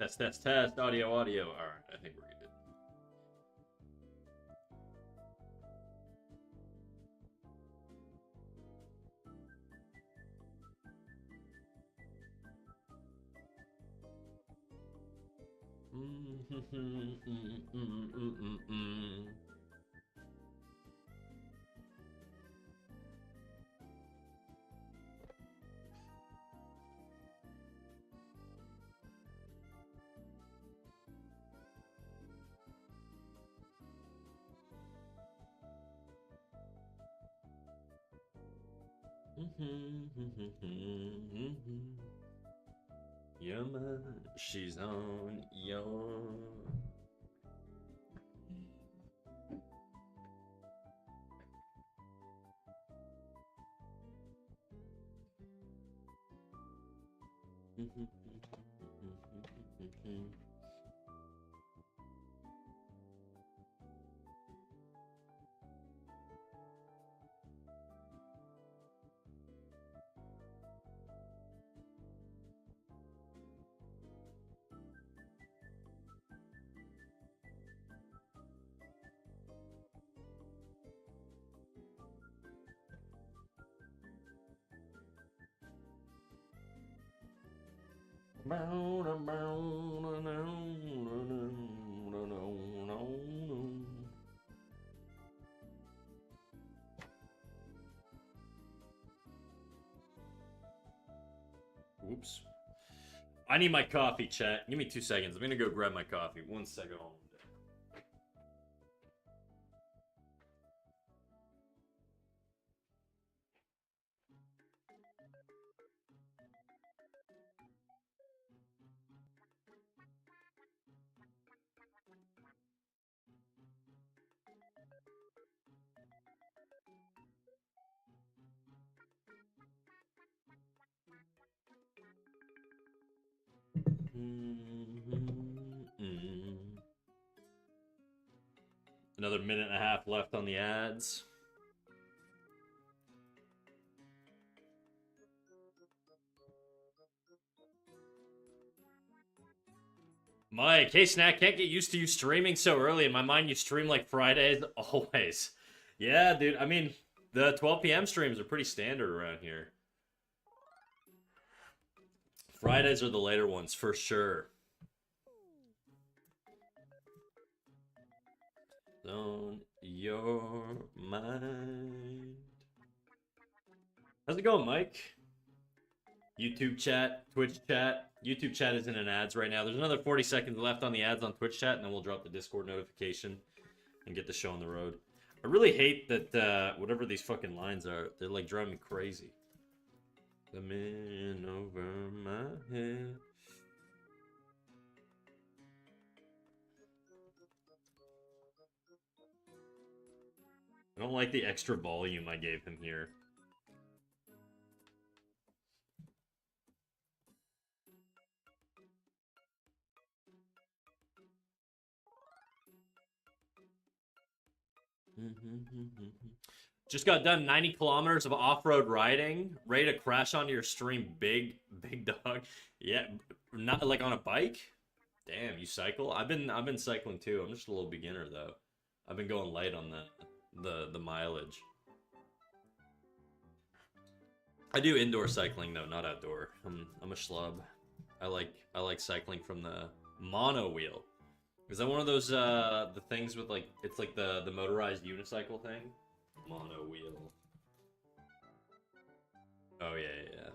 Test, test, test. Audio, audio. All right, I think we're good. Yuma, she's on your. Oops. I need my coffee, chat. Give me 2 seconds. I'm gonna go grab my coffee. 1 second. Another minute and a half left on the ads. Mike, hey Snack, can't get used to you streaming so early. In my mind, you stream like Fridays, always. Yeah, dude, I mean, the 12 p.m. streams are pretty standard around here. Fridays are the later ones, for sure. On your mind. How's it going, Mike? YouTube chat, Twitch chat. YouTube chat is in an ads right now. There's another 40 seconds left on the ads on Twitch chat, and then we'll drop the Discord notification and get the show on the road. I really hate that whatever these fucking lines are, they're like driving me crazy. Come in over my head. I don't like the extra volume I gave him here. Just got done 90 kilometers of off-road riding. Ready to crash onto your stream, big dog. Yeah, not like on a bike. Damn, you cycle? I've been cycling too. I'm just a little beginner though. I've been going light on the mileage. I do indoor cycling though, not outdoor. I'm a schlub. I like cycling from the mono wheel. Is that one of those the things with like it's like the motorized unicycle thing? Mono wheel. Oh yeah.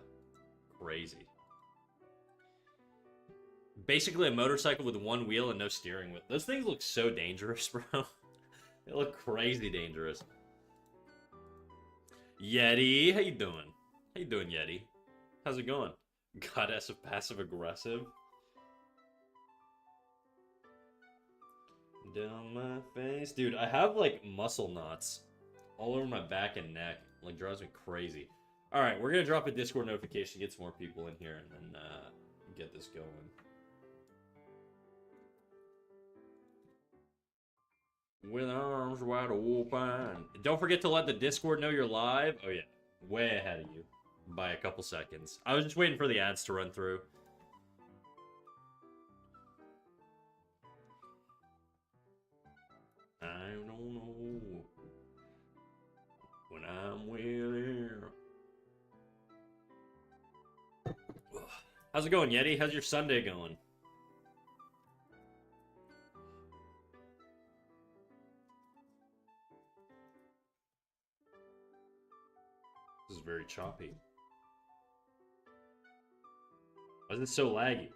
Crazy. Basically a motorcycle with one wheel and no steering wheel. Those things look so dangerous, bro. They look crazy dangerous. Yeti, how you doing? How you doing, Yeti? How's it going? Goddess of passive aggressive. Down my face. Dude, I have like muscle knots all over my back and neck. Like drives me crazy. Alright, we're gonna drop a Discord notification, get some more people in here, and then get this going. With arms wide open. Don't forget to let the Discord know you're live. Oh yeah, way ahead of you by a couple seconds. I was just waiting for the ads to run through. I don't know when I'm with her. How's it going, Yeti? How's your Sunday going? This is very choppy. Why is it so laggy?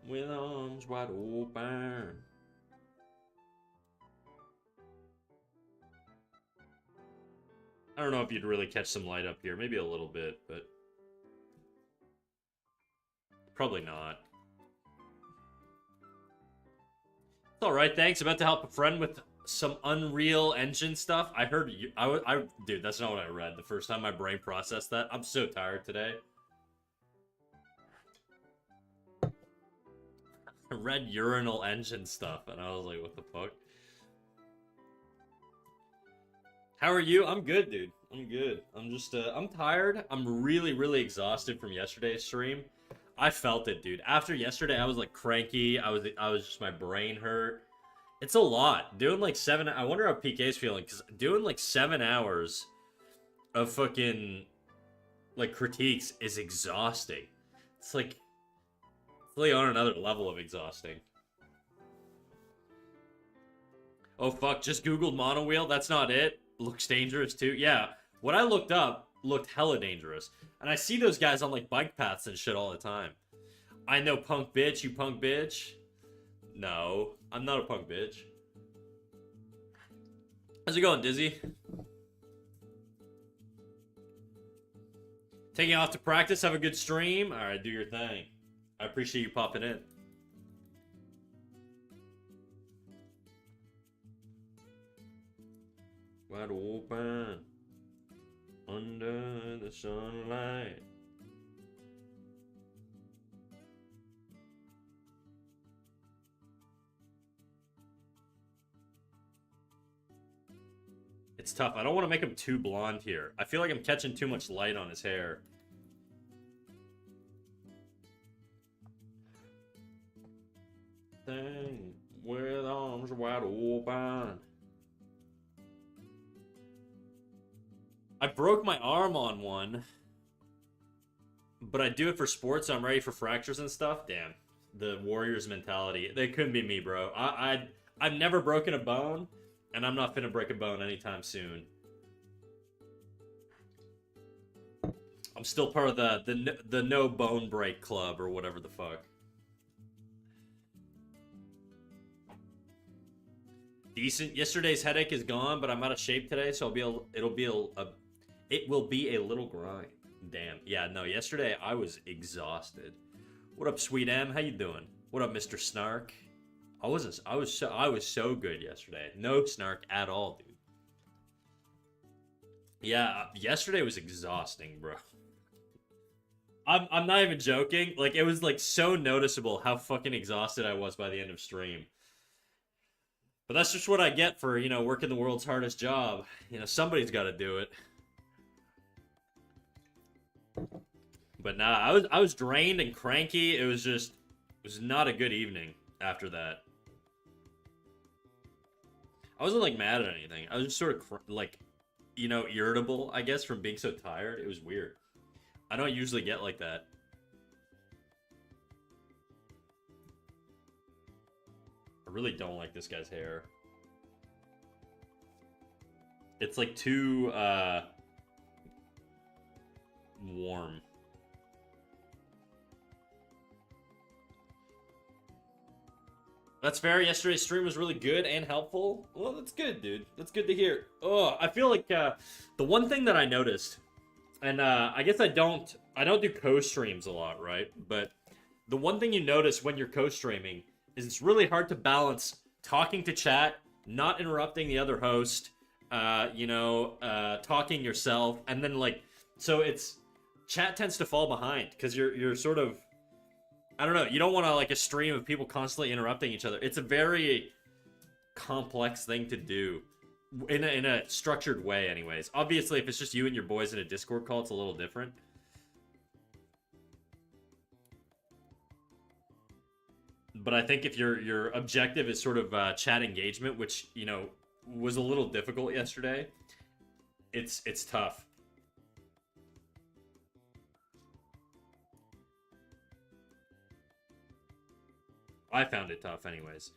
With arms wide open. I don't know if you'd really catch some light up here. Maybe a little bit, but probably not. It's all right, thanks. About to help a friend with some Unreal Engine stuff. I heard you. Dude, that's not what I read the first time my brain processed that. I'm so tired today. I read Urinal Engine stuff, and I was like, what the fuck? How are you? I'm good, dude. I'm good. I'm just, I'm tired. I'm really, really exhausted from yesterday's stream. I felt it, dude. After yesterday, I was like cranky. I was just, my brain hurt. It's a lot. Doing like I wonder how PK's feeling, because doing like 7 hours of fucking, like, critiques is exhausting. It's like on another level of exhausting. Oh fuck, just googled monowheel, that's not it. Looks dangerous too. Yeah, what I looked up looked hella dangerous. And I see those guys on like bike paths and shit all the time. I know punk bitch, you punk bitch. No, I'm not a punk bitch. How's it going, Dizzy? Taking off to practice, have a good stream. Alright, do your thing. I appreciate you popping in. Wide open under the sunlight. It's tough. I don't want to make him too blonde here. I feel like I'm catching too much light on his hair. Thing with arms wide open. I broke my arm on one, but I do it for sports, so I'm ready for fractures and stuff. Damn, the Warriors mentality. They couldn't be me, bro. I've never broken a bone, and I'm not finna break a bone anytime soon. I'm still part of the no bone break club or whatever the fuck. Decent. Yesterday's headache is gone, but I'm out of shape today, so it will be a little grind. Damn. Yeah, no, yesterday I was exhausted. What up, Sweet M? How you doing? What up, Mr. Snark? I was so good yesterday. No snark at all, dude. Yeah, yesterday was exhausting, bro. I'm not even joking. Like, it was like so noticeable how fucking exhausted I was by the end of stream. But that's just what I get for, you know, working the world's hardest job. You know, somebody's got to do it. But nah, I was drained and cranky. It was not a good evening after that. I wasn't, like, mad at anything. I was just sort of, like, you know, irritable, I guess, from being so tired. It was weird. I don't usually get like that. I really don't like this guy's hair. It's like too warm. That's fair. Yesterday's stream was really good and helpful. Well, that's good, dude. That's good to hear. Oh, I feel like the one thing that I noticed, and I guess I don't do co-streams a lot, right? But the one thing you notice when you're co-streaming is it's really hard to balance talking to chat, not interrupting the other host, you know, talking yourself, and then, like, so it's, chat tends to fall behind, because you're sort of, I don't know, you don't want to, like, a stream of people constantly interrupting each other. It's a very complex thing to do, in a structured way anyways. Obviously, if it's just you and your boys in a Discord call, it's a little different. but I think if your objective is sort of chat engagement, which was a little difficult yesterday, it's tough. I found it tough, anyways.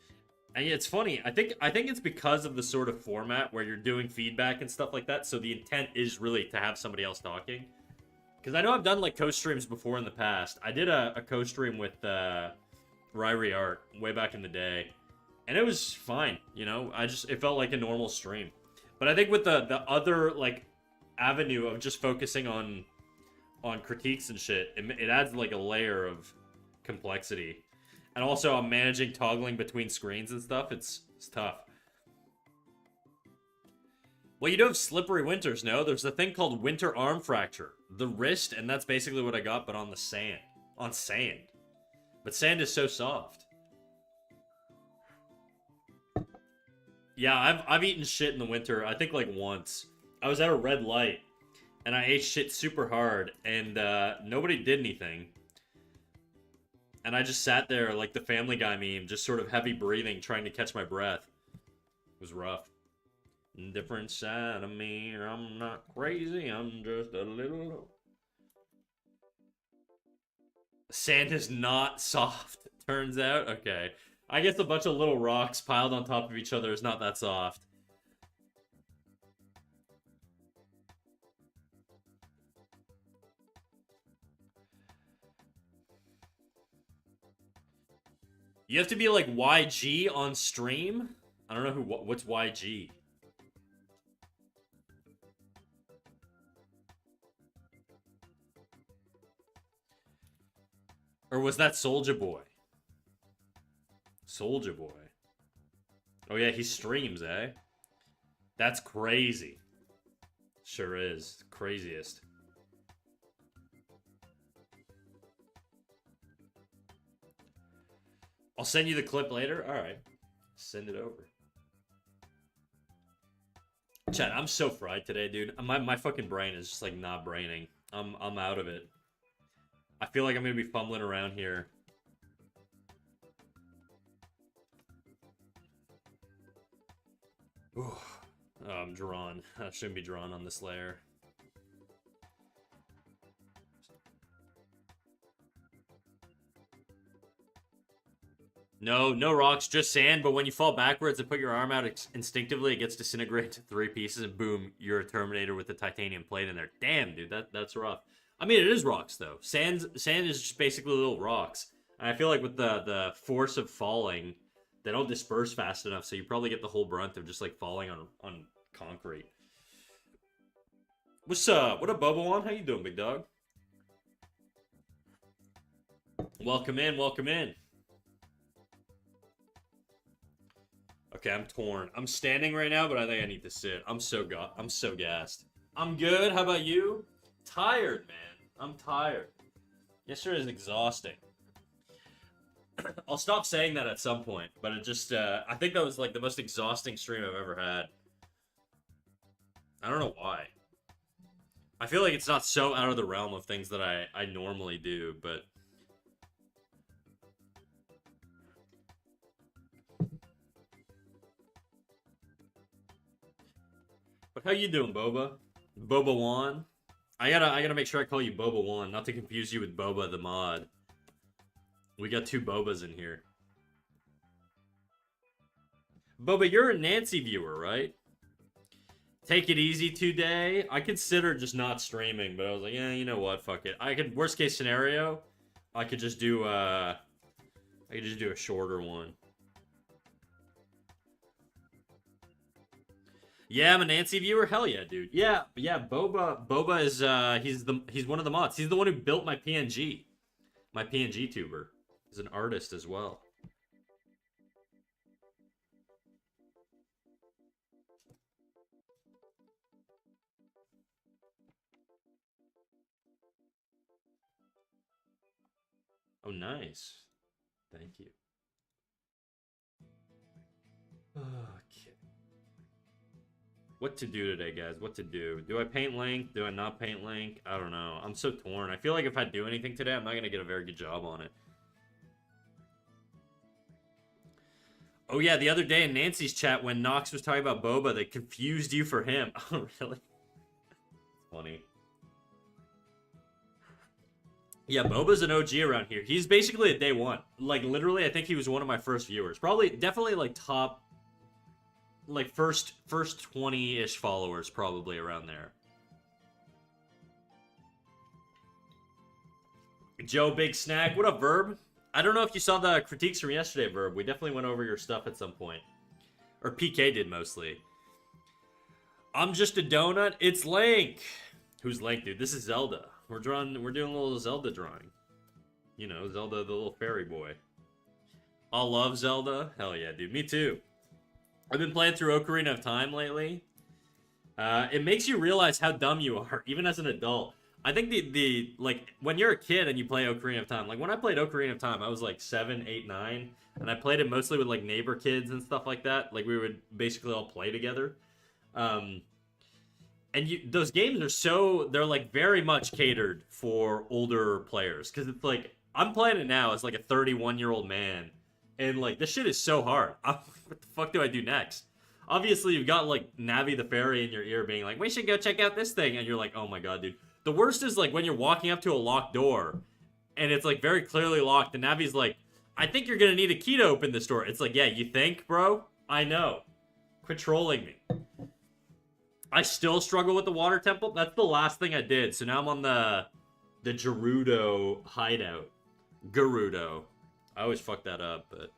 And yeah, it's funny. I think it's because of the sort of format where you're doing feedback and stuff like that. So the intent is really to have somebody else talking. Because I know I've done like co-streams before in the past. I did a co-stream with Ryrie Art way back in the day, and it was fine. It felt like a normal stream. But I think with the other like avenue of just focusing on critiques and shit, it adds like a layer of complexity. And also, I'm managing toggling between screens and stuff. It's tough. Well, you do have slippery winters, no? There's a thing called winter arm fracture. The wrist, and that's basically what I got, but on the sand. On sand. But sand is so soft. Yeah, I've eaten shit in the winter, I think like once. I was at a red light, and I ate shit super hard, and nobody did anything. And I just sat there like the Family Guy meme, just sort of heavy breathing, trying to catch my breath. It was rough. Different side of me, I'm not crazy, I'm just a little... Sand is not soft, turns out. Okay. I guess a bunch of little rocks piled on top of each other is not that soft. You have to be like YG on stream? I don't know what's YG. Or was that Soulja Boy? Soulja Boy. Oh yeah, he streams, eh? That's crazy. Sure is. Craziest. I'll send you the clip later. Alright. Send it over. Chat, I'm so fried today, dude. My fucking brain is just like not braining. I'm out of it. I feel like I'm gonna be fumbling around here. Oh, I'm drawn. I shouldn't be drawn on this layer. No rocks, just sand, but when you fall backwards and put your arm out instinctively, it gets disintegrated to 3 pieces, and boom, you're a Terminator with the titanium plate in there. Damn, dude, that's rough. I mean, it is rocks, though. Sand is just basically little rocks. And I feel like with the force of falling, they don't disperse fast enough, so you probably get the whole brunt of just, like, falling on concrete. What's up? What up, Bobo-Wan? How you doing, big dog? Welcome in, welcome in. Okay, I'm torn. I'm standing right now, but I think I need to sit. I'm so gassed. I'm good. How about you? Tired, man. I'm tired. Yesterday was exhausting. I'll stop saying that at some point, but it just, I think that was like the most exhausting stream I've ever had. I don't know why. I feel like it's not so out of the realm of things that I normally do, but... But how you doing, Boba? Boba-Wan? I gotta make sure I call you Boba-Wan, not to confuse you with Boba the mod. We got 2 Bobas in here. Boba, you're a Nancy viewer, right? Take it easy today. I considered just not streaming, but I was like, yeah, you know what? Fuck it. Worst case scenario, I could just do a shorter one. Yeah, I'm a Nancy viewer. Hell yeah, dude. Yeah. Boba is he's one of the mods. He's the one who built my PNG. My PNG tuber. He's an artist as well. Oh, nice. Thank you. Okay. What to do today, guys? What to do? Do I paint Link? Do I not paint Link? I don't know. I'm so torn. I feel like if I do anything today, I'm not going to get a very good job on it. Oh yeah, the other day in Nancy's chat when Knox was talking about Boba, they confused you for him. Oh really? Funny. Yeah, Boba's an OG around here. He's basically a day one. Like literally, I think he was one of my first viewers. Probably, definitely like top, like first 20-ish followers, probably around there. Joe Big Snack, what up, Verb? I don't know if you saw the critiques from yesterday, Verb. We definitely went over your stuff at some point, or PK did mostly. I'm just a donut. It's Link. Who's Link, dude? This is Zelda. We're drawing. We're doing a little Zelda drawing. You know, Zelda, the little fairy boy. I love Zelda. Hell yeah, dude. Me too. I've been playing through Ocarina of Time lately. It makes you realize how dumb you are, even as an adult. I think the like when you're a kid and you play Ocarina of Time, like when I played Ocarina of Time, I was like 7, 8, 9, and I played it mostly with like neighbor kids and stuff like that. Like we would basically all play together. Um, and those games are they're like very much catered for older players because it's like I'm playing it now as like a 31-year-old man, and like this shit is so hard. What the fuck do I do next? Obviously, you've got like Navi the fairy in your ear being like, "We should go check out this thing," and you're like, "Oh my god, dude." The worst is like when you're walking up to a locked door, and it's like very clearly locked, and Navi's like, "I think you're gonna need a key to open this door." It's like, "Yeah, you think, bro? I know. Quit trolling me." I still struggle with the water temple. That's the last thing I did. So now I'm on the Gerudo hideout. Gerudo. I always fuck that up, but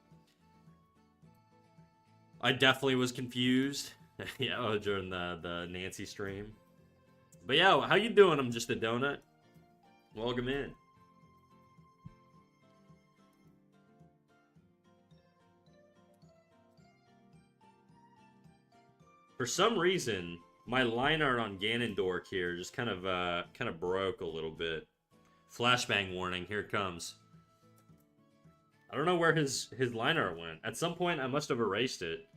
I definitely was confused. Yeah, during the Nancy stream. But yeah, how you doing? I'm just a donut. Welcome in. For some reason, my line art on Ganondorf here just kind of broke a little bit. Flashbang warning, here it comes. I don't know where his line art went. At some point, I must have erased it.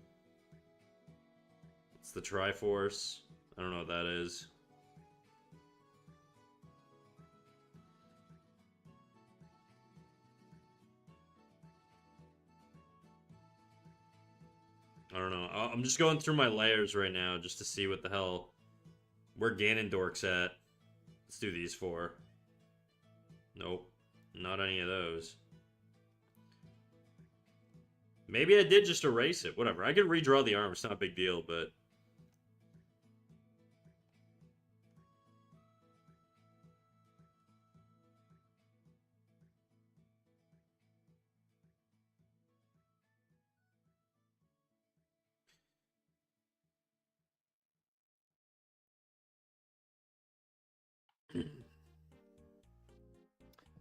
It's the Triforce. I don't know what that is. I don't know. I'm just going through my layers right now just to see what the hell... where Ganondorf's at. Let's do these four. Nope. Not any of those. Maybe I did just erase it. Whatever. I could redraw the arm. It's not a big deal, but...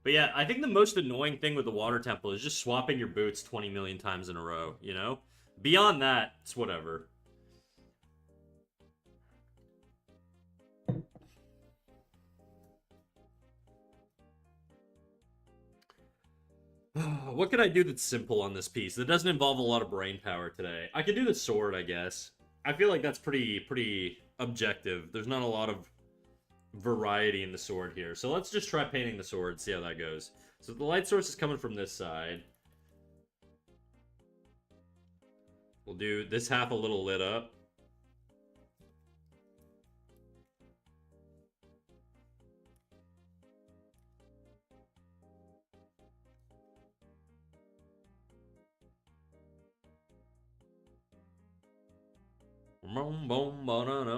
But yeah, I think the most annoying thing with the water temple is just swapping your boots 20 million times in a row, you know? Beyond that, it's whatever. What can I do that's simple on this piece that doesn't involve a lot of brain power today? I could do the sword, I guess. I feel like that's pretty objective. There's not a lot of variety in the sword here. So let's just try painting the sword, see how that goes. So the light source is coming from this side. We'll do this half a little lit up.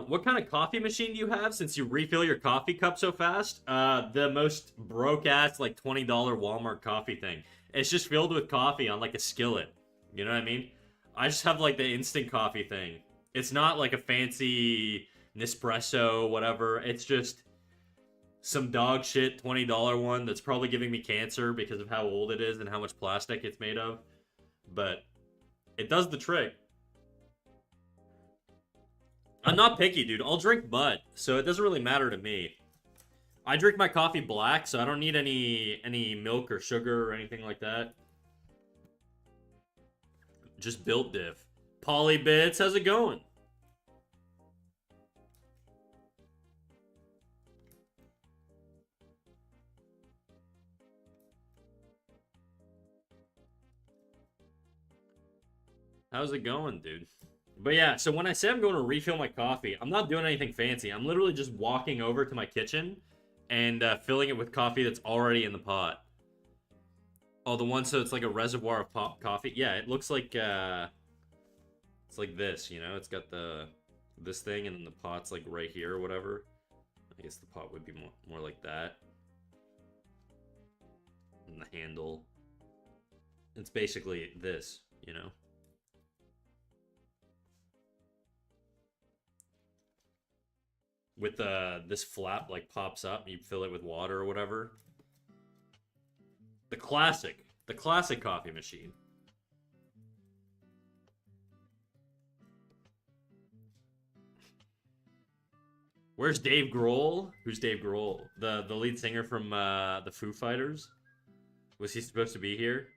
What kind of coffee machine do you have since you refill your coffee cup so fast? The most broke-ass, like, $20 Walmart coffee thing. It's just filled with coffee on, like, a skillet. You know what I mean? I just have, like, the instant coffee thing. It's not, like, a fancy Nespresso, whatever. It's just some dog shit $20 one that's probably giving me cancer because of how old it is and how much plastic it's made of. But it does the trick. I'm not picky, dude. I'll drink mud, so it doesn't really matter to me. I drink my coffee black, so I don't need any milk or sugar or anything like that. Just built diff. Polybits, how's it going? How's it going, dude? But yeah, so when I say I'm going to refill my coffee, I'm not doing anything fancy. I'm literally just walking over to my kitchen and filling it with coffee that's already in the pot. Oh, the one so it's like a reservoir of pop coffee. Yeah, it looks like it's like this, you know? It's got this thing and then the pot's like right here or whatever. I guess the pot would be more like that. And the handle. It's basically this, you know? With this flap like pops up, you fill it with water or whatever. The classic coffee machine. Where's Dave Grohl? Who's Dave Grohl? The lead singer from the Foo Fighters? Was he supposed to be here?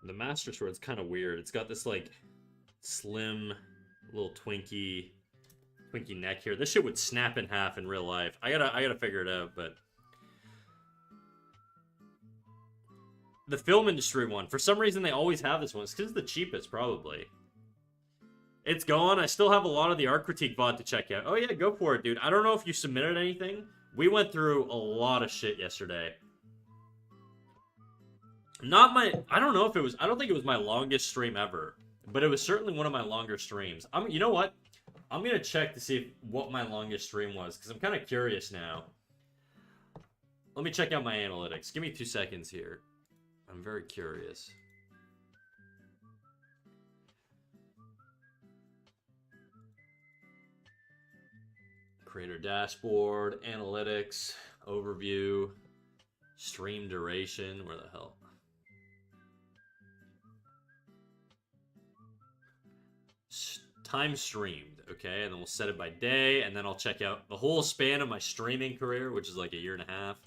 The Master Sword's kind of weird. It's got this like slim little Twinkie neck here. This shit would snap in half in real life. I gotta figure it out, but the film industry one, for some reason they always have this one. It's because it's the cheapest, probably. It's gone. I still have a lot of the art critique VOD to check out. Oh yeah, go for it, dude. I don't know if you submitted anything. We went through a lot of shit yesterday. I don't know if it was, I don't think it was my longest stream ever, but it was certainly one of my longer streams. You know what? I'm gonna check to see what my longest stream was, because I'm kind of curious now. Let me check out my analytics. Give me 2 seconds here. I'm very curious. Creator dashboard, analytics, overview, stream duration. Where the hell? Time streamed, okay, and then we'll set it by day, and then I'll check out the whole span of my streaming career, which is like a year and a half.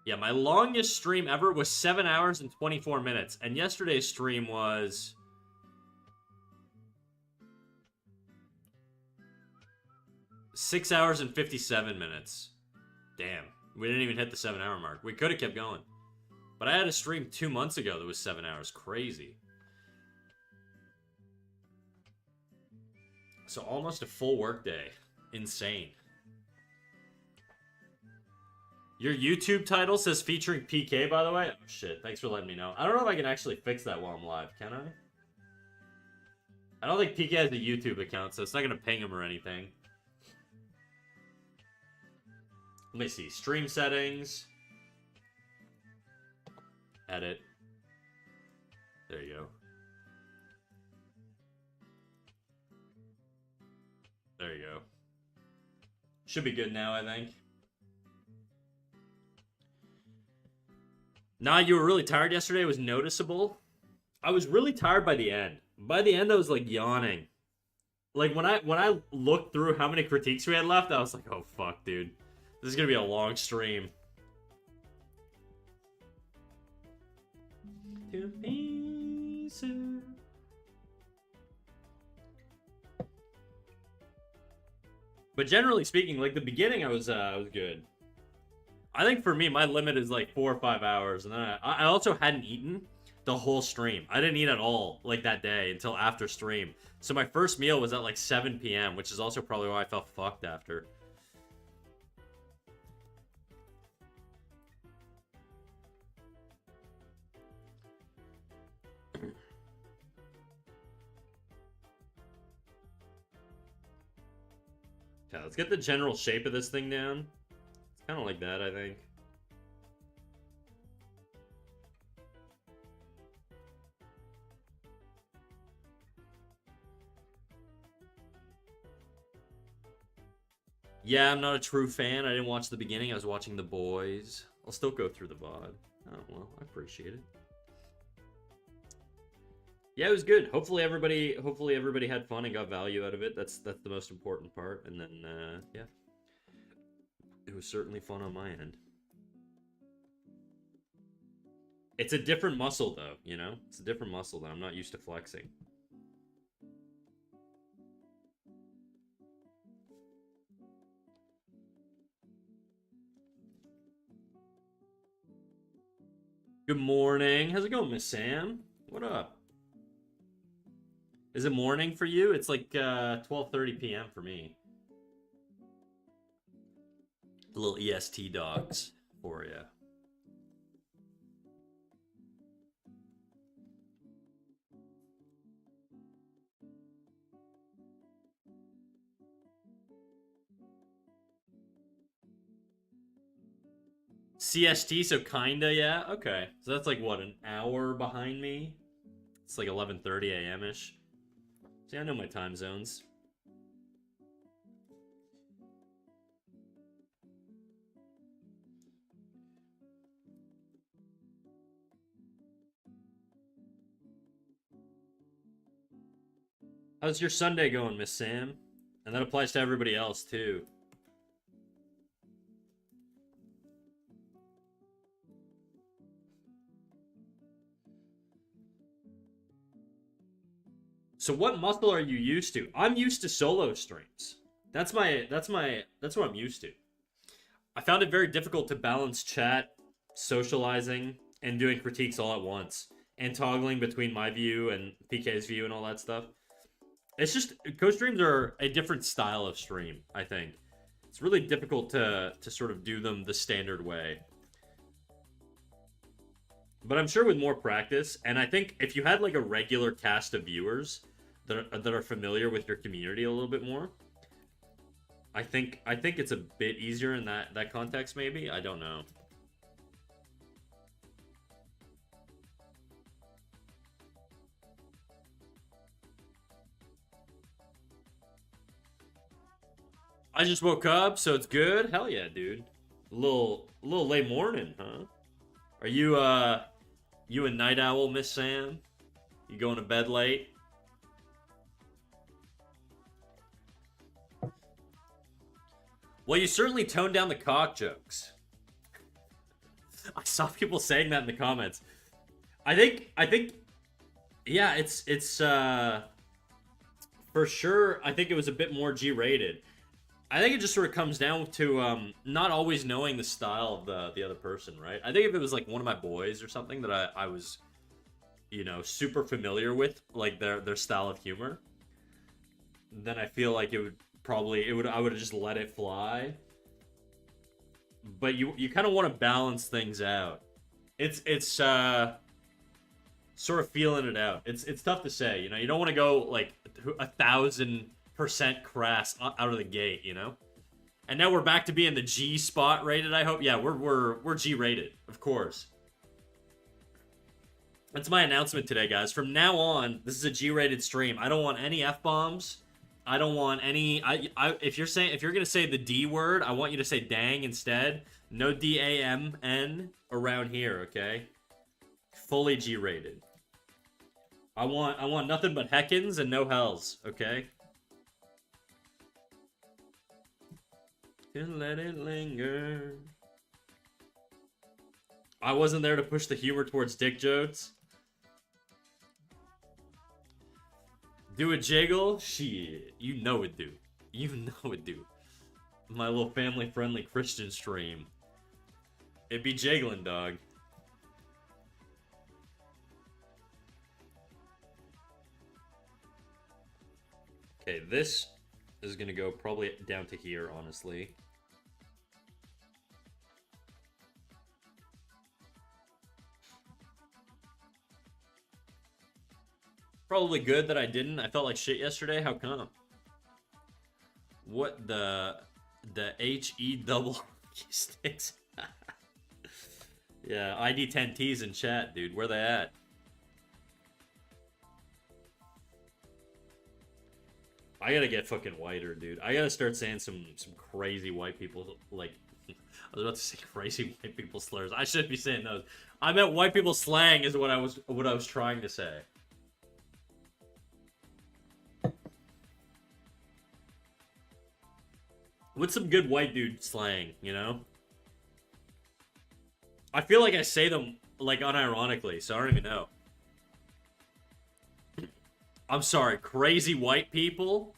Yeah, my longest stream ever was 7 hours and 24 minutes, and yesterday's stream was 6 hours and 57 minutes. Damn. We didn't even hit the 7-hour mark. We could have kept going. But I had a stream 2 months ago that was 7 hours. Crazy. So almost a full work day. Insane. Your YouTube title says featuring PK, by the way. Oh, shit. Thanks for letting me know. I don't know if I can actually fix that while I'm live. Can I? I don't think PK has a YouTube account, so it's not going to ping him or anything. Let me see. Stream settings. Edit. There you go. There you go. Should be good now, I think. Nah, you were really tired yesterday. It was noticeable. I was really tired by the end. By the end, I was like yawning. Like when I looked through how many critiques we had left, I was like, oh fuck, dude. This is gonna be a long stream. To me, sir. But generally speaking, like the beginning, I was good. I think for me, my limit is like 4 or 5 hours, and then I also hadn't eaten the whole stream. I didn't eat at all like that day until after stream. So my first meal was at like 7 p.m., which is also probably why I felt fucked after. Yeah, let's get the general shape of this thing down. It's kind of like that, I think. Yeah, I'm not a true fan. I didn't watch the beginning. I was watching The Boys. I'll still go through the VOD. Oh, well, I appreciate it. Yeah, it was good. Hopefully everybody had fun and got value out of it. That's the most important part. And then yeah. It was certainly fun on my end. It's a different muscle, though, you know? It's a different muscle that I'm not used to flexing. Good morning. How's it going, Miss Sam? What up? Is it morning for you? It's like 12:30 p.m. for me. The little EST dogs for you. CST, so kinda, yeah. Okay, so that's like what, an hour behind me? It's like 11:30 a.m. ish. See, I know my time zones. How's your Sunday going, Miss Sam? And that applies to everybody else too. So what muscle are you used to? I'm used to solo streams. That's what I'm used to. I found it very difficult to balance chat, socializing, and doing critiques all at once, and toggling between my view and PK's view and all that stuff. It's just co-streams are a different style of stream, I think. It's really difficult to sort of do them the standard way. But I'm sure with more practice, and I think if you had like a regular cast of viewers that are familiar with your community a little bit more, I think it's a bit easier in that context. Maybe, I don't know. I just woke up, so it's good. Hell yeah, dude. A little late morning, huh? Are you you a night owl, Miss Sam? You going to bed late? Well, you certainly toned down the cock jokes. I saw people saying that in the comments. I think yeah, it's for sure. I think it was a bit more G-rated. I think it just sort of comes down to not always knowing the style of the other person, right? I think if it was like one of my boys or something that I was, you know, super familiar with, like their style of humor, then I feel like I would have just let it fly. But you kind of want to balance things out. It's sort of feeling it out. It's tough to say, you know. You don't want to go like 1,000% crass out of the gate, you know. And now we're back to being the G spot rated. I hope. Yeah, we're G rated, of course. That's my announcement today, guys. From now on, this is a G rated stream. I don't want any F bombs. I don't want any. If you're gonna say the D word, I want you to say dang instead. No DAMN around here, okay? Fully G rated. I want nothing but heckins and no hells, okay? Can let it linger. I wasn't there to push the humor towards dick jokes. Do a jiggle? Shit, you know it do. You know it do. My little family-friendly Christian stream. It be jiggling, dog. Okay, this is gonna go probably down to here, honestly. Probably good that I didn't. I felt like shit yesterday. How come? What the HE double sticks? Yeah, ID10T's in chat, dude. Where they at? I gotta get fucking whiter, dude. I gotta start saying some crazy white people, like, I was about to say crazy white people slurs. I shouldn't be saying those. I meant white people slang is what I was trying to say. What's some good white dude slang, you know? I feel like I say them, like, unironically, so I don't even know. I'm sorry, crazy white people?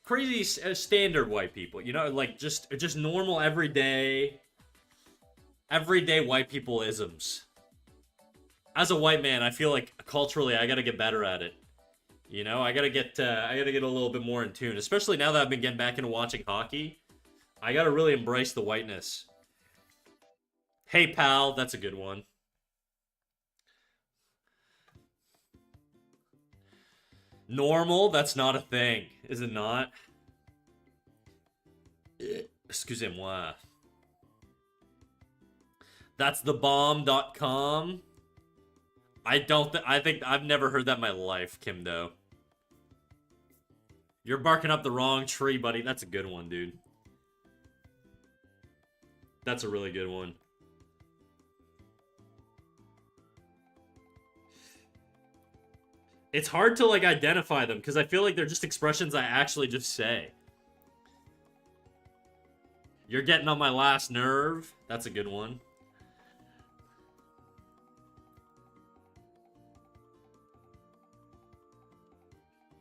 Crazy standard white people, you know? Like, just normal, everyday white people isms. As a white man, I feel like culturally I gotta get better at it. You know, I gotta get a little bit more in tune, especially now that I've been getting back into watching hockey. I gotta really embrace the whiteness. Hey pal, that's a good one. Normal, that's not a thing, is it not? Excusez-moi. That's thebomb.com. I think I've never heard that in my life, Kimdo. You're barking up the wrong tree, buddy. That's a good one, dude. That's a really good one. It's hard to, like, identify them, because I feel like they're just expressions I actually just say. You're getting on my last nerve. That's a good one.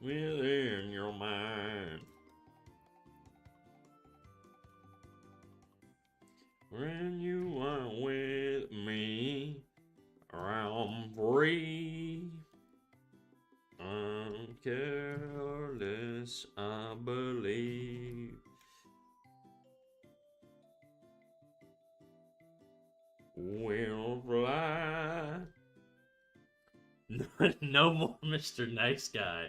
Within your mind. When you are with me, I'm free. I'm careless, I believe. We'll fly. No more Mr. Nice Guy.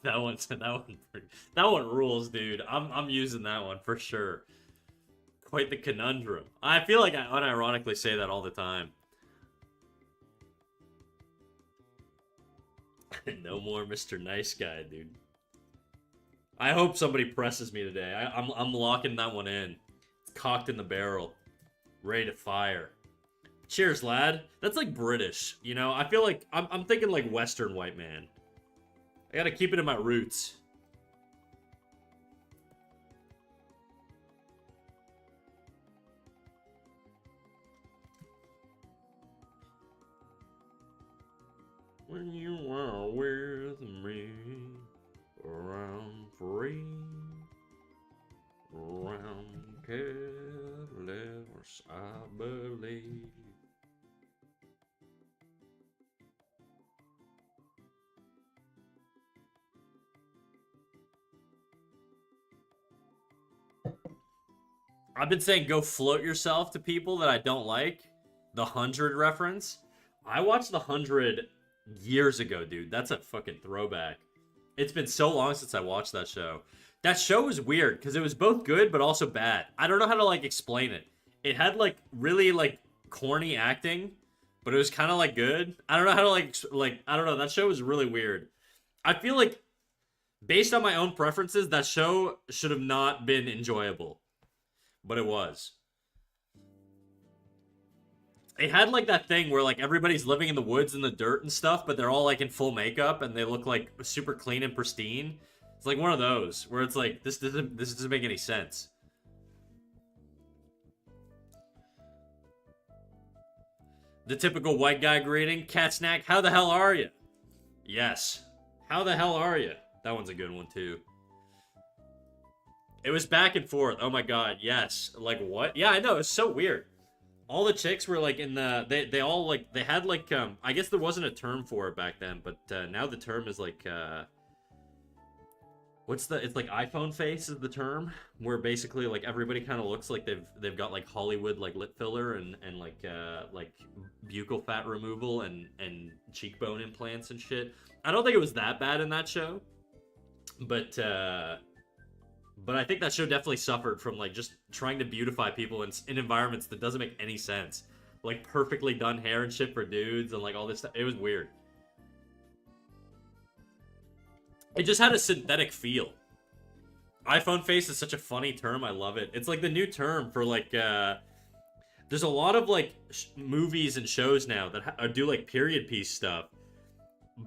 That one rules, dude. I'm using that one for sure. Quite the conundrum. I feel like I unironically say that all the time. No more Mr. Nice Guy, dude. I hope somebody presses me today. I'm locking that one in. It's cocked in the barrel, ready to fire. Cheers, lad. That's like British, you know? I feel like I'm thinking like Western white man. I gotta keep it in my roots. When you are with me, I'm free. I'm careless, I believe. I've been saying go float yourself to people that I don't like. The 100 reference. I watched The 100 years ago, dude. That's a fucking throwback. It's been so long since I watched that show. That show was weird because it was both good but also bad. I don't know how to like explain it. It had like really like corny acting, but it was kind of like good. I don't know how to like I don't know. That show was really weird. I feel like based on my own preferences, that show should have not been enjoyable. But it was. It had like that thing where like everybody's living in the woods in the dirt and stuff, but they're all like in full makeup and they look like super clean and pristine. It's like one of those where it's like this doesn't make any sense. The typical white guy greeting, cat snack, how the hell are you? Yes. How the hell are you? That one's a good one too. It was back and forth. Oh my god, yes. Like what? Yeah, I know, it's so weird. All the chicks were like in the they all like they had like I guess there wasn't a term for it back then, but now the term is like it's like iPhone face is the term, where basically like everybody kind of looks like they've got like Hollywood like lip filler and like buccal fat removal and cheekbone implants and shit. I don't think it was that bad in that show. But I think that show definitely suffered from like just trying to beautify people in environments that doesn't make any sense. Like perfectly done hair and shit for dudes and like all this stuff. It was weird. It just had a synthetic feel. iPhone face is such a funny term. I love it. It's like the new term for like there's a lot of like movies and shows now that do like period piece stuff.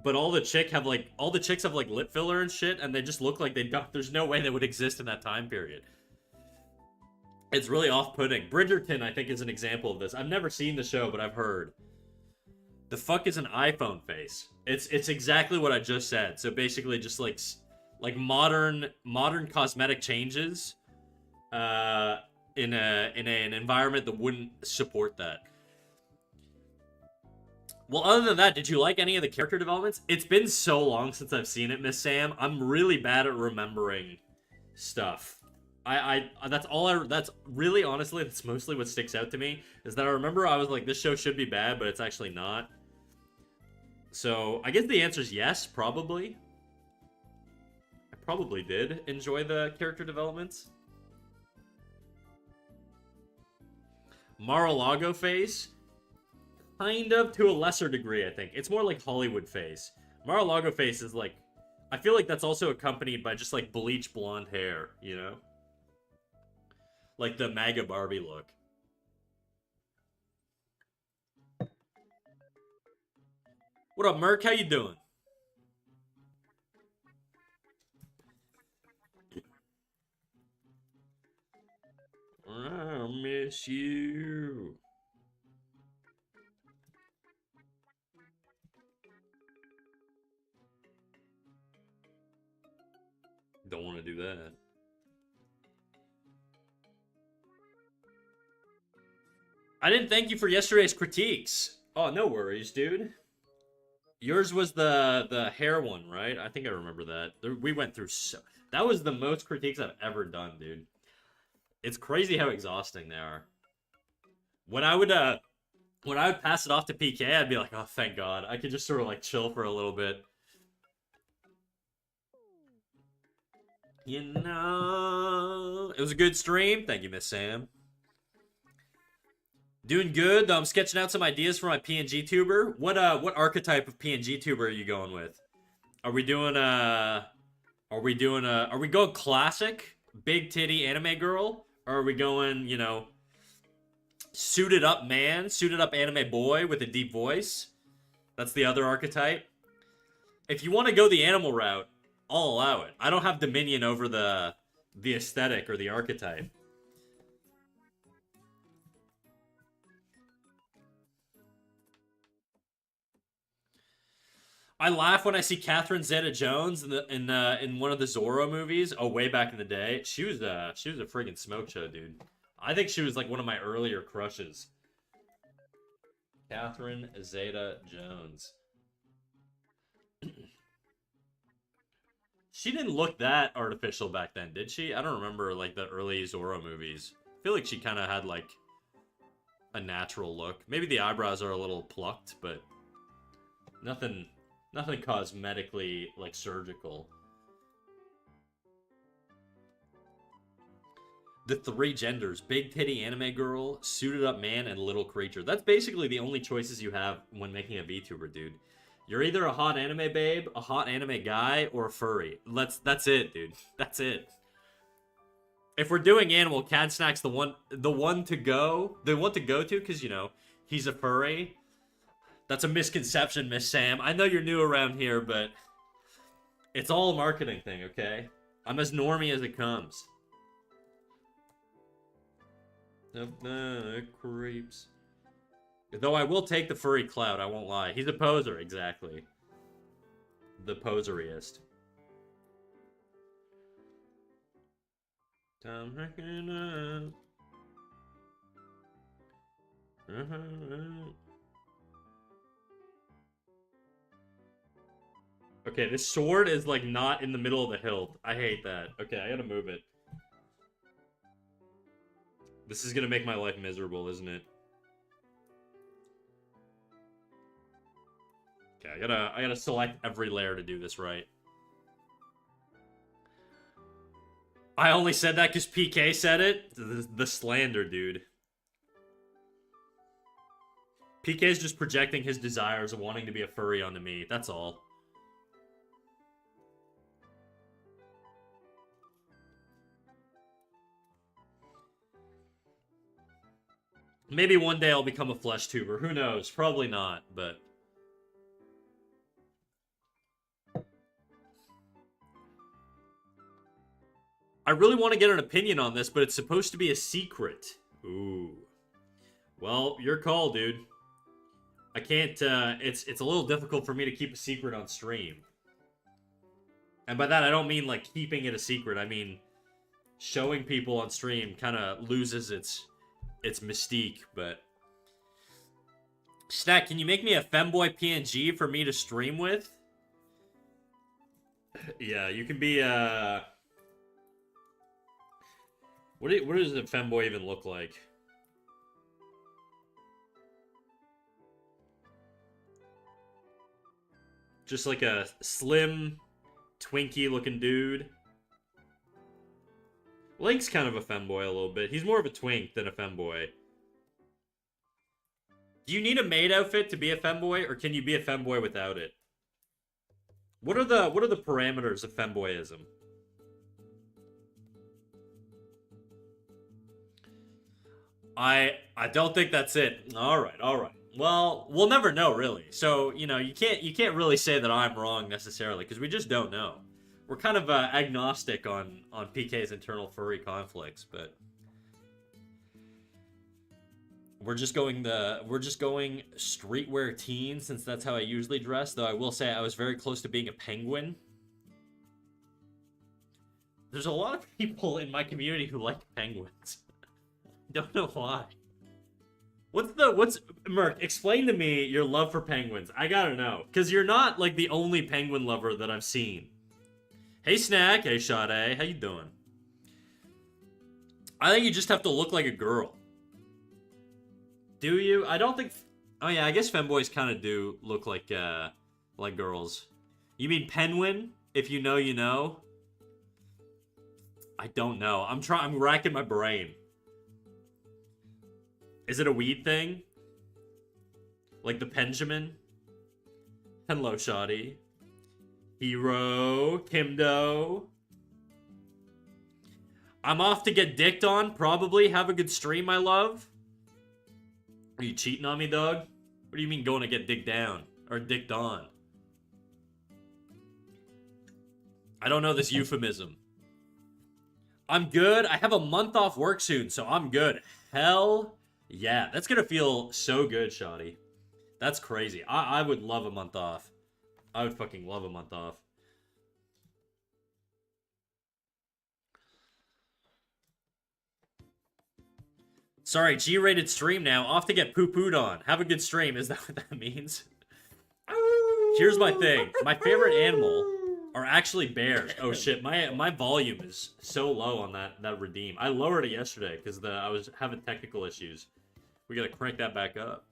But all the chicks have like lip filler and shit, and they just look like they don't. There's no way they would exist in that time period. It's really off-putting. Bridgerton, I think, is an example of this. I've never seen the show, but I've heard. The fuck is an iPhone face? It's exactly what I just said. So basically, just like modern cosmetic changes, in an environment that wouldn't support that. Well, other than that, did you like any of the character developments? It's been so long since I've seen it, Miss Sam. I'm really bad at remembering stuff. That's all that's really, honestly, that's mostly what sticks out to me, is that I remember I was like, this show should be bad, but it's actually not. So, I guess the answer is yes, probably. I probably did enjoy the character developments. Mar-a-Lago face? Kind of, to a lesser degree, I think. It's more like Hollywood face. Mar-a-Lago face is like... I feel like that's also accompanied by just like bleach blonde hair, you know? Like the MAGA Barbie look. What up, Merc? How you doing? I miss you. Don't want to do that. I didn't thank you for yesterday's critiques. Oh, no worries, dude. Yours was the hair one, right? I think I remember that. We went through so... That was the most critiques I've ever done, dude. It's crazy how exhausting they are. When I would pass it off to PK, I'd be like, oh, thank God. I could just sort of like chill for a little bit. You know... It was a good stream. Thank you, Miss Sam. Doing good, though I'm sketching out some ideas for my PNG tuber. What archetype of PNG tuber are you going with? Are we going classic, big titty anime girl? Or are we going, you know, suited up man, suited up anime boy with a deep voice? That's the other archetype. If you want to go the animal route, I'll allow it. I don't have dominion over the aesthetic or the archetype. I laugh when I see Catherine Zeta-Jones in one of the Zorro movies. Oh, way back in the day, she was a friggin' smoke show, dude. I think she was like one of my earlier crushes. Catherine Zeta-Jones. She didn't look that artificial back then, did she? I don't remember like the early Zorro movies. I feel like she kind of had like a natural look. Maybe the eyebrows are a little plucked, but nothing cosmetically, like, surgical. The three genders. Big titty anime girl, suited up man, and little creature. That's basically the only choices you have when making a VTuber, dude. You're either a hot anime babe, a hot anime guy, or a furry. That's it, dude. That's it. If we're doing animal, Cat Snack's the one to go to, because, you know, he's a furry. That's a misconception, Miss Sam. I know you're new around here, but it's all a marketing thing, okay? I'm as normie as it comes. Creeps. Though I will take the furry clout, I won't lie. He's a poser, exactly. The poseriest. Time hacking up. Okay, this sword is, like, not in the middle of the hilt. I hate that. Okay, I gotta move it. This is gonna make my life miserable, isn't it? Okay, I gotta select every layer to do this right. I only said that because PK said it? The slander, dude. PK's just projecting his desires of wanting to be a furry onto me. That's all. Maybe one day I'll become a flesh tuber. Who knows? Probably not, but... I really want to get an opinion on this, but it's supposed to be a secret. Ooh. Well, your call, dude. I can't, it's a little difficult for me to keep a secret on stream. And by that, I don't mean, like, keeping it a secret. I mean, showing people on stream kind of loses its mystique, but... Snack, can you make me a femboy PNG for me to stream with? Yeah, you can be, What does a femboy even look like? Just like a slim, Twinkie-looking dude. Link's kind of a femboy a little bit. He's more of a twink than a femboy. Do you need a maid outfit to be a femboy, or can you be a femboy without it? What are the parameters of femboyism? I don't think that's it. All right. Well, we'll never know, really. So, you know, you can't really say that I'm wrong necessarily, because we just don't know. We're kind of agnostic on PK's internal furry conflicts, but we're just going streetwear teen, since that's how I usually dress. Though I will say I was very close to being a penguin. There's a lot of people in my community who like penguins. Don't know why. What's Merc, explain to me your love for penguins. I gotta know. Because you're not, like, the only penguin lover that I've seen. Hey, Snack. Hey, Sade. How you doing? I think you just have to look like a girl. Do you? I don't think... Oh, yeah, I guess femboys kind of do look like girls. You mean penguin? If you know, you know? I don't know. I'm racking my brain. Is it a weed thing? Like the Benjamin? Hello, Shoddy. Hero. Kimdo. I'm off to get dicked on, probably. Have a good stream, my love. Are you cheating on me, dog? What do you mean going to get dicked down? Or dicked on? I don't know this euphemism. I'm good. I have a month off work soon, so I'm good. Hell yeah. That's gonna feel so good, Shoddy. That's crazy. I would love a month off. I would fucking love a month off. Sorry, G-rated stream now. Off to get poo-pooed on. Have a good stream. Is that what that means? Here's my thing. My favorite animal are actually bears. Oh shit, my volume is so low on that redeem. I lowered it yesterday because I was having technical issues. We gotta crank that back up.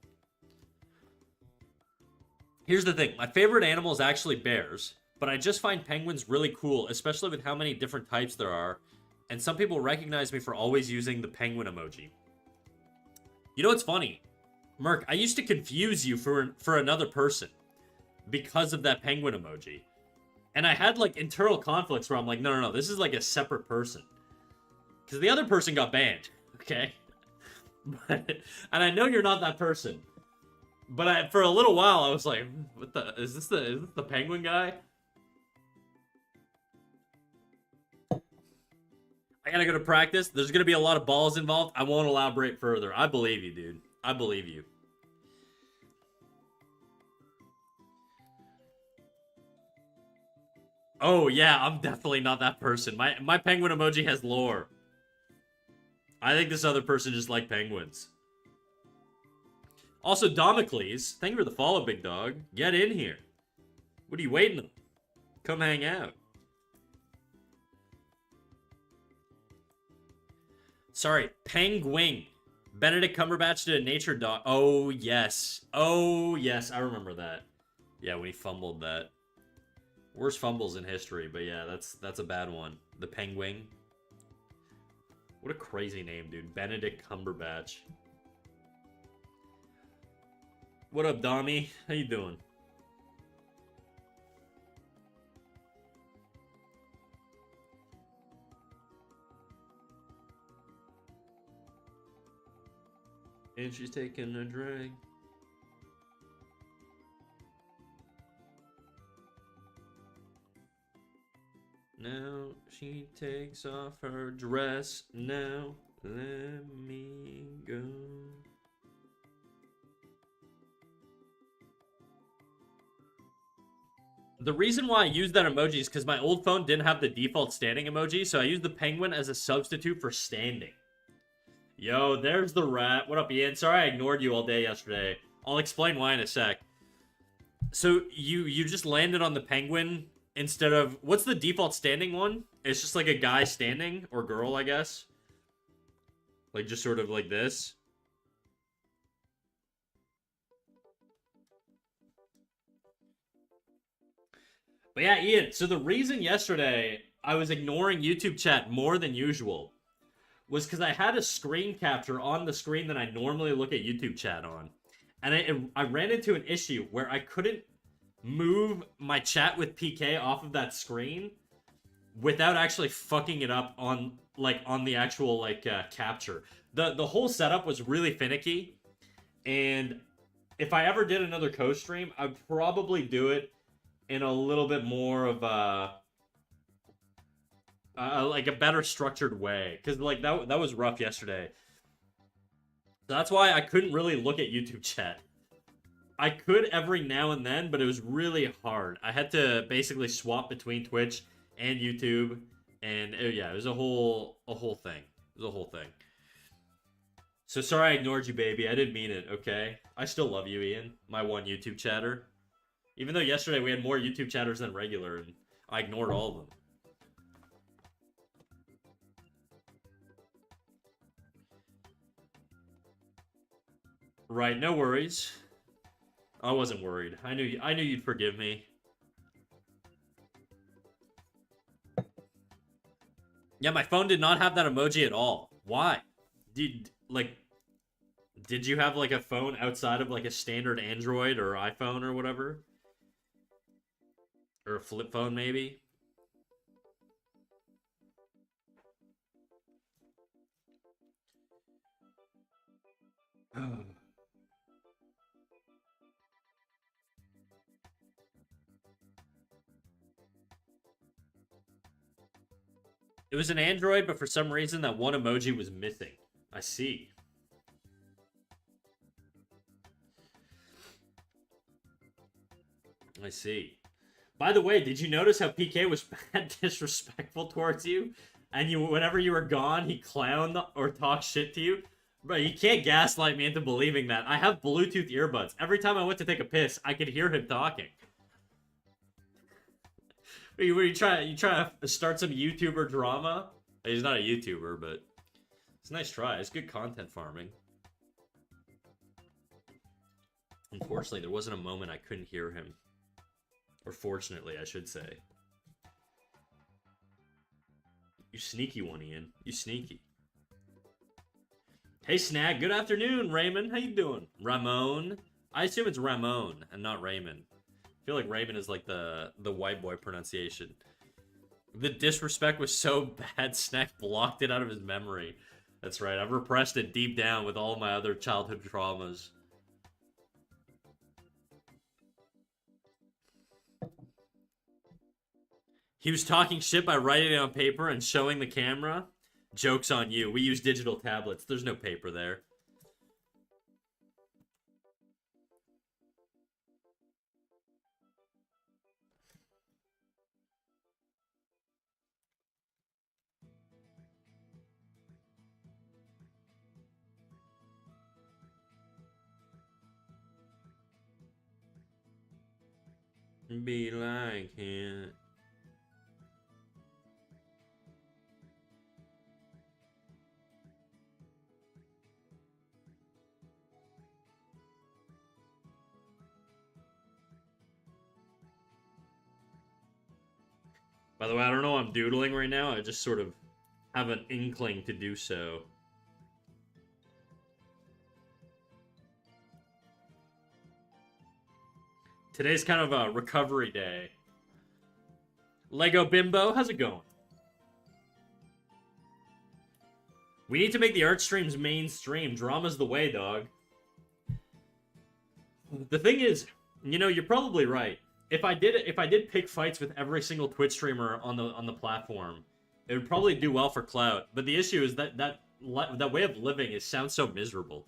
Here's the thing. My favorite animal is actually bears, but I just find penguins really cool, especially with how many different types there are. And some people recognize me for always using the penguin emoji. You know what's funny? Merc, I used to confuse you for another person because of that penguin emoji. And I had, like, internal conflicts where I'm like, no, this is, like, a separate person. Because the other person got banned, okay? And I know you're not that person. But for a little while, I was like, is this the penguin guy? I gotta go to practice. There's gonna be a lot of balls involved. I won't elaborate further. I believe you, dude. I believe you. Oh, yeah, I'm definitely not that person. My penguin emoji has lore. I think this other person just liked penguins. Also, Damocles, thank you for the follow, big dog. Get in here. What are you waiting on? Come hang out. Sorry, Penguin. Benedict Cumberbatch did a nature doc. Oh, yes. Oh, yes, I remember that. Yeah, when he fumbled that. Worst fumbles in history, but yeah, that's a bad one. The Penguin. What a crazy name, dude. Benedict Cumberbatch. What up, Dommy? How you doing? And she's taking a drag. Now she takes off her dress. Now let me go. The reason why I used that emoji is because my old phone didn't have the default standing emoji, so I used the penguin as a substitute for standing. Yo, there's the rat. What up, Ian? Sorry I ignored you all day yesterday. I'll explain why in a sec. So you just landed on the penguin instead of... What's the default standing one? It's just like a guy standing, or girl, I guess. Like, just sort of like this. But yeah, Ian, so the reason yesterday I was ignoring YouTube chat more than usual was because I had a screen capture on the screen that I normally look at YouTube chat on. And I ran into an issue where I couldn't move my chat with PK off of that screen without actually fucking it up on the actual capture. The whole setup was really finicky, and if I ever did another co-stream, I'd probably do it in a little bit more of a better structured way, because that was rough yesterday. So that's why I couldn't really look at YouTube chat. I could every now and then, but it was really hard. I had to basically swap between Twitch and YouTube, and yeah, it was a whole thing. It was a whole thing. So sorry I ignored you, baby. I didn't mean it, okay? I still love you, Ian, my one YouTube chatter. Even though yesterday we had more YouTube chatters than regular, and I ignored all of them. Right, no worries. I wasn't worried. I knew you'd forgive me. Yeah, my phone did not have that emoji at all. Why? Did you have like a phone outside of like a standard Android or iPhone or whatever? Or a flip phone maybe? It was an Android, but for some reason that one emoji was missing. I see. I see. By the way, did you notice how PK was bad disrespectful towards you? And whenever you were gone, he clowned or talked shit to you? Bro, you can't gaslight me into believing that. I have Bluetooth earbuds. Every time I went to take a piss, I could hear him talking. You try to start some YouTuber drama? He's not a YouTuber, but it's a nice try. It's good content farming. Unfortunately, there wasn't a moment I couldn't hear him. Or fortunately, I should say. You sneaky one, Ian. You sneaky. Hey, Snag. Good afternoon, Raymond. How you doing? Ramon. I assume it's Ramon and not Raymond. I feel like Raymond is like the white boy pronunciation. The disrespect was so bad, Snack blocked it out of his memory. That's right. I've repressed it deep down with all my other childhood traumas. He was talking shit by writing it on paper and showing the camera. Joke's on you. We use digital tablets. There's no paper there. Be like him. By the way, I don't know what I'm doodling right now. I just sort of have an inkling to do so. Today's kind of a recovery day. Lego Bimbo, how's it going? We need to make the art streams mainstream. Drama's the way, dog. The thing is, you know, you're probably right. if I did pick fights with every single Twitch streamer on the platform, it would probably do well for clout. But the issue is that way of living sounds so miserable.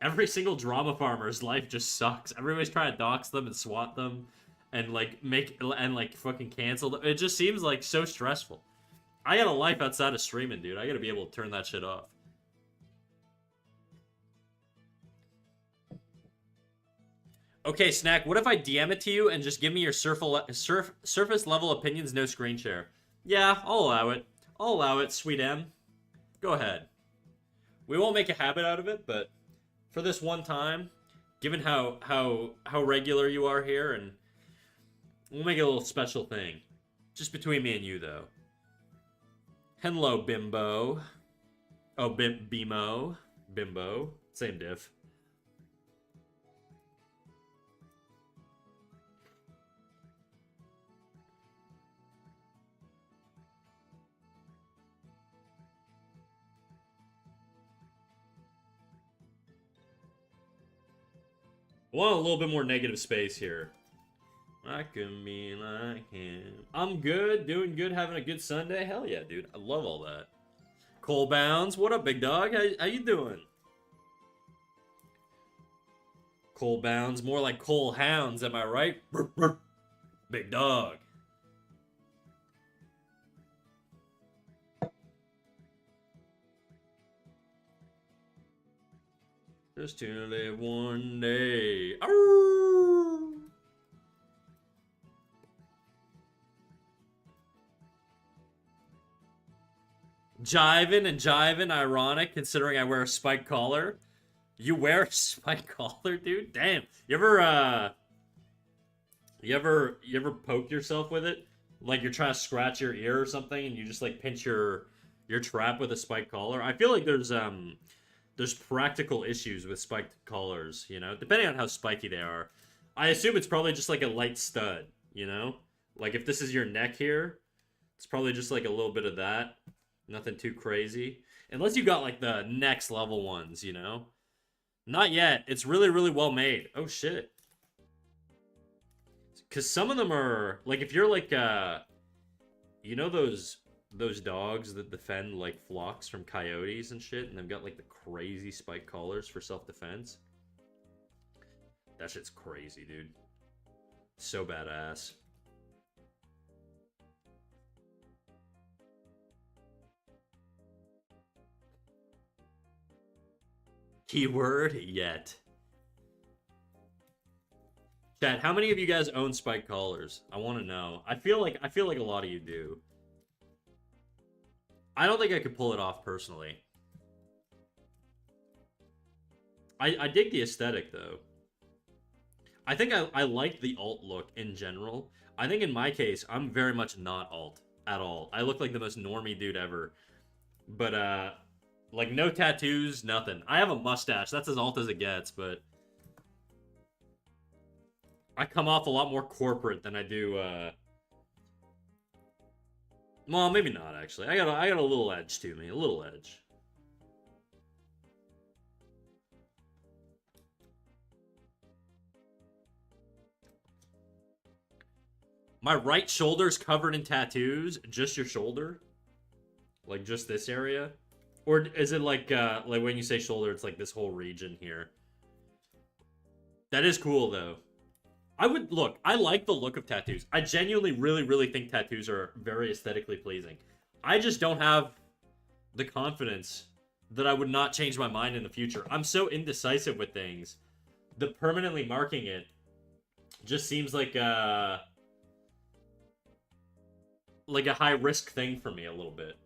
Every single drama farmer's life just sucks. Everybody's trying to dox them and swat them, and like fucking cancel them. It just seems like so stressful. I got a life outside of streaming, dude. I gotta be able to turn that shit off. Okay, Snack, what if I DM it to you and just give me your surface level opinions, no screen share? Yeah, I'll allow it. I'll allow it, sweet M. Go ahead. We won't make a habit out of it, but for this one time, given how regular you are here, and we'll make it a little special thing. Just between me and you, though. Hello, Bimbo. Oh, Bimo. Bimbo. Same diff. I want a little bit more negative space here. I can be like him. I'm good, doing good, having a good Sunday. Hell yeah, dude. I love all that. Cole Bounds, what up, big dog? How you doing? Cole Bounds, more like Cole Hounds, am I right? Big dog. Just to live one day. Arr! Jiving, ironic, considering I wear a spiked collar. You wear a spiked collar, dude? Damn. You ever poke yourself with it? Like you're trying to scratch your ear or something and you just like pinch your trap with a spiked collar? I feel like there's practical issues with spiked collars, you know, depending on how spiky they are. I assume it's probably just like a light stud, you know? Like if this is your neck here, it's probably just like a little bit of that. Nothing too crazy. Unless you got like the next level ones, you know? Not yet. It's really, really well made. Oh shit. Cause some of them are like if you're like you know those dogs that defend like flocks from coyotes and shit, and they've got like the crazy spike collars for self-defense. That shit's crazy, dude. So badass. Keyword yet. Chat, how many of you guys own spike collars? I want to know. I feel like a lot of you do. I don't think I could pull it off personally. I dig the aesthetic though. I think I like the alt look in general. I think in my case, I'm very much not alt at all. I look like the most normie dude ever. But like no tattoos, nothing. I have a mustache. That's as alt as it gets, but I come off a lot more corporate than I do well, maybe not actually. I got a little edge to me, a little edge. My right shoulder's covered in tattoos. Just your shoulder? Like just this area? Or is it like when you say shoulder, it's like this whole region here? That is cool though. I like the look of tattoos. I genuinely really, really think tattoos are very aesthetically pleasing. I just don't have the confidence that I would not change my mind in the future. I'm so indecisive with things. The permanently marking it just seems like a high risk thing for me a little bit.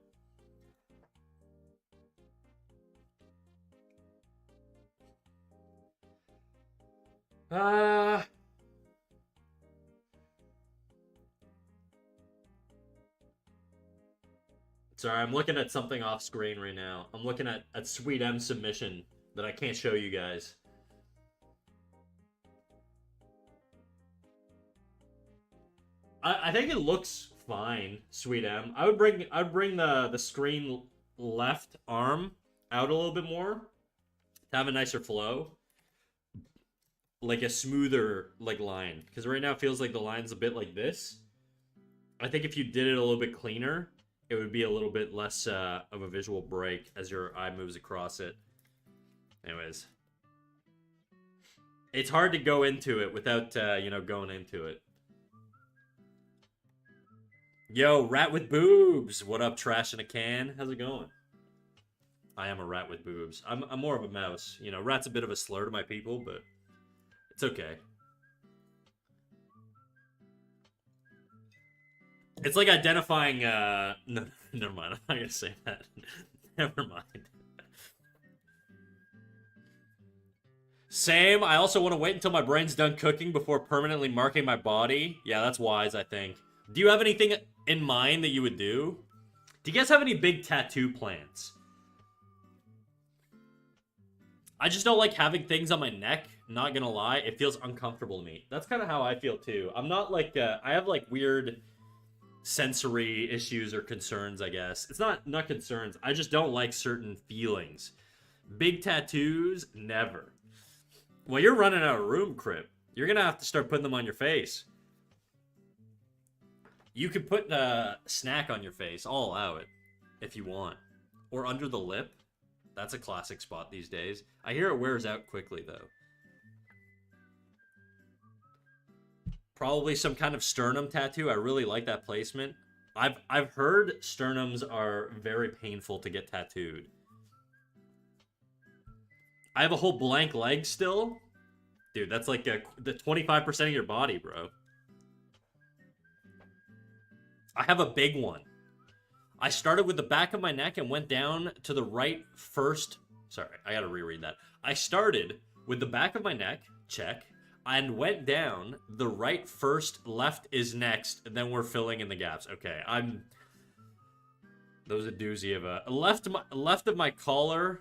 Sorry, I'm looking at something off screen right now. I'm looking at Sweet M's submission that I can't show you guys. I think it looks fine, Sweet M. I'd bring the screen left arm out a little bit more to have a nicer flow. like a smoother like line, because right now it feels like the line's a bit like this. I think if you did it a little bit cleaner, it would be a little bit less of a visual break as your eye moves across it. Anyways, it's hard to go into it without you know, going into it. Yo, rat with boobs. What up, trash in a can? How's it going? I am a rat with boobs. I'm more of a mouse. You know, rat's a bit of a slur to my people, but it's okay. It's like identifying no, never mind. I'm not gonna say that. Never mind. Same. I also want to wait until my brain's done cooking before permanently marking my body. Yeah, that's wise, I think. Do you have anything in mind that you would do? Do you guys have any big tattoo plans? I just don't like having things on my neck. Not gonna lie, it feels uncomfortable to me. That's kind of how I feel too. I'm not like I have like weird sensory issues or concerns, I guess. It's not concerns. I just don't like certain feelings. Big tattoos, never. Well, you're running out of room, Crip. You're gonna have to start putting them on your face. You could put a snack on your face. I'll allow it if you want. Or under the lip. That's a classic spot these days. I hear it wears out quickly, though. Probably some kind of sternum tattoo. I really like that placement. I've heard sternums are very painful to get tattooed. I have a whole blank leg still. Dude, that's like the 25% of your body, bro. I have a big one. I started with the back of my neck and went down to the right first. Sorry, I gotta reread that. I started with the back of my neck, check, and went down the right first, left is next, and then we're filling in the gaps. Okay, that was a doozy of a left of my collar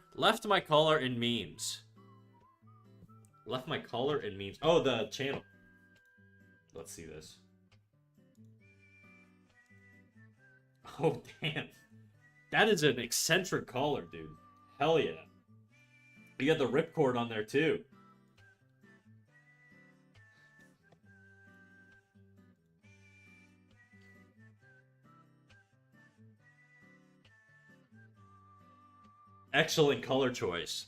in memes. Left my collar in memes. Oh, the channel. Let's see this. Oh, damn. That is an eccentric collar, dude. Hell yeah. You got the ripcord on there, too. Excellent color choice.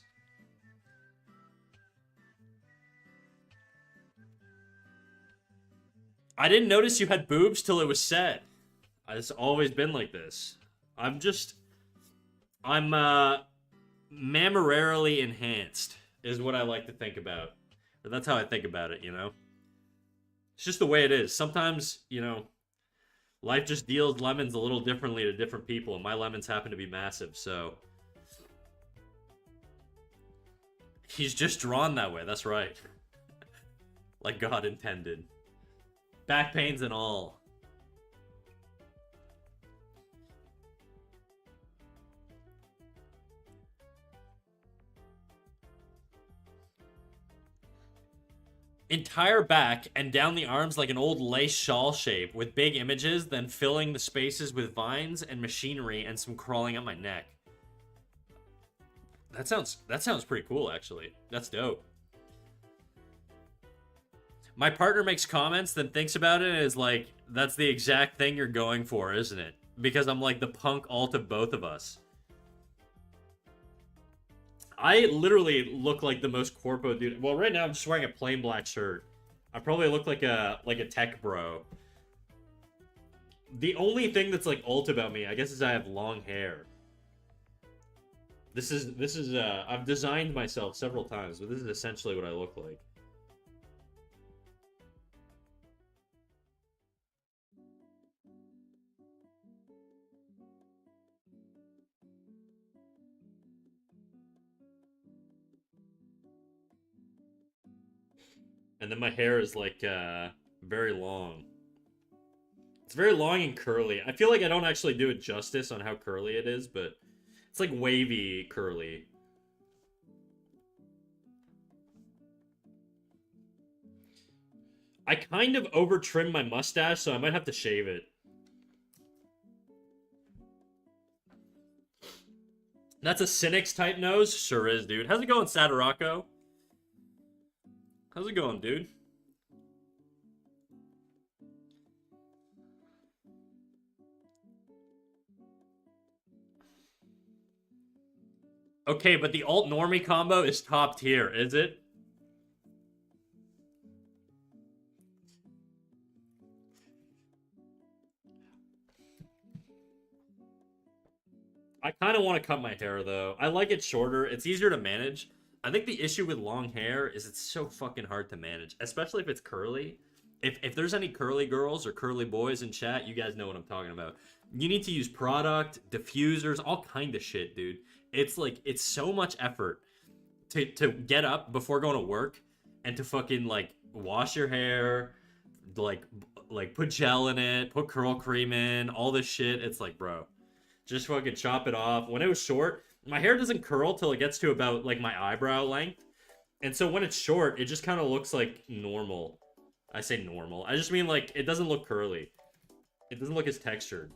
I didn't notice you had boobs till it was said. It's always been like this. I'm mammorarily enhanced, is what I like to think about. Or that's how I think about it, you know? It's just the way it is. Sometimes, you know, life just deals lemons a little differently to different people, and my lemons happen to be massive, so. He's just drawn that way, that's right. Like God intended. Back pains and all. Entire back and down the arms like an old lace shawl shape with big images, then filling the spaces with vines and machinery and some crawling up my neck. That sounds pretty cool, actually. That's dope. My partner makes comments, then thinks about it and is like, that's the exact thing you're going for, isn't it? Because I'm like the punk alt of both of us. I literally look like the most corpo dude. Well, right now I'm just wearing a plain black shirt. I probably look like a tech bro. The only thing that's like alt about me, I guess, is I have long hair. This is I've designed myself several times, but this is essentially what I look like. And then my hair is like very long. It's very long and curly. I feel like I don't actually do it justice on how curly it is, but it's like wavy curly. I kind of over trimmed my mustache, so I might have to shave it. That's a Cynics type nose? Sure is, dude. How's it going, Sadarako? How's it going, dude? Okay, but the alt normie combo is top tier, is it? I kind of want to cut my hair though. I like it shorter. It's easier to manage. I think the issue with long hair is it's so fucking hard to manage, especially if it's curly. If there's any curly girls or curly boys in chat, you guys know what I'm talking about. You need to use product, diffusers, all kind of shit, dude. It's like it's so much effort to get up before going to work and to fucking like wash your hair, like put gel in it, put curl cream in, all this shit. It's like, bro, just fucking chop it off. When it was short, my hair doesn't curl till it gets to about like my eyebrow length. And so when it's short, it just kind of looks like normal. I say normal. I just mean like it doesn't look curly. It doesn't look as textured.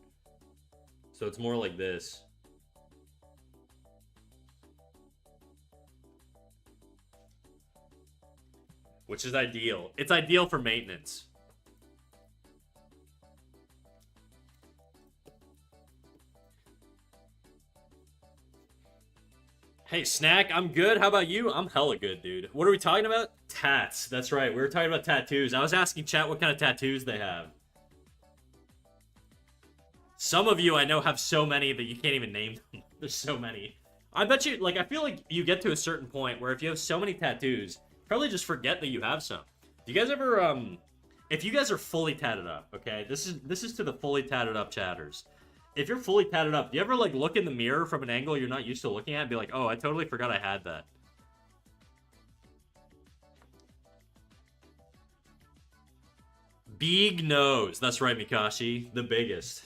So it's more like this. Which is ideal. It's ideal for maintenance. Hey, Snack, I'm good. How about you? I'm hella good, dude. What are we talking about? Tats. That's right. We were talking about tattoos. I was asking chat what kind of tattoos they have. Some of you I know have so many that you can't even name them. There's so many. I bet you, like, I feel like you get to a certain point where if you have so many tattoos, probably just forget that you have some. Do you guys ever, if you guys are fully tatted up, okay? This is to the fully tatted up chatters. If you're fully tatted up, do you ever, like, look in the mirror from an angle you're not used to looking at and be like, oh, I totally forgot I had that? Big nose. That's right, Mikashi. The biggest.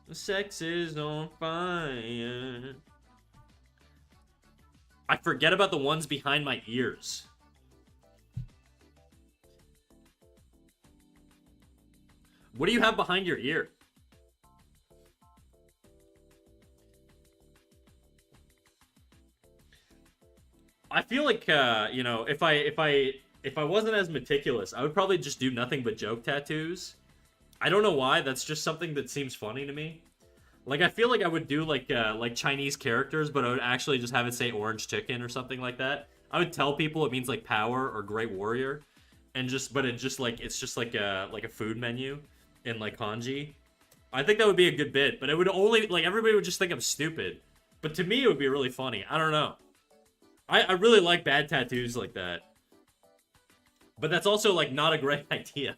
The sex is on fire. I forget about the ones behind my ears. What do you have behind your ear? I feel like you know, if I wasn't as meticulous, I would probably just do nothing but joke tattoos. I don't know why. That's just something that seems funny to me. Like I feel like I would do like Chinese characters, but I would actually just have it say orange chicken or something like that. I would tell people it means like power or great warrior, and just but it just like it's just like a food menu in like kanji. I think that would be a good bit, but it would only like everybody would just think I'm stupid. But to me, it would be really funny. I don't know. I really like bad tattoos like that. But that's also, like, not a great idea.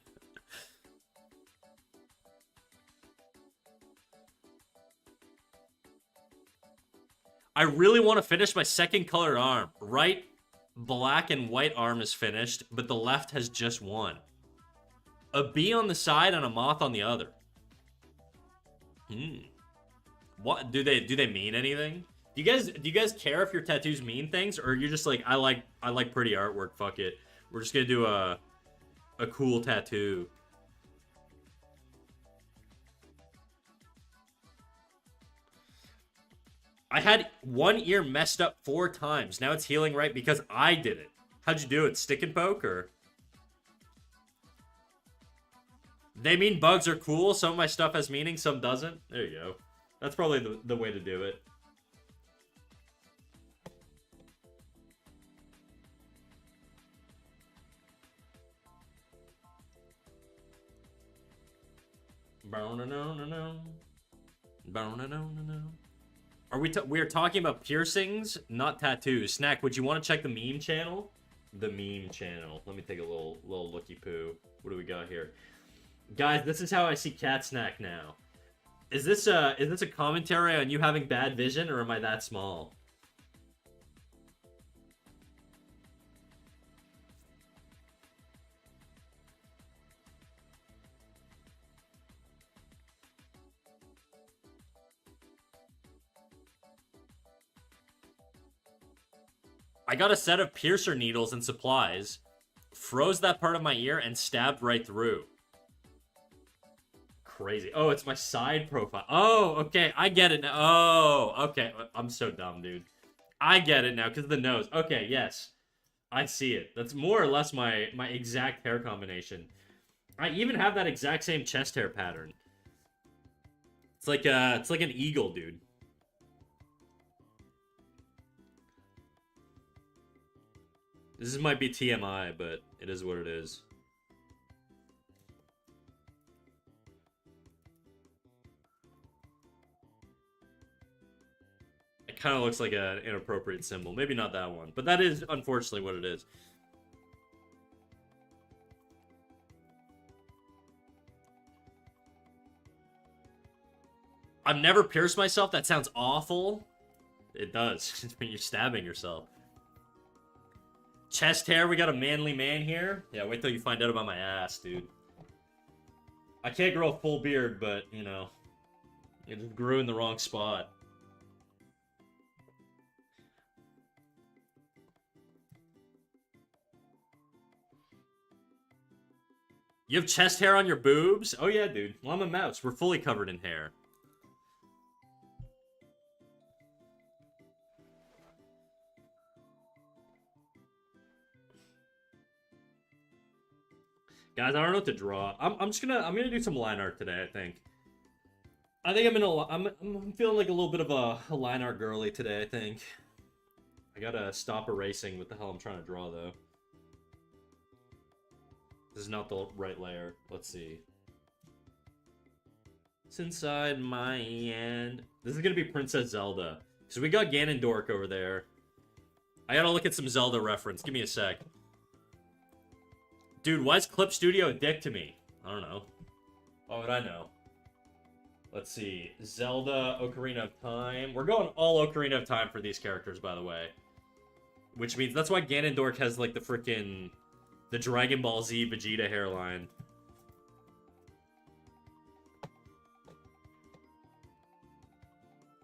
I really want to finish my second colored arm. Right black and white arm is finished, but the left has just one. A bee on the side and a moth on the other. What do they mean anything? Do you guys care if your tattoos mean things, or you're just like I like pretty artwork, fuck it. We're just gonna do a cool tattoo. I had one ear messed up 4 times. Now it's healing right because I did it. How'd you do it? Stick and poke or? They mean bugs are cool. Some of my stuff has meaning, some doesn't. There you go. That's probably the way to do it. Are we are talking about piercings, not tattoos. Snack, would you want to check the meme channel? The meme channel. Let me take a little looky poo. What do we got here? Guys, this is how I see Cat Snack now. Is this a commentary on you having bad vision, or am I that small? I got a set of piercer needles and supplies, froze that part of my ear, and stabbed right through. Crazy. Oh, it's my side profile. Oh, okay. I get it now. Oh, okay. I'm so dumb, dude. I get it now because of the nose. Okay, yes. I see it. That's more or less my exact hair combination. I even have that exact same chest hair pattern. It's like an eagle, dude. This might be TMI, but it is what it is. It kind of looks like an inappropriate symbol. Maybe not that one, but that is unfortunately what it is. I've never pierced myself. That sounds awful. It does. When you're stabbing yourself. Chest hair. We got a manly man here. Yeah, wait till you find out about my ass, dude. I can't grow a full beard, but, you know, it just grew in the wrong spot. You have chest hair on your boobs? Oh yeah, dude. Well, I'm a mouse. We're fully covered in hair. Guys, I don't know what to draw. I'm gonna do some line art today, I think. I'm feeling like a little bit of a line art girly today, I think. I gotta stop erasing what the hell I'm trying to draw, though. This is not the right layer. Let's see. It's inside my hand. This is gonna be Princess Zelda. So we got Ganondorf over there. I gotta look at some Zelda reference. Give me a sec. Dude, why is Clip Studio a dick to me? I don't know. Why would I know? Let's see. Zelda, Ocarina of Time. We're going all Ocarina of Time for these characters, by the way. Which means that's why Ganondorf has, like, the freaking... the Dragon Ball Z Vegeta hairline.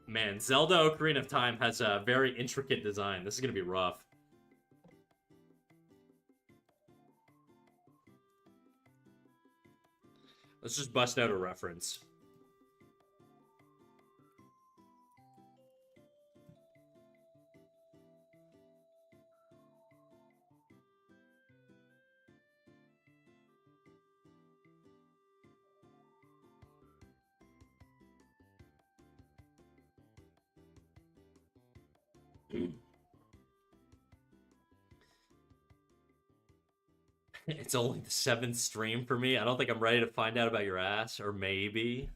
Man, Zelda Ocarina of Time has a very intricate design. This is gonna be rough. Let's just bust out a reference. It's only the 7th stream for me. I don't think I'm ready to find out about your ass. Or maybe.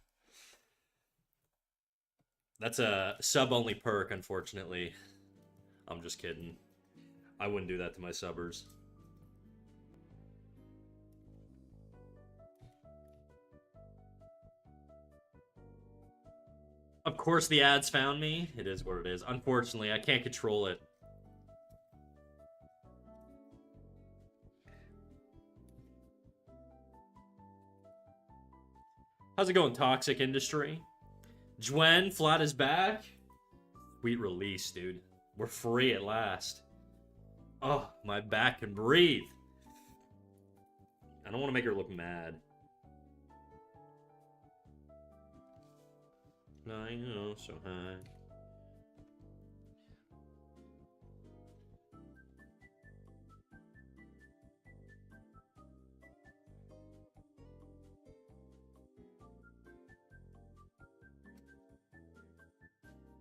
That's a sub-only perk, unfortunately. I'm just kidding. I wouldn't do that to my subbers. Of course the ads found me. It is what it is. Unfortunately, I can't control it. How's it going, Toxic Industry? Jwen, Flat is back. Sweet release, dude. We're free at last. Oh, my back can breathe. I don't want to make her look mad. I know, so high.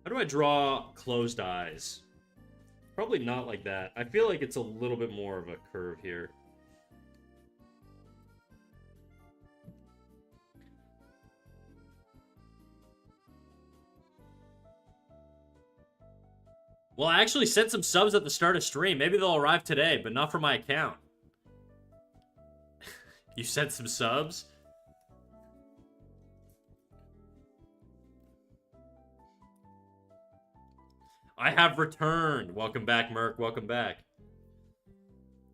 How do I draw closed eyes? Probably not like that. I feel like it's a little bit more of a curve here. Well, I actually sent some subs at the start of stream. Maybe they'll arrive today, but not from my account. You sent some subs? I have returned. Welcome back, Merc. Welcome back.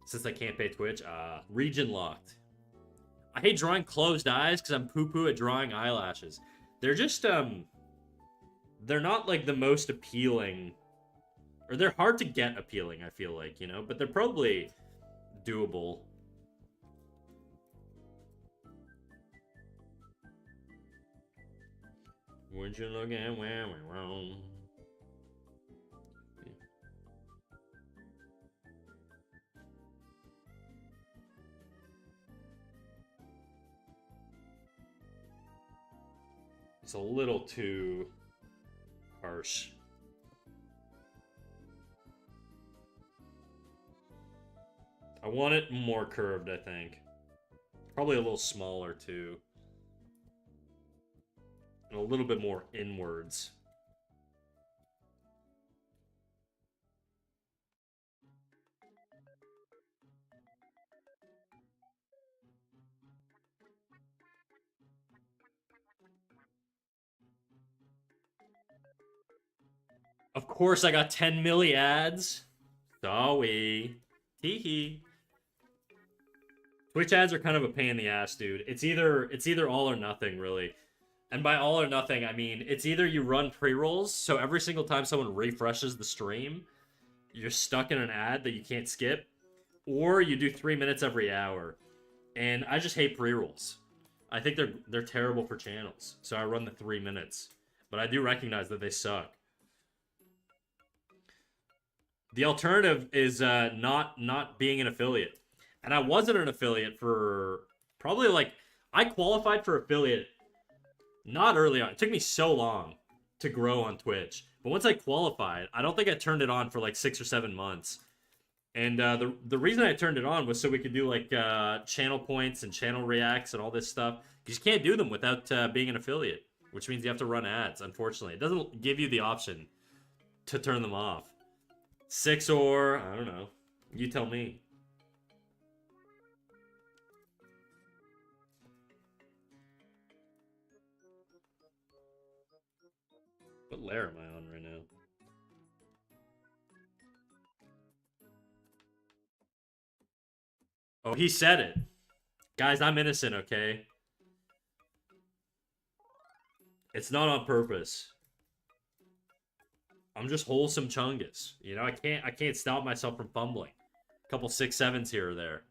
Since I can't pay Twitch, region locked. I hate drawing closed eyes because I'm poo-poo at drawing eyelashes. They're just, they're not, like, the most appealing. Or they're hard to get appealing, I feel like, you know? But they're probably doable. Would you look at where we're wrong? It's a little too harsh. I want it more curved, I think. Probably a little smaller, too. And a little bit more inwards. Of course, I got 10 milli ads. Sorry. Hee. Twitch ads are kind of a pain in the ass, dude. It's either all or nothing, really. And by all or nothing, I mean it's either you run pre-rolls, so every single time someone refreshes the stream, you're stuck in an ad that you can't skip, or you do 3 minutes every hour. And I just hate pre-rolls. I think they're terrible for channels, so I run the 3 minutes. But I do recognize that they suck. The alternative is not being an affiliate. And I wasn't an affiliate for probably like... I qualified for affiliate not early on. It took me so long to grow on Twitch. But once I qualified, I don't think I turned it on for like 6 or 7 months. And the reason I turned it on was so we could do like channel points and channel reacts and all this stuff. Because you can't do them without being an affiliate. Which means you have to run ads, unfortunately. It doesn't give you the option to turn them off. 6 or... I don't know. You tell me. What layer am I on right now? Oh, he said it. Guys, I'm innocent, okay? It's not on purpose. I'm just wholesome Chungus. You know, I can't stop myself from fumbling. A couple 6-7s here or there.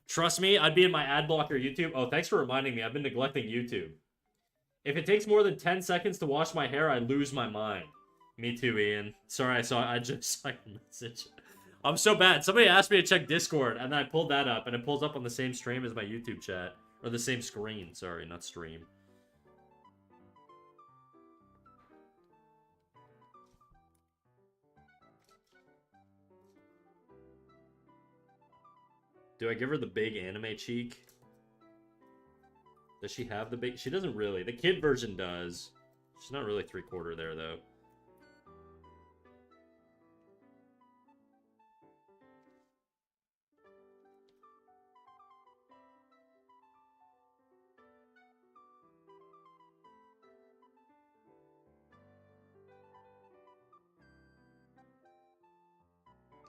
Trust me, I'd be in my ad blocker YouTube. Oh, thanks for reminding me. I've been neglecting YouTube. If it takes more than 10 seconds to wash my hair, I lose my mind. Me too, Ian. Sorry, I just saw your message. I'm so bad. Somebody asked me to check Discord, and then I pulled that up, and it pulls up on the same stream as my YouTube chat. Or the same screen. Sorry, not stream. Do I give her the big anime cheek? Does she have the big... She doesn't really. The kid version does. She's not really 3/4 there, though.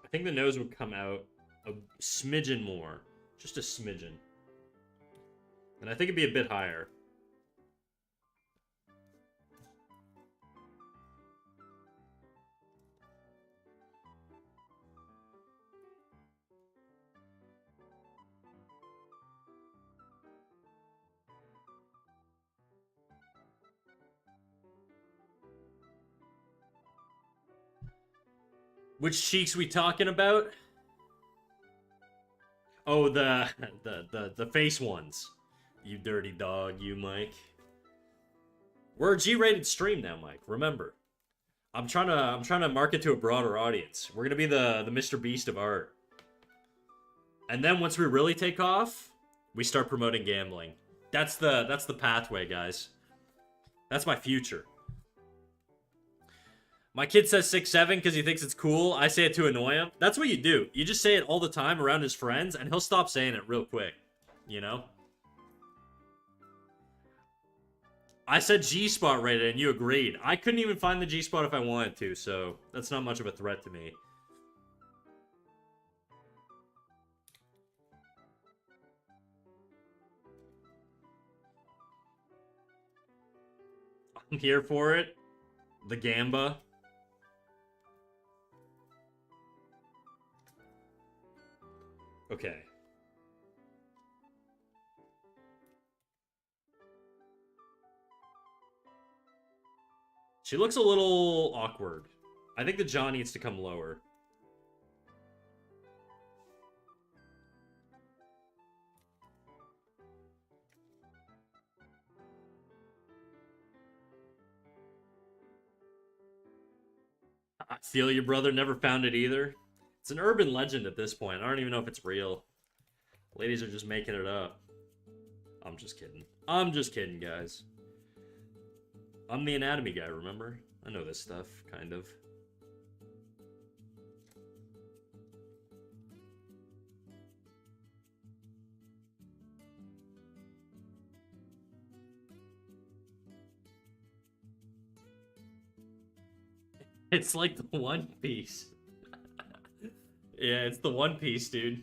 I think the nose would come out a smidgen more. Just a smidgen. And I think it'd be a bit higher. Which cheeks we talking about? Oh, the face ones. You dirty dog, you, Mike. We're a G-rated stream now, Mike. Remember, I'm trying to market to a broader audience. We're gonna be the Mr. Beast of art. And then once we really take off, we start promoting gambling. That's the pathway, guys. That's my future. My kid says 6'7" because he thinks it's cool. I say it to annoy him. That's what you do. You just say it all the time around his friends, and he'll stop saying it real quick. You know? I said G-spot rated, and you agreed. I couldn't even find the G-spot if I wanted to, so that's not much of a threat to me. I'm here for it. The Gamba. Okay. She looks a little awkward. I think the jaw needs to come lower. Feel your brother never found it either. It's an urban legend at this point. I don't even know if it's real. Ladies are just making it up. I'm just kidding. I'm just kidding, guys. I'm the anatomy guy, remember? I know this stuff, kind of. It's like the One Piece. Yeah, it's the One Piece, dude.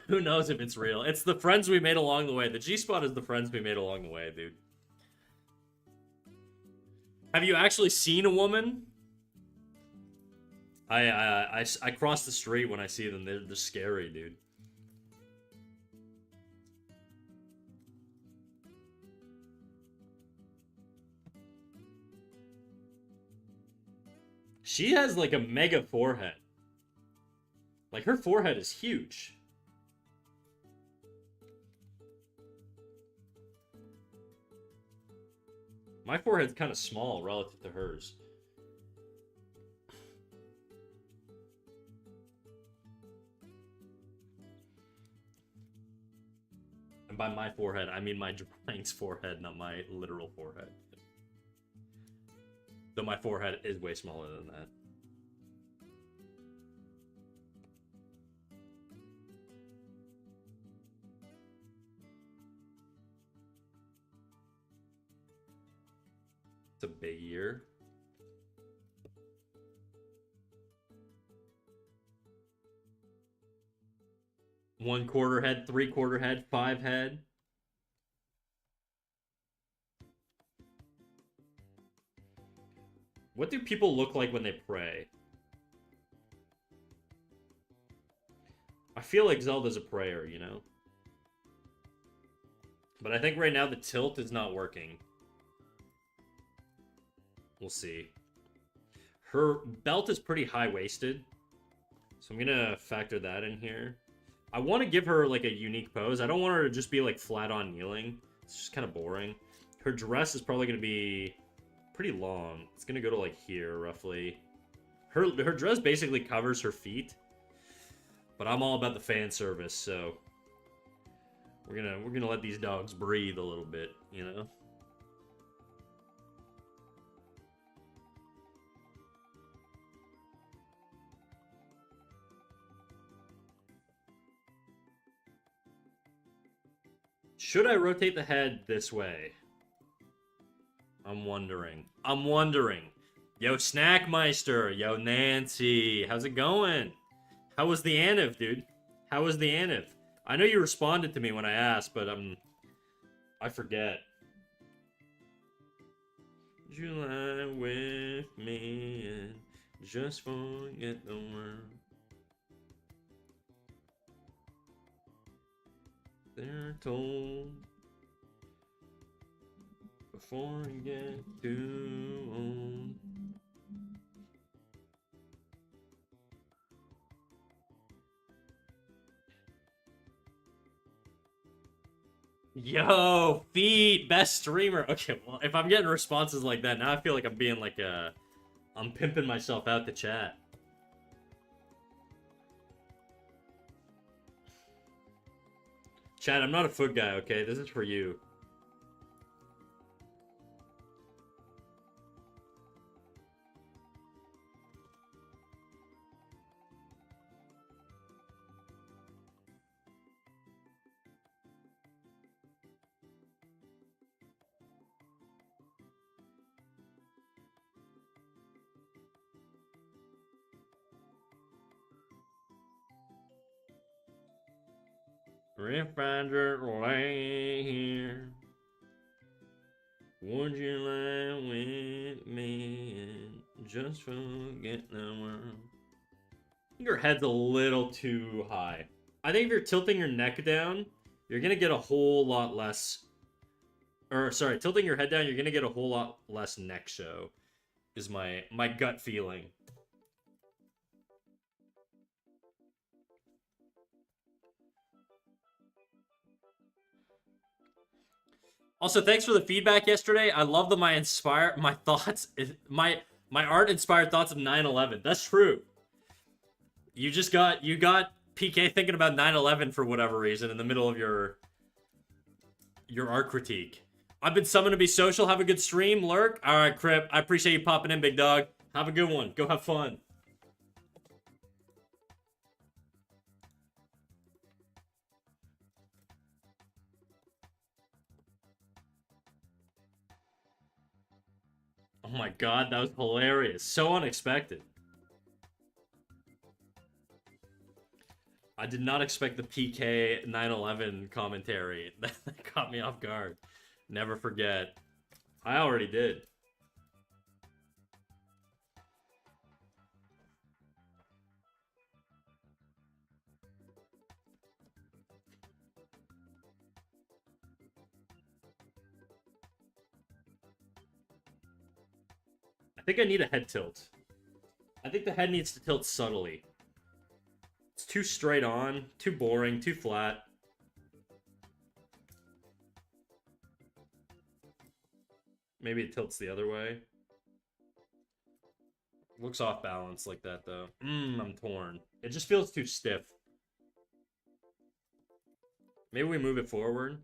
Who knows if it's real? It's the friends we made along the way. The G-spot is the friends we made along the way, dude. Have you actually seen a woman? I cross the street when I see them. They're scary, dude. She has like a mega forehead. Like her forehead is huge. My forehead's kind of small relative to hers. And by my forehead, I mean my drawing's forehead, not my literal forehead. Though my forehead is way smaller than that. It's a big year. One quarter head, 3/4 head, 5 head. What do people look like when they pray? I feel like Zelda's a prayer, you know? But I think right now the tilt is not working. We'll see. Her belt is pretty high-waisted. So I'm gonna factor that in here. I want to give her, like, a unique pose. I don't want her to just be, like, flat-on kneeling. It's just kind of boring. Her dress is probably gonna be pretty long. It's gonna go to, like, here, roughly. Her dress basically covers her feet. But I'm all about the fan service, so... We're gonna let these dogs breathe a little bit, you know? Should I rotate the head this way? I'm wondering. Yo, Snackmeister. Yo, Nancy. How's it going? How was the Aniv, dude? How was the Aniv? I know you responded to me when I asked, but I forget. July with me and just forget the world. They're told before you get too old. Yo, feed, best streamer. Okay, well, if I'm getting responses like that, now I feel like I'm being like I'm pimping myself out to chat. Chat, I'm not a foot guy, okay? This is for you. If I just lay here, would you lie with me and just forget the world? Your head's a little too high. I think if you're tilting your neck down, you're gonna get a whole lot less... Or, sorry, tilting your head down, you're gonna get a whole lot less neck show. Is my gut feeling. Also, thanks for the feedback yesterday. I love that my thoughts, my My art-inspired thoughts of 9/11. That's true. You got PK thinking about 9/11 for whatever reason in the middle of your art critique. I've been summoned to be social. Have a good stream, Lurk. All right, Crip. I appreciate you popping in, big dog. Have a good one. Go have fun. Oh my god, that was hilarious. So unexpected. I did not expect the PK 9/11 commentary. That caught me off guard. Never forget. I already did. I think I need a head tilt. I think the head needs to tilt subtly. It's too straight on, too boring, too flat. Maybe it tilts the other way. Looks off balance like that, though. I'm torn. It just feels too stiff. Maybe we move it forward.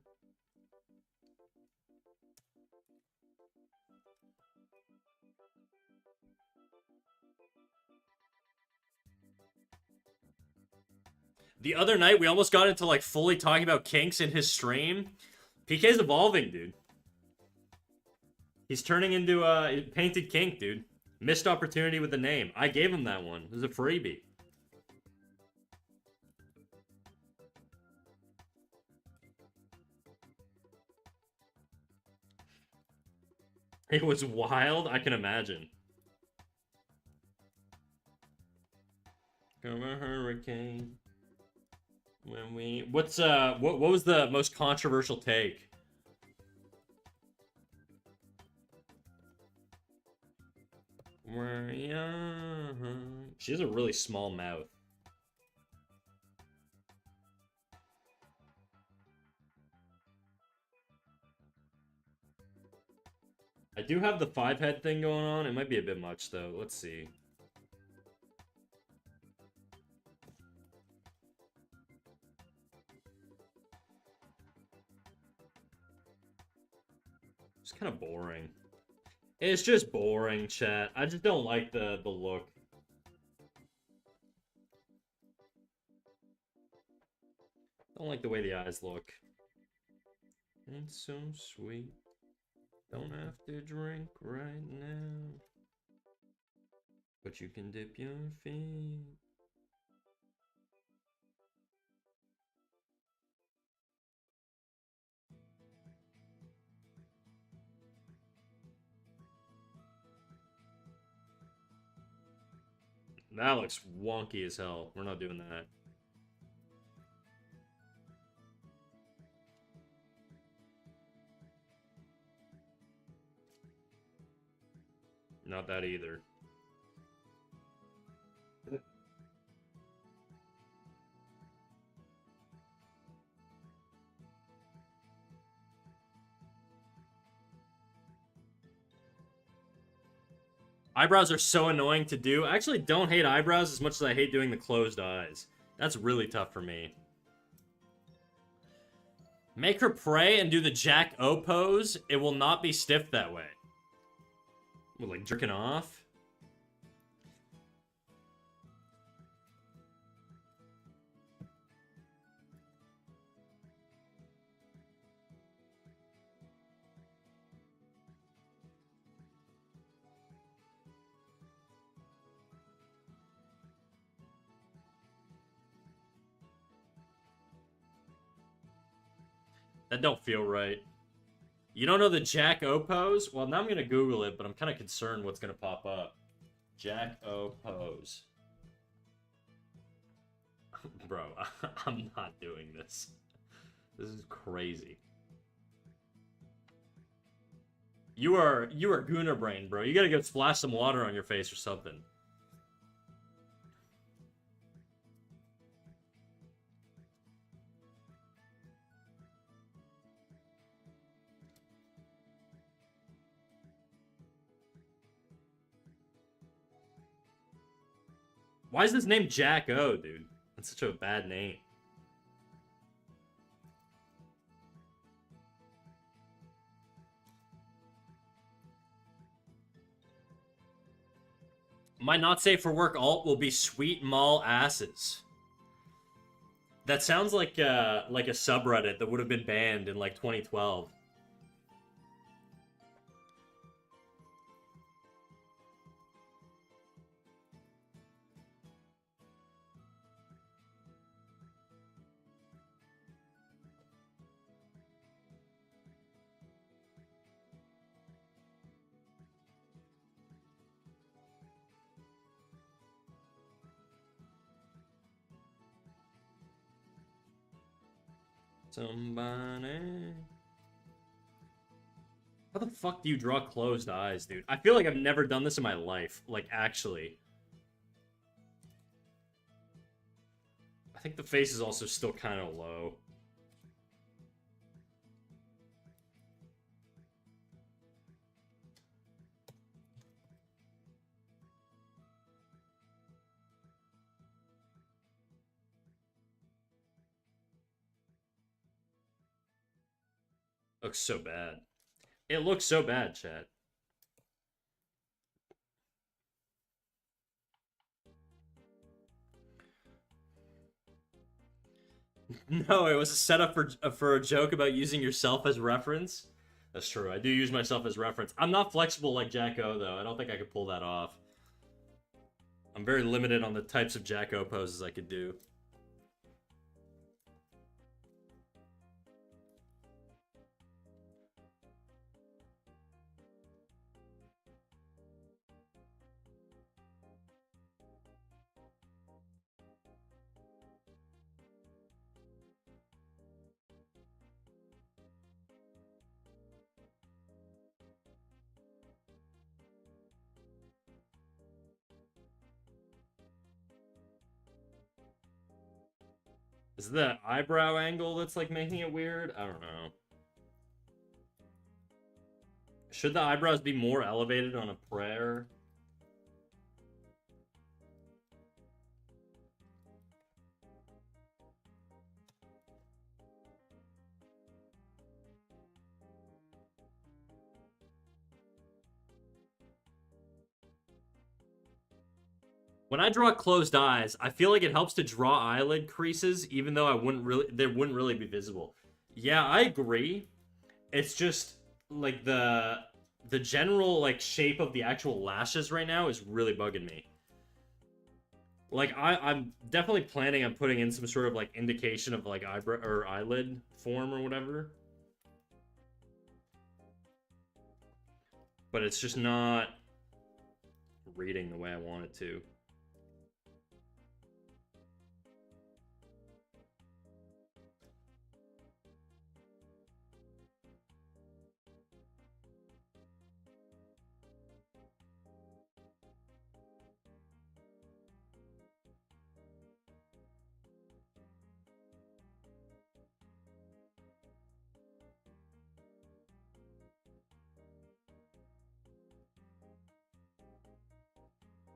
The other night, we almost got into, like, fully talking about kinks in his stream. PK's evolving, dude. He's turning into a painted kink, dude. Missed opportunity with the name. I gave him that one. It was a freebie. It was wild, I can imagine. Come a hurricane. When we what was the most controversial take? She has a really small mouth. I do have the 5-head thing going on. It might be a bit much, though. Let's see. It's kind of boring. It's just boring, chat. I just don't like the look. Don't like the way the eyes look. It's so sweet. Don't have to drink right now. But you can dip your feet. That looks wonky as hell. We're not doing that. Not that either. Eyebrows are so annoying to do. I actually don't hate eyebrows as much as I hate doing the closed eyes. That's really tough for me. Make her pray and do the Jack O pose. It will not be stiff that way. What, like jerking off? That don't feel right. You don't know the Jack O pose? Well, now I'm gonna Google it, but I'm kind of concerned what's gonna pop up. Jack O pose. Bro, I'm not doing this. This is crazy. You are Gooner brain, bro. You gotta go splash some water on your face or something. Why is this name Jack O, dude? That's such a bad name. My not safe for work alt will be sweet mall asses. That sounds like a subreddit that would have been banned in like 2012. Somebody. How the fuck do you draw closed eyes, dude? I feel like I've never done this in my life. Like, actually. I think the face is also still kind of low. Looks so bad. It looks so bad, chat. No, it was a setup for a joke about using yourself as reference. That's true. I do use myself as reference. I'm not flexible like Jacko, though. I don't think I could pull that off. I'm very limited on the types of Jacko poses I could do. Is it the eyebrow angle that's like making it weird? I don't know. Should the eyebrows be more elevated on a prayer? When I draw closed eyes, I feel like it helps to draw eyelid creases, even though they wouldn't really be visible. Yeah, I agree. It's just like the general like shape of the actual lashes right now is really bugging me. Like I'm definitely planning on putting in some sort of like indication of like eyebrow or eyelid form or whatever. But it's just not reading the way I want it to.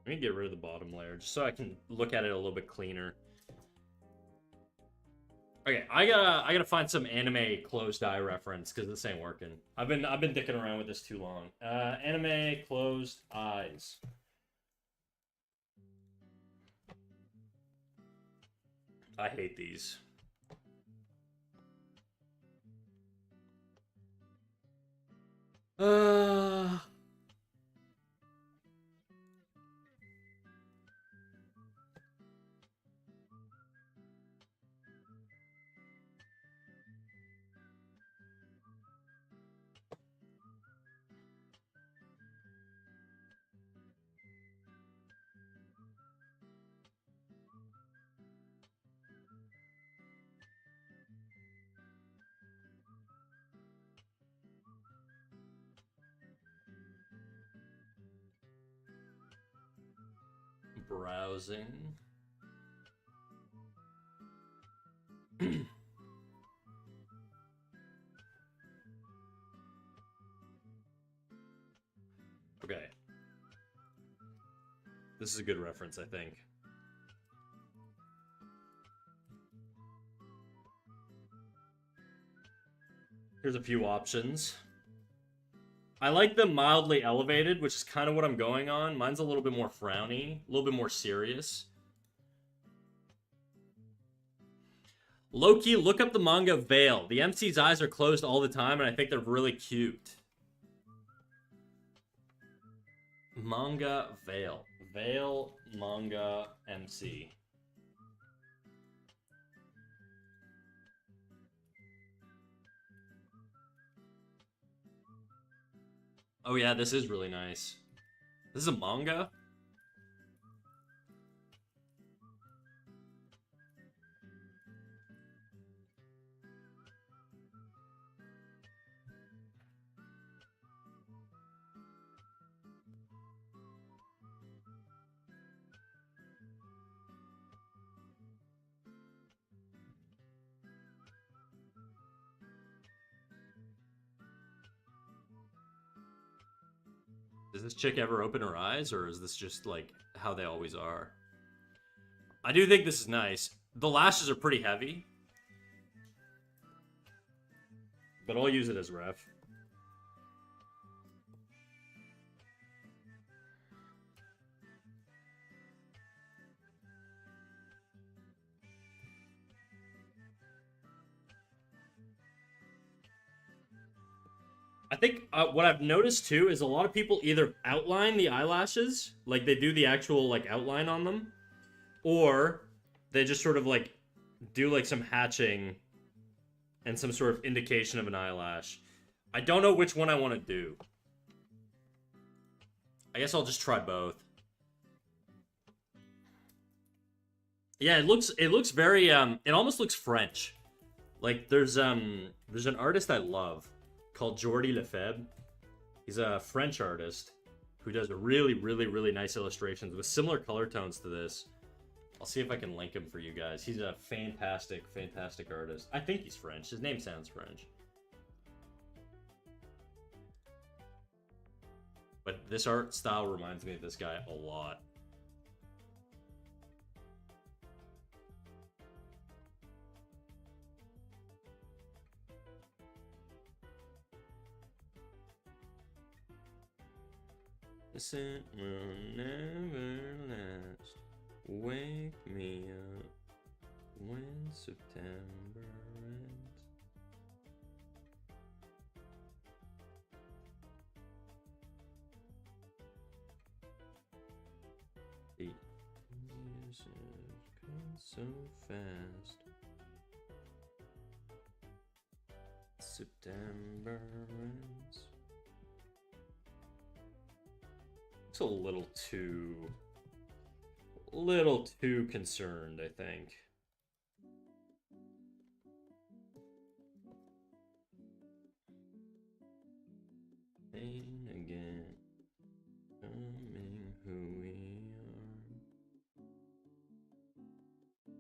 Let me get rid of the bottom layer just so I can look at it a little bit cleaner. Okay, I gotta find some anime closed eye reference because this ain't working. I've been dicking around with this too long. Anime closed eyes. I hate these. Browsing. Okay. This is a good reference, I think. Here's a few options. I like the mildly elevated, which is kind of what I'm going on. Mine's a little bit more frowny, a little bit more serious. Low-key, look up the manga Veil. The MC's eyes are closed all the time, and I think they're really cute. Manga Veil. Veil manga MC. Oh yeah, this is really nice. This is a manga? Does this chick ever open her eyes, or is this just, like, how they always are? I do think this is nice. The lashes are pretty heavy. But I'll use it as ref. I think what I've noticed too is a lot of people either outline the eyelashes, like they do the actual like outline on them, or they just sort of like do like some hatching and some sort of indication of an eyelash. I don't know which one I want to do. I guess I'll just try both. Yeah, it looks very it almost looks French. Like there's an artist I love called Jordi Lefebvre. He's a French artist who does really, really, really nice illustrations with similar color tones to this. I'll see if I can link him for you guys. He's a fantastic, fantastic artist. I think he's French. His name sounds French. But this art style reminds me of this guy a lot. The sun will never last. Wake me up when September ends. The years have gone so fast. September ends. It's a little too concerned, I think. Pain again, coming who we are.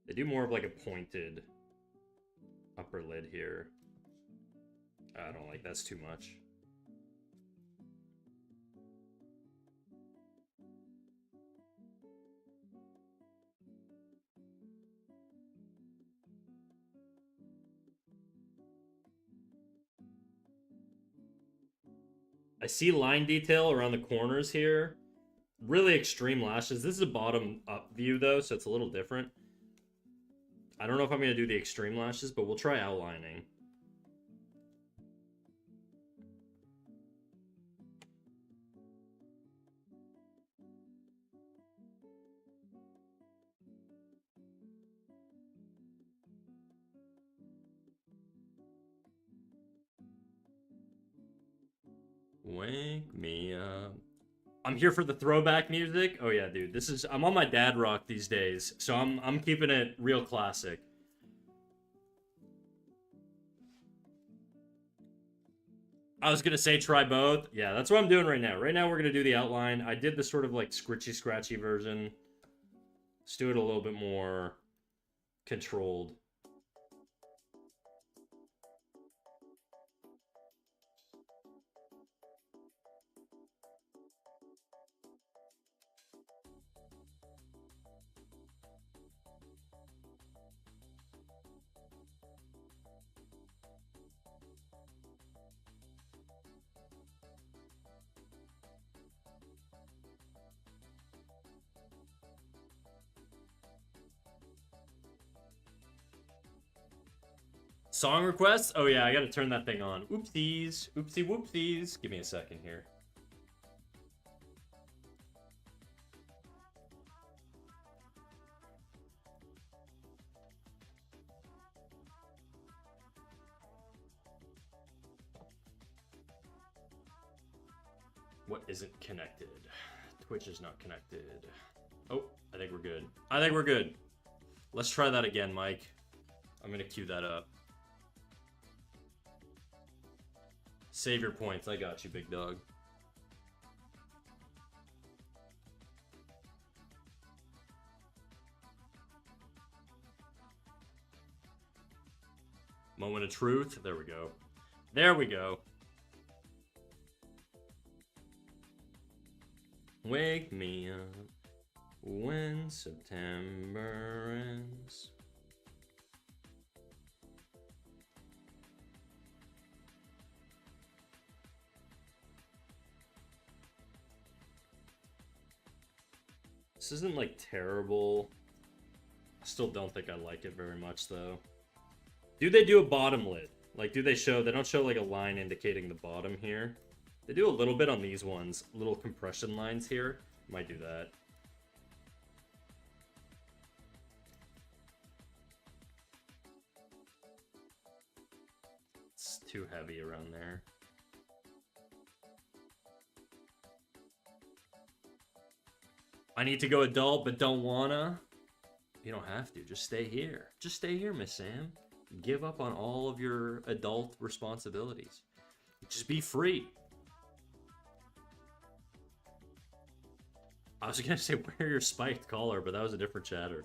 They do more of like a pointed upper lid here. I don't like that's too much. I see line detail around the corners here. Really extreme lashes. This is a bottom up view though, so it's a little different. I don't know if I'm going to do the extreme lashes, but we'll try outlining. Wake me up. I'm here for the throwback music. Oh yeah, dude. I'm on my dad rock these days, so I'm keeping it real classic. I was gonna say try both. Yeah, that's what I'm doing right now. Right now we're gonna do the outline. I did the sort of like scritchy scratchy version. Let's do it a little bit more controlled. Song requests? Oh yeah, I gotta turn that thing on. Oopsies. Oopsie whoopsies. Give me a second here. What isn't connected? Twitch is not connected. Oh, I think we're good. I think we're good. Let's try that again, Mike. I'm gonna queue that up. Save your points. I got you, big dog. Moment of truth. There we go. There we go. Wake me up when September ends. This isn't like terrible. I still don't think I like it very much though. Do they do a bottom lid? Like, do they show? They don't show like a line indicating the bottom here. They do a little bit on these ones. Little compression lines here. Might do that. It's too heavy around there. I need to go adult, but don't wanna. You don't have to. Just stay here. Just stay here, Miss Sam. Give up on all of your adult responsibilities. Just be free. I was gonna say wear your spiked collar, but that was a different chatter.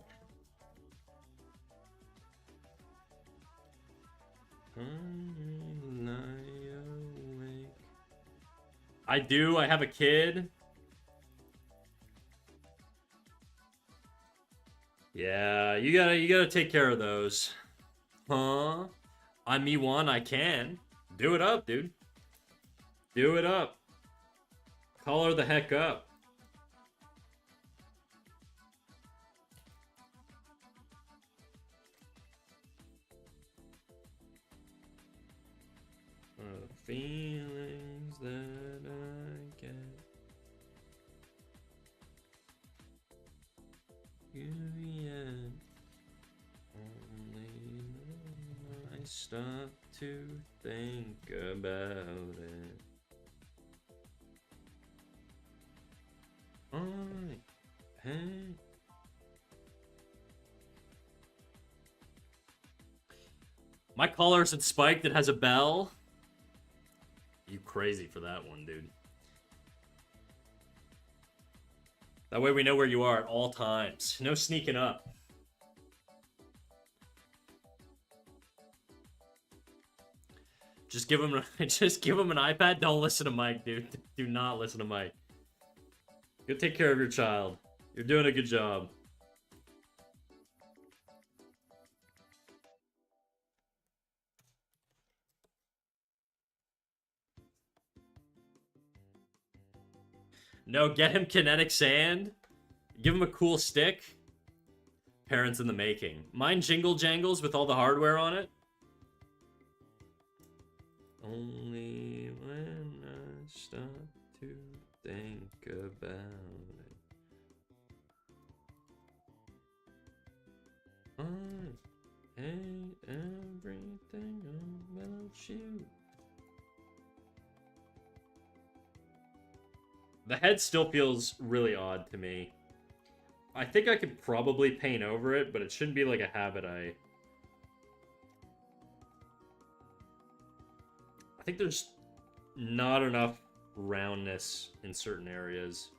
I do. I have a kid. Yeah, you gotta take care of those. Huh? I'm me one, I can. Do it up, dude. Do it up. Call her the heck up. Feelings that I get. You yet. Only I stop to think about it. Hey. My collar isn't spiked, it has a bell. You crazy for that one, dude. That way we know where you are at all times. No sneaking up. Just give him an iPad. Don't listen to Mike, dude. Do not listen to Mike. Go take care of your child. You're doing a good job. No, get him kinetic sand. Give him a cool stick. Parents in the making. Mine jingle jangles with all the hardware on it. Only when I stop to think about it. I hate everything about you. The head still feels really odd to me. I think I could probably paint over it, but it shouldn't be like a habit I think there's not enough roundness in certain areas.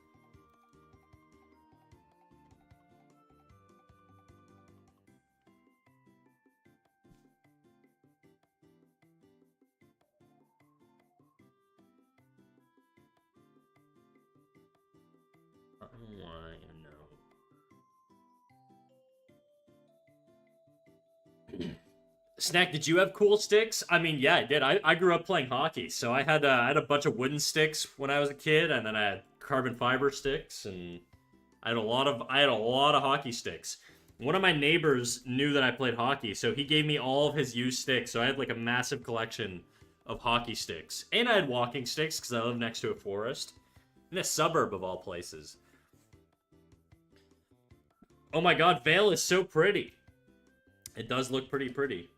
Why no? Snack, did you have cool sticks? I mean, yeah, I did. I grew up playing hockey, so I had a bunch of wooden sticks when I was a kid, and then I had carbon fiber sticks, and I had a lot of hockey sticks. One of my neighbors knew that I played hockey, so he gave me all of his used sticks. So I had like a massive collection of hockey sticks. And I had walking sticks because I live next to a forest. In a suburb of all places. Oh my god, Vale is so pretty. It does look pretty pretty.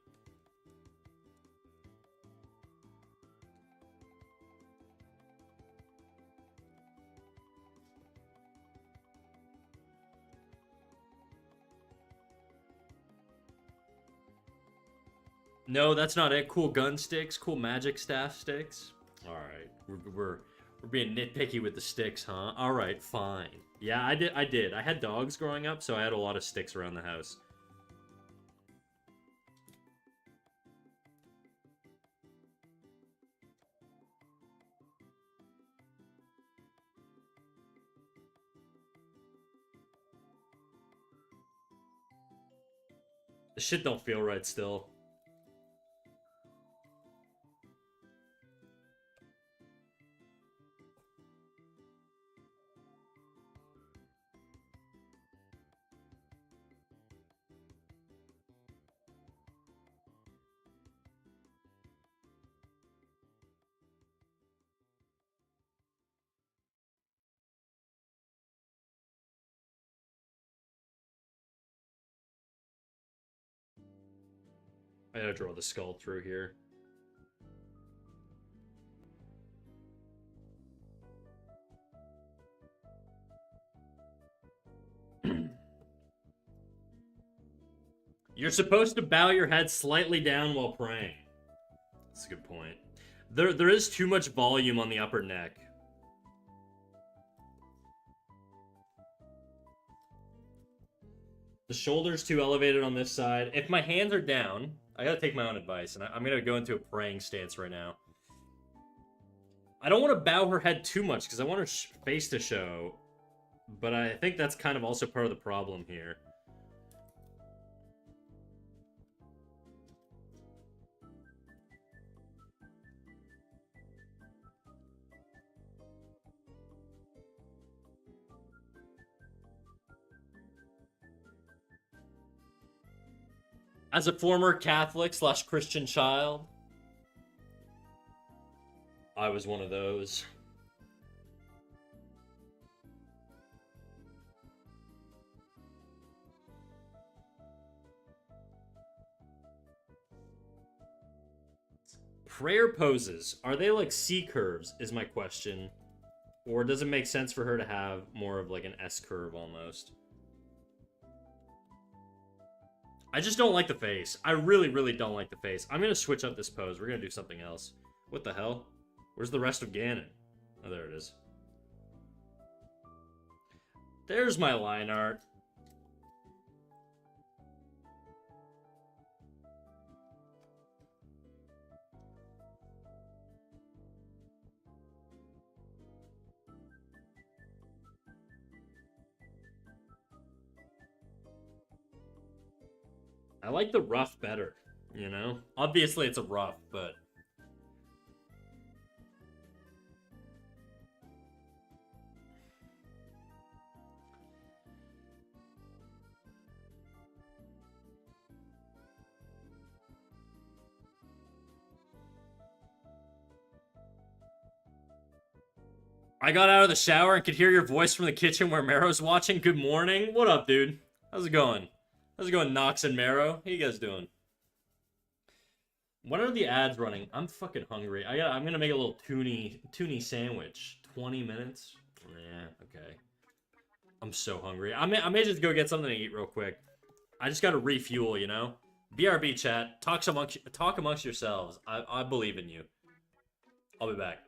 No, that's not it. Cool gun sticks, cool magic staff sticks. All right, we're being nitpicky with the sticks, huh? All right, fine. Yeah, I did. I had dogs growing up, so I had a lot of sticks around the house. The shit don't feel right still. I gotta draw the skull through here. You're supposed to bow your head slightly down while praying. That's a good point. There is too much volume on the upper neck. The shoulder's too elevated on this side. If my hands are down, I gotta take my own advice, and I'm gonna go into a praying stance right now. I don't want to bow her head too much because I want her face to show, but I think that's kind of also part of the problem here. As a former Catholic slash Christian child, I was one of those. Prayer poses, are they like C curves is my question. Or does it make sense for her to have more of like an S curve almost? I just don't like the face. I really, really don't like the face. I'm gonna switch up this pose. We're gonna do something else. What the hell? Where's the rest of Ganon? Oh, there it is. There's my line art. I like the rough better, you know? Obviously it's a rough, but... I got out of the shower and could hear your voice from the kitchen where Marrow's watching. Good morning. What up, dude? How's it going? How's it going, Nox and Marrow? How you guys doing? When are the ads running? I'm fucking hungry. I'm gonna make a little toonie sandwich. 20 minutes? Yeah, okay. I'm so hungry. I may just go get something to eat real quick. I just gotta refuel, you know? BRB chat. Talk amongst yourselves. I believe in you. I'll be back.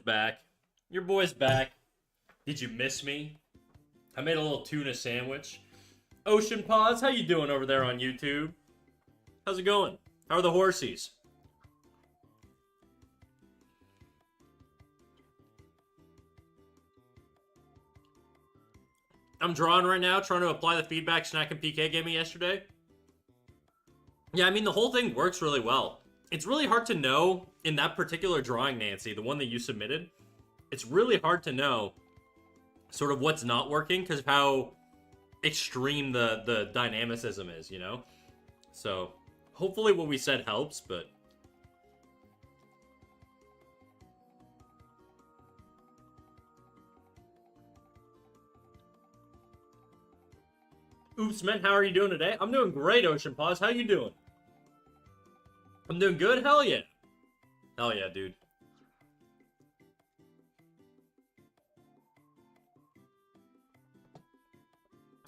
back. Your boy's back. Did you miss me? I made a little tuna sandwich. Ocean Paws, how you doing over there on YouTube? How's it going? How are the horsies? I'm drawing right now, trying to apply the feedback Snack and PK gave me yesterday. Yeah, I mean, the whole thing works really well. It's really hard to know in that particular drawing, Nancy, the one that you submitted. It's really hard to know sort of what's not working because of how extreme the dynamicism is, you know? So, hopefully what we said helps, but... Oops, man, how are you doing today? I'm doing great, Ocean Paws. How you doing? I'm doing good? Hell yeah. Hell yeah, dude.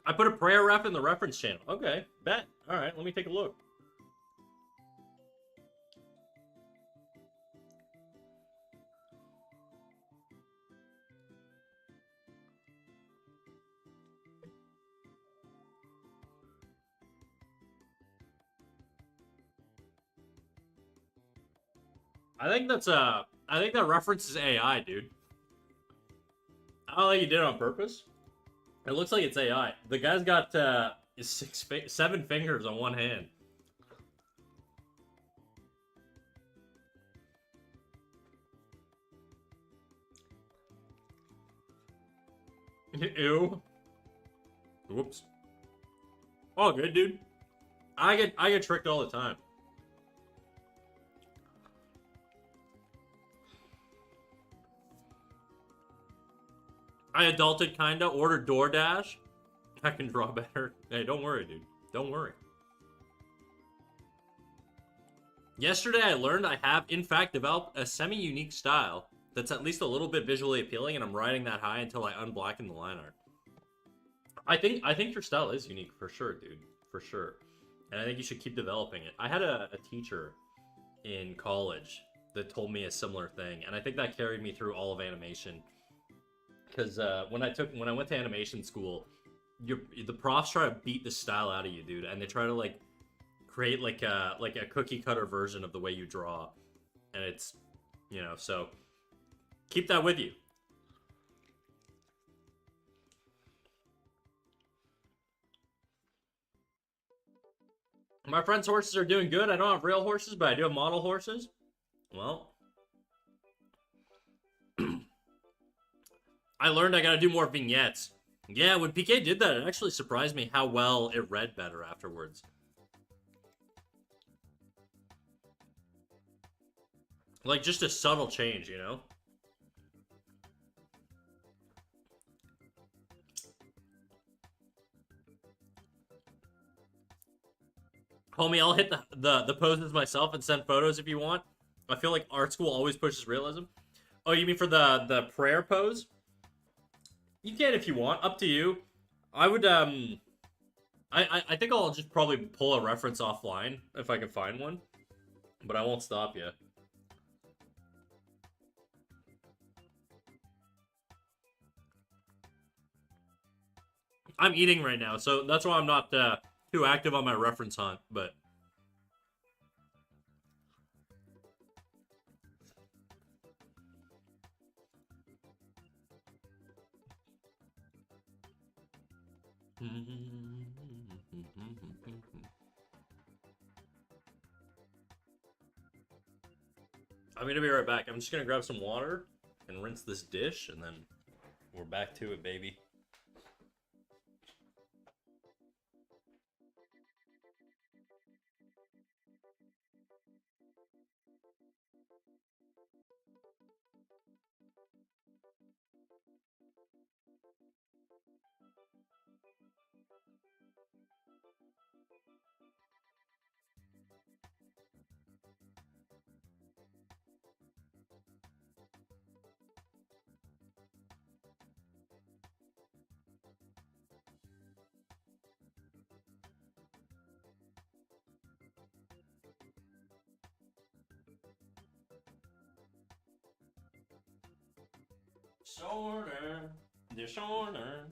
I put a prayer ref in the reference channel. Okay, bet. Alright, let me take a look. I think that reference is AI, dude. I don't think you did it on purpose. It looks like it's AI. The guy's got 7 fingers on one hand. Ew. Whoops. All good, dude. I get tricked all the time. I adulted kinda, ordered DoorDash. I can draw better. Hey, don't worry, dude. Don't worry. Yesterday I learned I have, in fact, developed a semi-unique style that's at least a little bit visually appealing, and I'm riding that high until I unblacken the line art. I think your style is unique, for sure, dude. For sure. And I think you should keep developing it. I had a teacher in college that told me a similar thing, and I think that carried me through all of animation. Because when I went to animation school, the profs try to beat the style out of you, dude, and they try to like create like a cookie cutter version of the way you draw, and it's, you know, so keep that with you. My friend's horses are doing good. I don't have real horses, but I do have model horses. Well, I learned I gotta do more vignettes. Yeah, when PK did that, it actually surprised me how well it read better afterwards. Like, just a subtle change, you know? Homie, I'll hit the poses myself and send photos if you want. I feel like art school always pushes realism. Oh, you mean for the prayer pose? You can if you want. Up to you. I would, I think I'll just probably pull a reference offline if I can find one. But I won't stop you. I'm eating right now, so that's why I'm not too active on my reference hunt, but... I'm gonna be right back. I'm just gonna grab some water and rinse this dish, and then we're back to it, baby. Disorder. Disorder.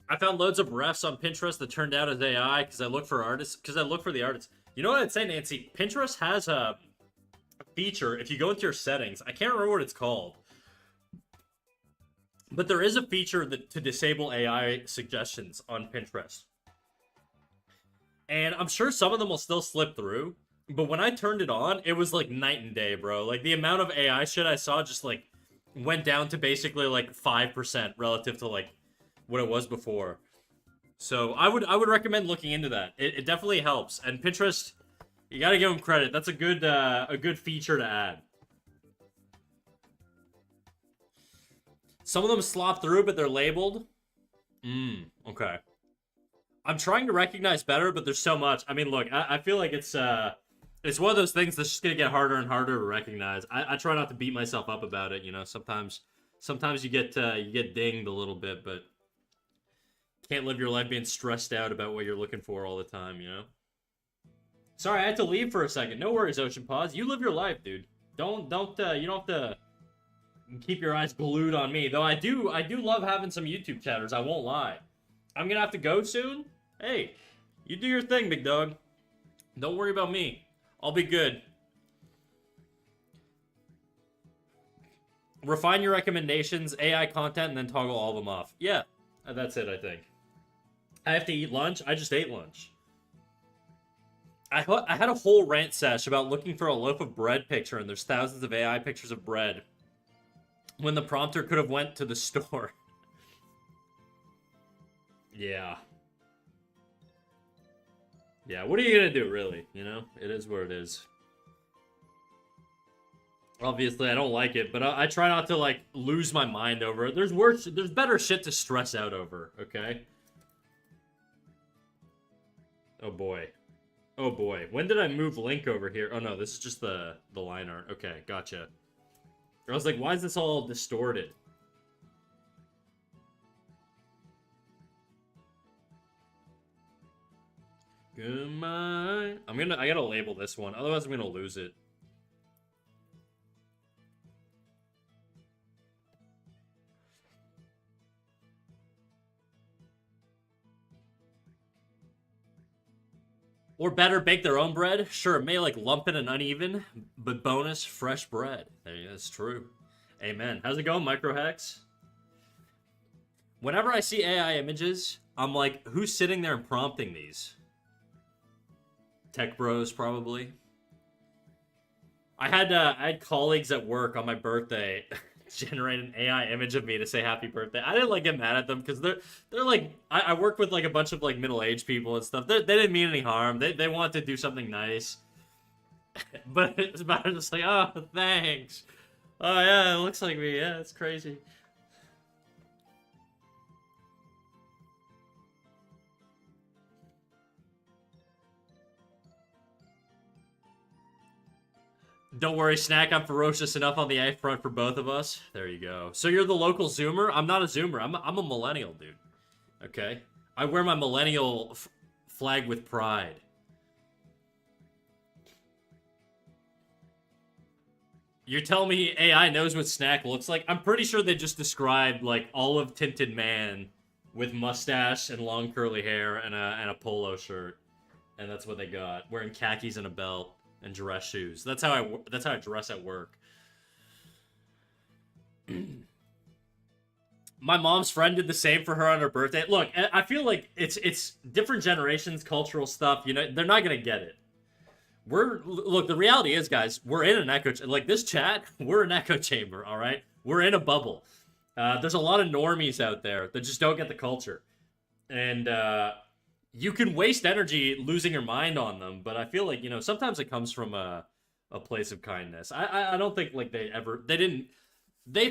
I found loads of refs on Pinterest that turned out as AI because I look for artists. Because I look for the artists. You know what I'd say, Nancy? Pinterest has a feature. If you go into your settings, I can't remember what it's called, but there is a feature that to disable AI suggestions on Pinterest. And I'm sure some of them will still slip through. But when I turned it on, it was like night and day, bro. Like the amount of AI shit I saw just like went down to basically like 5% relative to like what it was before. So I would recommend looking into that. It definitely helps. And Pinterest, you gotta give them credit. That's a good feature to add. Some of them slop through, but they're labeled. Okay. I'm trying to recognize better, but there's so much. I mean, look, I feel like it's one of those things that's just gonna get harder and harder to recognize. I try not to beat myself up about it. You know, sometimes you get dinged a little bit, but can't live your life being stressed out about what you're looking for all the time. You know. Sorry, I had to leave for a second. No worries, Ocean Paws. You live your life, dude. Don't you don't have to keep your eyes glued on me. Though I do love having some YouTube chatters. I won't lie. I'm gonna have to go soon. Hey, you do your thing, big dog. Don't worry about me. I'll be good. Refine your recommendations, AI content, and then toggle all of them off. Yeah, that's it, I think. I have to eat lunch. I just ate lunch. I had a whole rant sesh about looking for a loaf of bread picture, and there's thousands of AI pictures of bread. When the prompter could have went to the store. Yeah. Yeah, what are you gonna do, really? You know? It is what it is. Obviously, I don't like it, but I try not to, like, lose my mind over it. There's better shit to stress out over, okay? Oh, boy. Oh, boy. When did I move Link over here? Oh, no, this is just the line art. Okay, gotcha. I was like, why is this all distorted? Goodbye. I gotta label this one, otherwise I'm gonna lose it. Or better, bake their own bread. Sure, it may like lumpy and uneven, but bonus, fresh bread. That's true. Amen. How's it going, Microhex? Whenever I see AI images, I'm like, who's sitting there and prompting these? Tech bros, probably. I had colleagues at work on my birthday generate an AI image of me to say happy birthday. I didn't like get mad at them because they're like I work with like a bunch of like middle-aged people and stuff. They didn't mean any harm. They wanted to do something nice. But it's about just like, oh, thanks. Oh yeah, it looks like me. Yeah, it's crazy. Don't worry, Snack. I'm ferocious enough on the A front for both of us. There you go. So you're the local Zoomer? I'm not a Zoomer. I'm a millennial, dude. Okay? I wear my millennial flag with pride. You're telling me AI knows what Snack looks like? I'm pretty sure they just described, like, olive-tinted man with mustache and long curly hair and a polo shirt. And that's what they got. Wearing khakis and a belt. And dress shoes. That's how I dress at work. My mom's friend did the same for her on her birthday. Look, I feel like it's different generations, cultural stuff. You know, they're not gonna get it. Look. The reality is, guys, we're in an echo. Like this chat, we're an echo chamber. All right, we're in a bubble. There's a lot of normies out there that just don't get the culture, and you can waste energy losing your mind on them, but I feel like, you know, sometimes it comes from a place of kindness. I don't think like they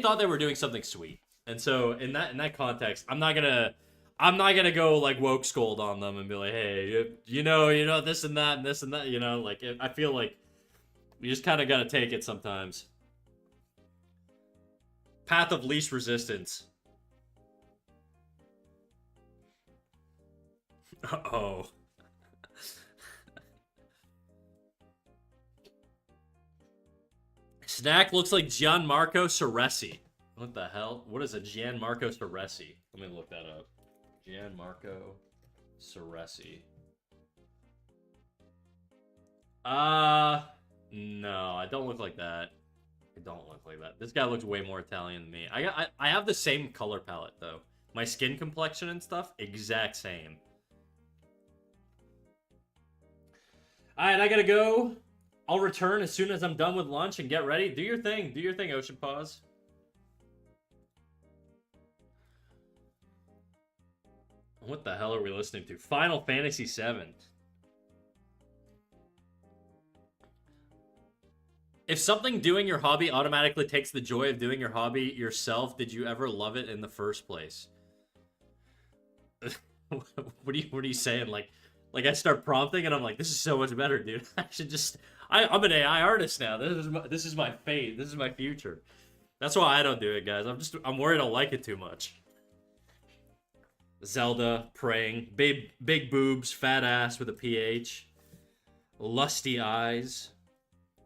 thought they were doing something sweet. And so in that context, I'm not gonna go like woke scold on them and be like, hey, you know this and that, you know, like I feel like you just kind of gotta take it sometimes. Path of least resistance. Uh-oh. Snack looks like Gianmarco Ceresi. What the hell? What is a Gianmarco Ceresi? Let me look that up. Gianmarco Ceresi. No, I don't look like that. I don't look like that. This guy looks way more Italian than me. I have the same color palette, though. My skin complexion and stuff, exact same. Alright, I gotta go. I'll return as soon as I'm done with lunch and get ready. Do your thing. Do your thing, Ocean Paws. What the hell are we listening to? Final Fantasy VII. If something doing your hobby automatically takes the joy of doing your hobby yourself, did you ever love it in the first place? What are you saying? Like I start prompting and I'm like, this is so much better, dude. I should just I'm an AI artist now. This is my fate. This is my future. That's why I don't do it, guys. I'm worried I'll like it too much. Zelda, praying, big boobs, fat ass with a PH, lusty eyes,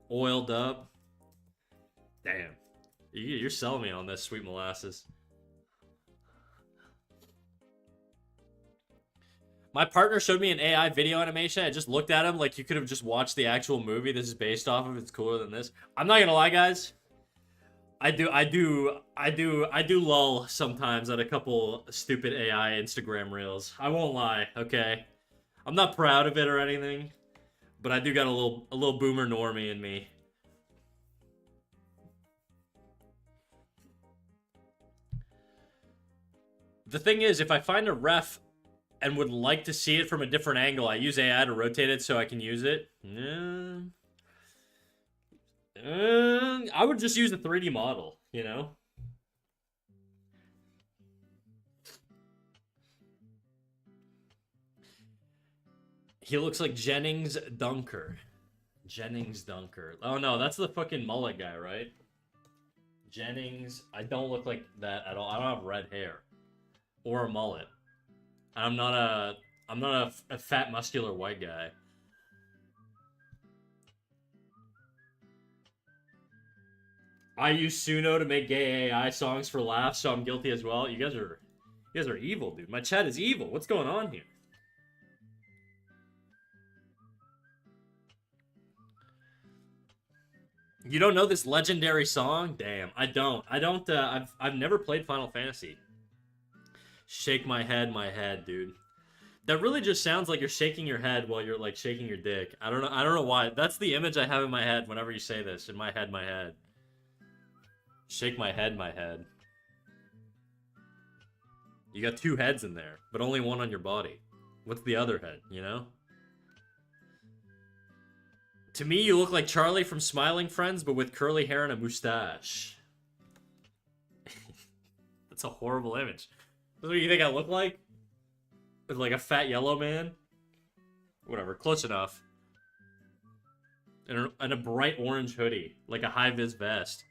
oiled up. Damn. You're selling me on this, sweet molasses. My partner showed me an AI video animation. I just looked at him like you could have just watched the actual movie this is based off of. It's cooler than this. I'm not gonna lie, guys. I do lull sometimes at a couple stupid AI Instagram reels. I won't lie, okay? I'm not proud of it or anything, but I do got a little boomer normie in me. The thing is, if I find a ref and would like to see it from a different angle, I use AI to rotate it so I can use it. I would just use a 3D model, you know? He looks like Jennings Dunker. Jennings Dunker. Oh no, that's the fucking mullet guy, right? Jennings. I don't look like that at all. I don't have red hair. Or a mullet. I'm not a fat, muscular white guy. I use Suno to make gay AI songs for laughs, so I'm guilty as well. You guys are evil, dude. My chat is evil. What's going on here? You don't know this legendary song? Damn, I don't. I've never played Final Fantasy. Shake my head, dude. That really just sounds like you're shaking your head while you're like shaking your dick. I don't know why. That's the image I have in my head whenever you say this. In my head. Shake my head. You got two heads in there, but only one on your body. What's the other head, you know? To me, you look like Charlie from Smiling Friends, but with curly hair and a mustache. That's a horrible image. That's what you think I look like? With like a fat yellow man? Whatever, close enough. And a bright orange hoodie, like a high-vis vest.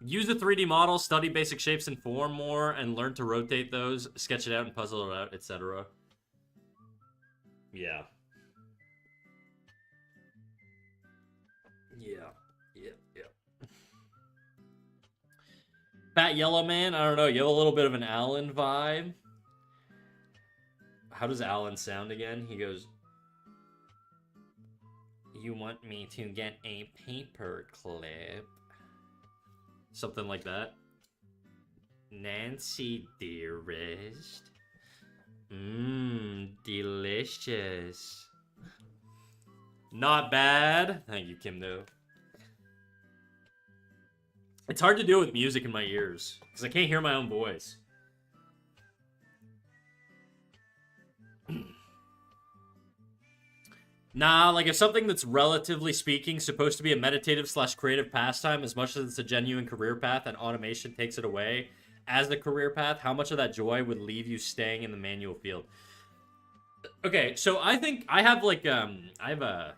Use the 3D model, study basic shapes and form more, and learn to rotate those, sketch it out and puzzle it out, etc. Yeah. Fat Yellow Man, I don't know, you have a little bit of an Alan vibe. How does Alan sound again? He goes, you want me to get a paper clip? Something like that. Nancy, dearest. Mmm, delicious. Not bad. Thank you, Kimdo. It's hard to do with music in my ears, because I can't hear my own voice. Nah, like if something that's relatively speaking supposed to be a meditative / creative pastime, as much as it's a genuine career path and automation takes it away as the career path, how much of that joy would leave you staying in the manual field? Okay, so I think I have like I have a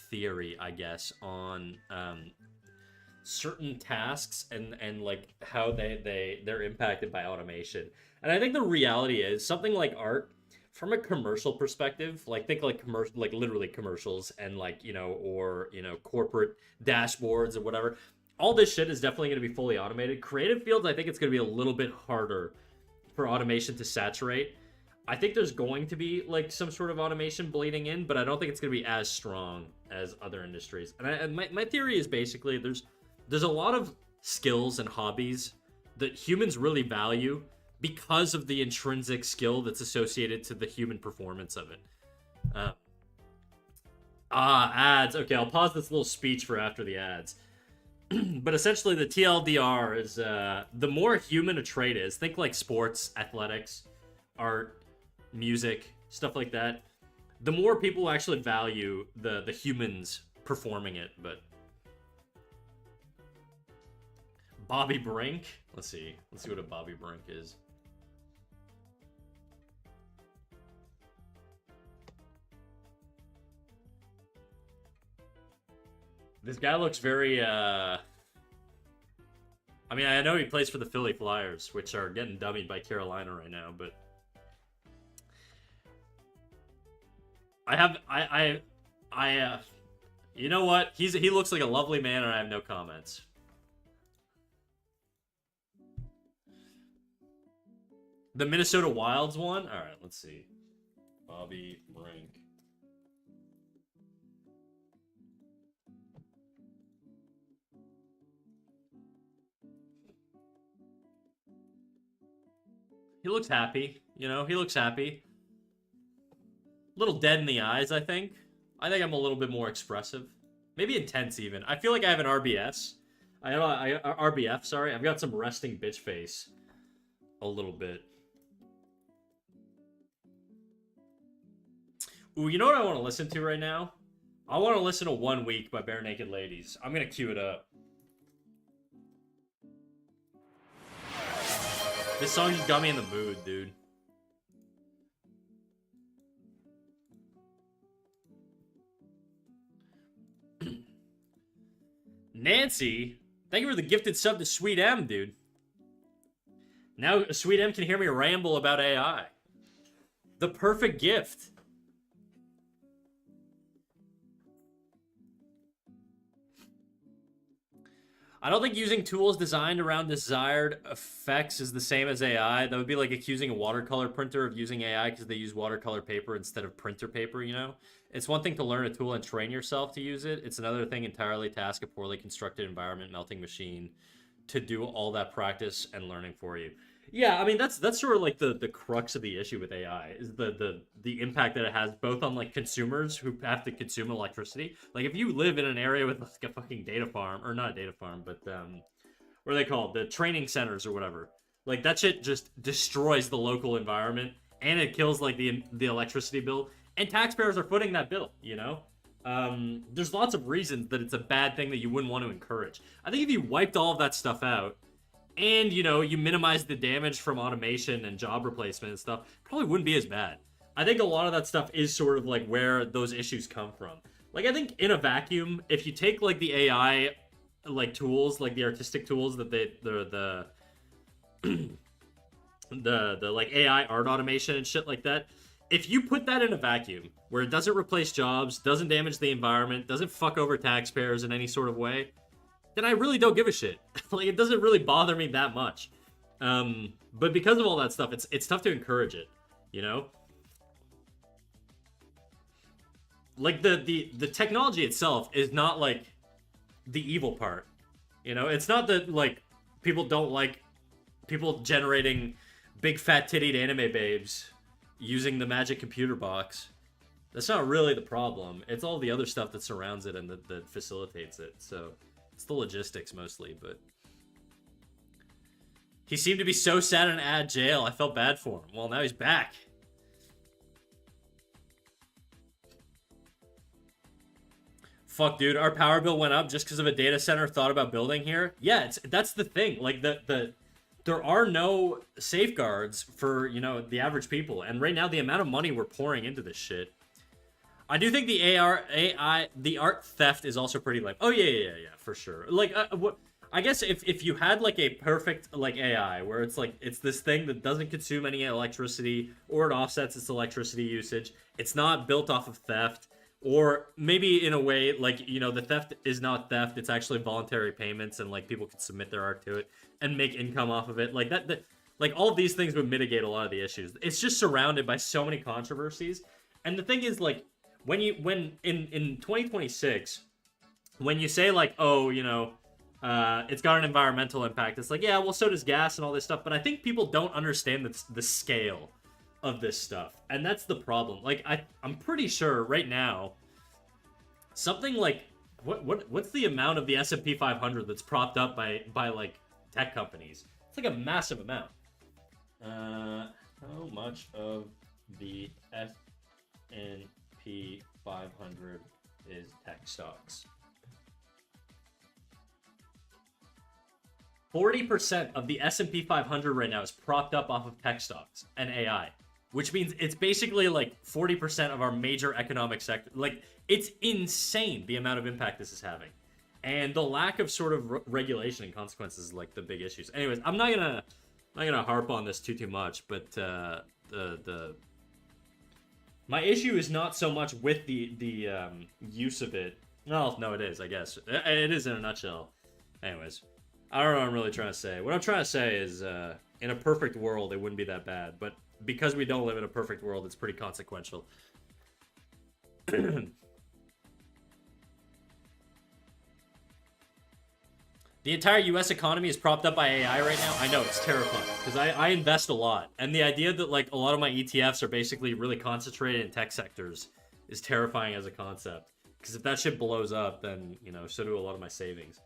theory, I guess, on certain tasks and like how they're impacted by automation. And I think the reality is something like art, from a commercial perspective, like think like commercial, like literally commercials and like or corporate dashboards or whatever. All this shit is definitely going to be fully automated. Creative fields, I think it's going to be a little bit harder for automation to saturate. I think there's going to be like some sort of automation bleeding in, but I don't think it's going to be as strong as other industries. And my theory is basically there's a lot of skills and hobbies that humans really value because of the intrinsic skill that's associated to the human performance of it. Ads. Okay, I'll pause this little speech for after the ads. But essentially, the TLDR is the more human a trait is. Think like sports, athletics, art, music, stuff like that. The more people actually value the humans performing it. But Bobby Brink. Let's see what a Bobby Brink is. This guy looks very, I mean, I know he plays for the Philly Flyers, which are getting dummied by Carolina right now, but you know what? He looks like a lovely man, and I have no comments. The Minnesota Wilds one? All right, let's see. Bobby Brink. He looks happy, he looks happy. A little dead in the eyes, I think. I think I'm a little bit more expressive. Maybe intense, even. I feel like I have an RBS. RBF, sorry. I've got some resting bitch face. A little bit. Ooh, you know what I want to listen to right now? I want to listen to 1 Week by Bare Naked Ladies. I'm going to cue it up. This song just got me in the mood, dude. Nancy, thank you for the gifted sub to Sweet M, dude. Now Sweet M can hear me ramble about AI. The perfect gift. I don't think using tools designed around desired effects is the same as AI. That would be like accusing a watercolor printer of using AI because they use watercolor paper instead of printer paper, It's one thing to learn a tool and train yourself to use it. It's another thing entirely to ask a poorly constructed environment melting machine to do all that practice and learning for you. Yeah, I mean that's sort of like the crux of the issue with AI is the impact that it has both on like consumers who have to consume electricity. Like if you live in an area with like a fucking data farm, or not a data farm, but what are they called? The training centers or whatever. Like that shit just destroys the local environment and it kills like the electricity bill. And taxpayers are footing that bill, There's lots of reasons that it's a bad thing that you wouldn't want to encourage. I think if you wiped all of that stuff out and, you minimize the damage from automation and job replacement and stuff, probably wouldn't be as bad. I think a lot of that stuff is sort of like where those issues come from. Like, I think in a vacuum, if you take like the AI like tools, like the artistic tools that the like AI art automation and shit like that, if you put that in a vacuum where it doesn't replace jobs, doesn't damage the environment, doesn't fuck over taxpayers in any sort of way, then I really don't give a shit. Like, it doesn't really bother me that much. But because of all that stuff, it's tough to encourage it, Like, the technology itself is not, like, the evil part, It's not that, like, people don't like people generating big fat-tittied anime babes using the magic computer box. That's not really the problem. It's all the other stuff that surrounds it and that facilitates it. So it's the logistics mostly, but he seemed to be so sad in ad jail. I felt bad for him. Well, now he's back. Fuck, dude, our power bill went up just because of a data center thought about building here. Yeah, that's the thing. Like there are no safeguards for, the average people. And right now, the amount of money we're pouring into this shit. I do think the the art theft is also pretty lame. Oh, yeah, for sure. Like, I guess if you had like a perfect like AI where it's like it's this thing that doesn't consume any electricity or it offsets its electricity usage, it's not built off of theft, or maybe in a way like the theft is not theft, it's actually voluntary payments and like people can submit their art to it and make income off of it. Like that like all of these things would mitigate a lot of the issues. It's just surrounded by so many controversies. And the thing is like when in 2026 when you say like, oh, it's got an environmental impact, it's like, yeah, well, so does gas and all this stuff. But I think people don't understand the scale of this stuff, and that's the problem. Like, I'm pretty sure right now, something like what's the amount of the S&P 500 that's propped up by like tech companies? It's like a massive amount. How much of the S&P 500 is tech stocks? 40% of the S&P 500 right now is propped up off of tech stocks and AI, which means it's basically like 40% of our major economic sector. Like, it's insane the amount of impact this is having. And the lack of sort of regulation and consequences is like the big issues. Anyways, I'm not gonna harp on this too much, but the my issue is not so much with the use of it. Well, no, it is, I guess. It is in a nutshell. Anyways, I don't know what I'm really trying to say. What I'm trying to say is, in a perfect world, it wouldn't be that bad. But because we don't live in a perfect world, it's pretty consequential. The entire US economy is propped up by AI right now. I know, it's terrifying. Because I invest a lot. And the idea that, like, a lot of my ETFs are basically really concentrated in tech sectors is terrifying as a concept. Because if that shit blows up, then, so do a lot of my savings.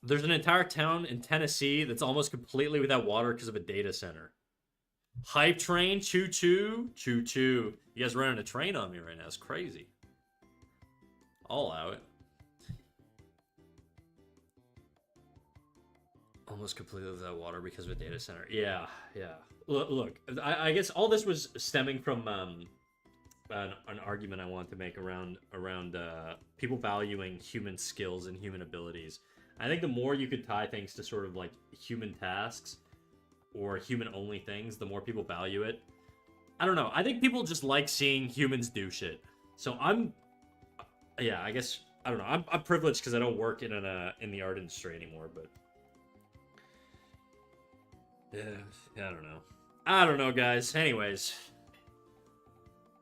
There's an entire town in Tennessee that's almost completely without water because of a data center. Hype train, choo choo, choo choo. You guys running a train on me right now. It's crazy. I'll allow it. Almost completely without water because of a data center. Yeah. Look, I guess all this was stemming from an argument I wanted to make around people valuing human skills and human abilities. I think the more you could tie things to sort of like human tasks or human only things, the more people value it. I don't know. I think people just like seeing humans do shit. So I guess I don't know. I'm privileged because I don't work in the art industry anymore. But yeah, I don't know, guys. Anyways,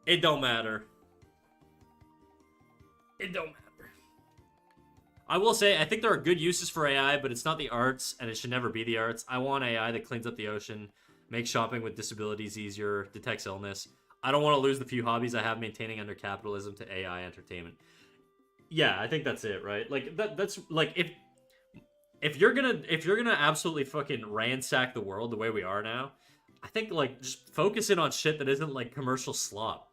it don't matter. It don't matter. I will say, I think there are good uses for AI, but it's not the arts, and it should never be the arts. I want AI that cleans up the ocean, makes shopping with disabilities easier, detects illness. I don't want to lose the few hobbies I have maintaining under capitalism to AI entertainment. Yeah, I think that's it, right? Like that's like if you're gonna absolutely fucking ransack the world the way we are now, I think like just focus in on shit that isn't like commercial slop.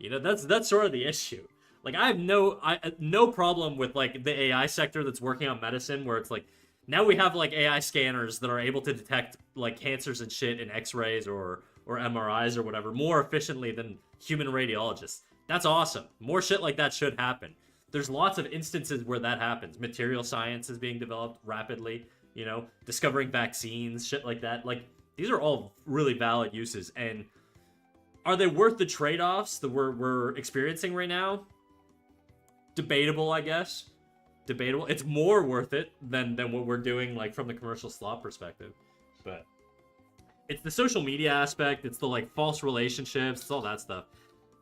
That's sort of the issue. Like, I have no problem with, like, the AI sector that's working on medicine, where it's, like, now we have, like, AI scanners that are able to detect, like, cancers and shit in x-rays or MRIs or whatever more efficiently than human radiologists. That's awesome. More shit like that should happen. There's lots of instances where that happens. Material science is being developed rapidly, discovering vaccines, shit like that. Like, these are all really valid uses, and are they worth the trade-offs that we're experiencing right now? Debatable, I guess. Debatable. It's more worth it than what we're doing, like, from the commercial slop perspective. But it's the social media aspect. It's the like false relationships. It's all that stuff.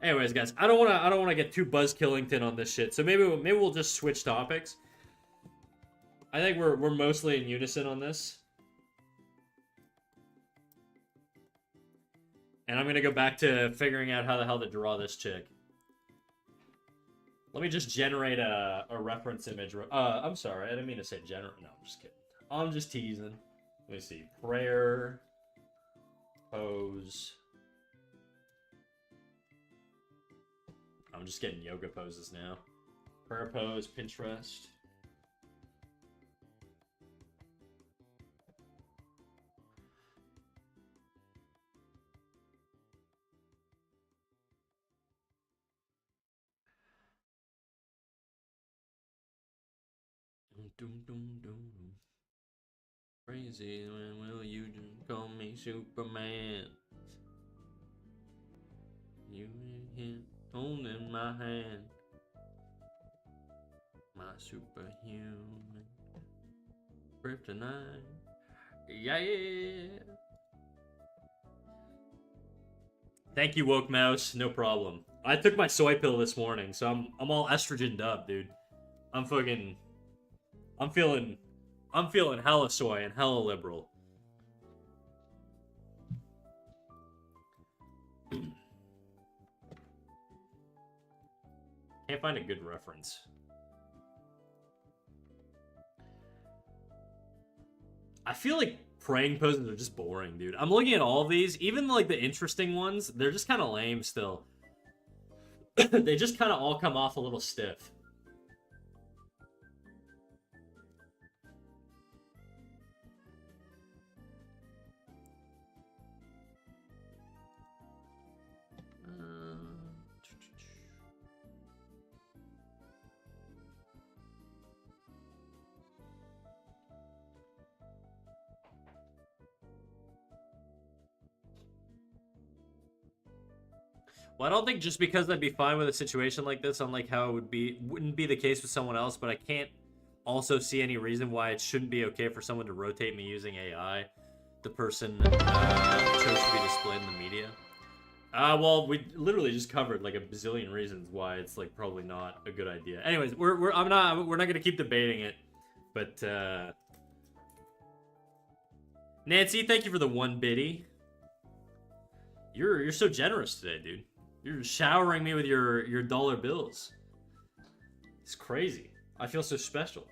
Anyways, guys, I don't wanna get too Buzz Killington on this shit. So maybe we'll just switch topics. I think we're mostly in unison on this. And I'm gonna go back to figuring out how the hell to draw this chick. Let me just generate a reference image. I'm sorry, I didn't mean to say generate. No, I'm just kidding. I'm just teasing. Let me see. Prayer. Pose. I'm just getting yoga poses now. Prayer pose, Pinterest. Doom, doom, doom. Crazy, when will you call me Superman? You and him holding my hand. My superhuman. Kryptonite. Yeah. Thank you, Woke Mouse. No problem. I took my soy pill this morning, so I'm all estrogened up, dude. I'm feeling hella soy and hella liberal. Can't find a good reference. I feel like praying poses are just boring, dude. I'm looking at all of these, even like the interesting ones, they're just kind of lame still. They just kind of all come off a little stiff. Well, I don't think just because I'd be fine with a situation like this, unlike how it wouldn't be the case with someone else, but I can't also see any reason why it shouldn't be okay for someone to rotate me using AI. The person chose to be displayed in the media. Well, we literally just covered like a bazillion reasons why it's like probably not a good idea. Anyways, we're not gonna keep debating it, but Nancy, thank you for the 1 biddy. You're so generous today, dude. You're showering me with your dollar bills. It's crazy. I feel so special.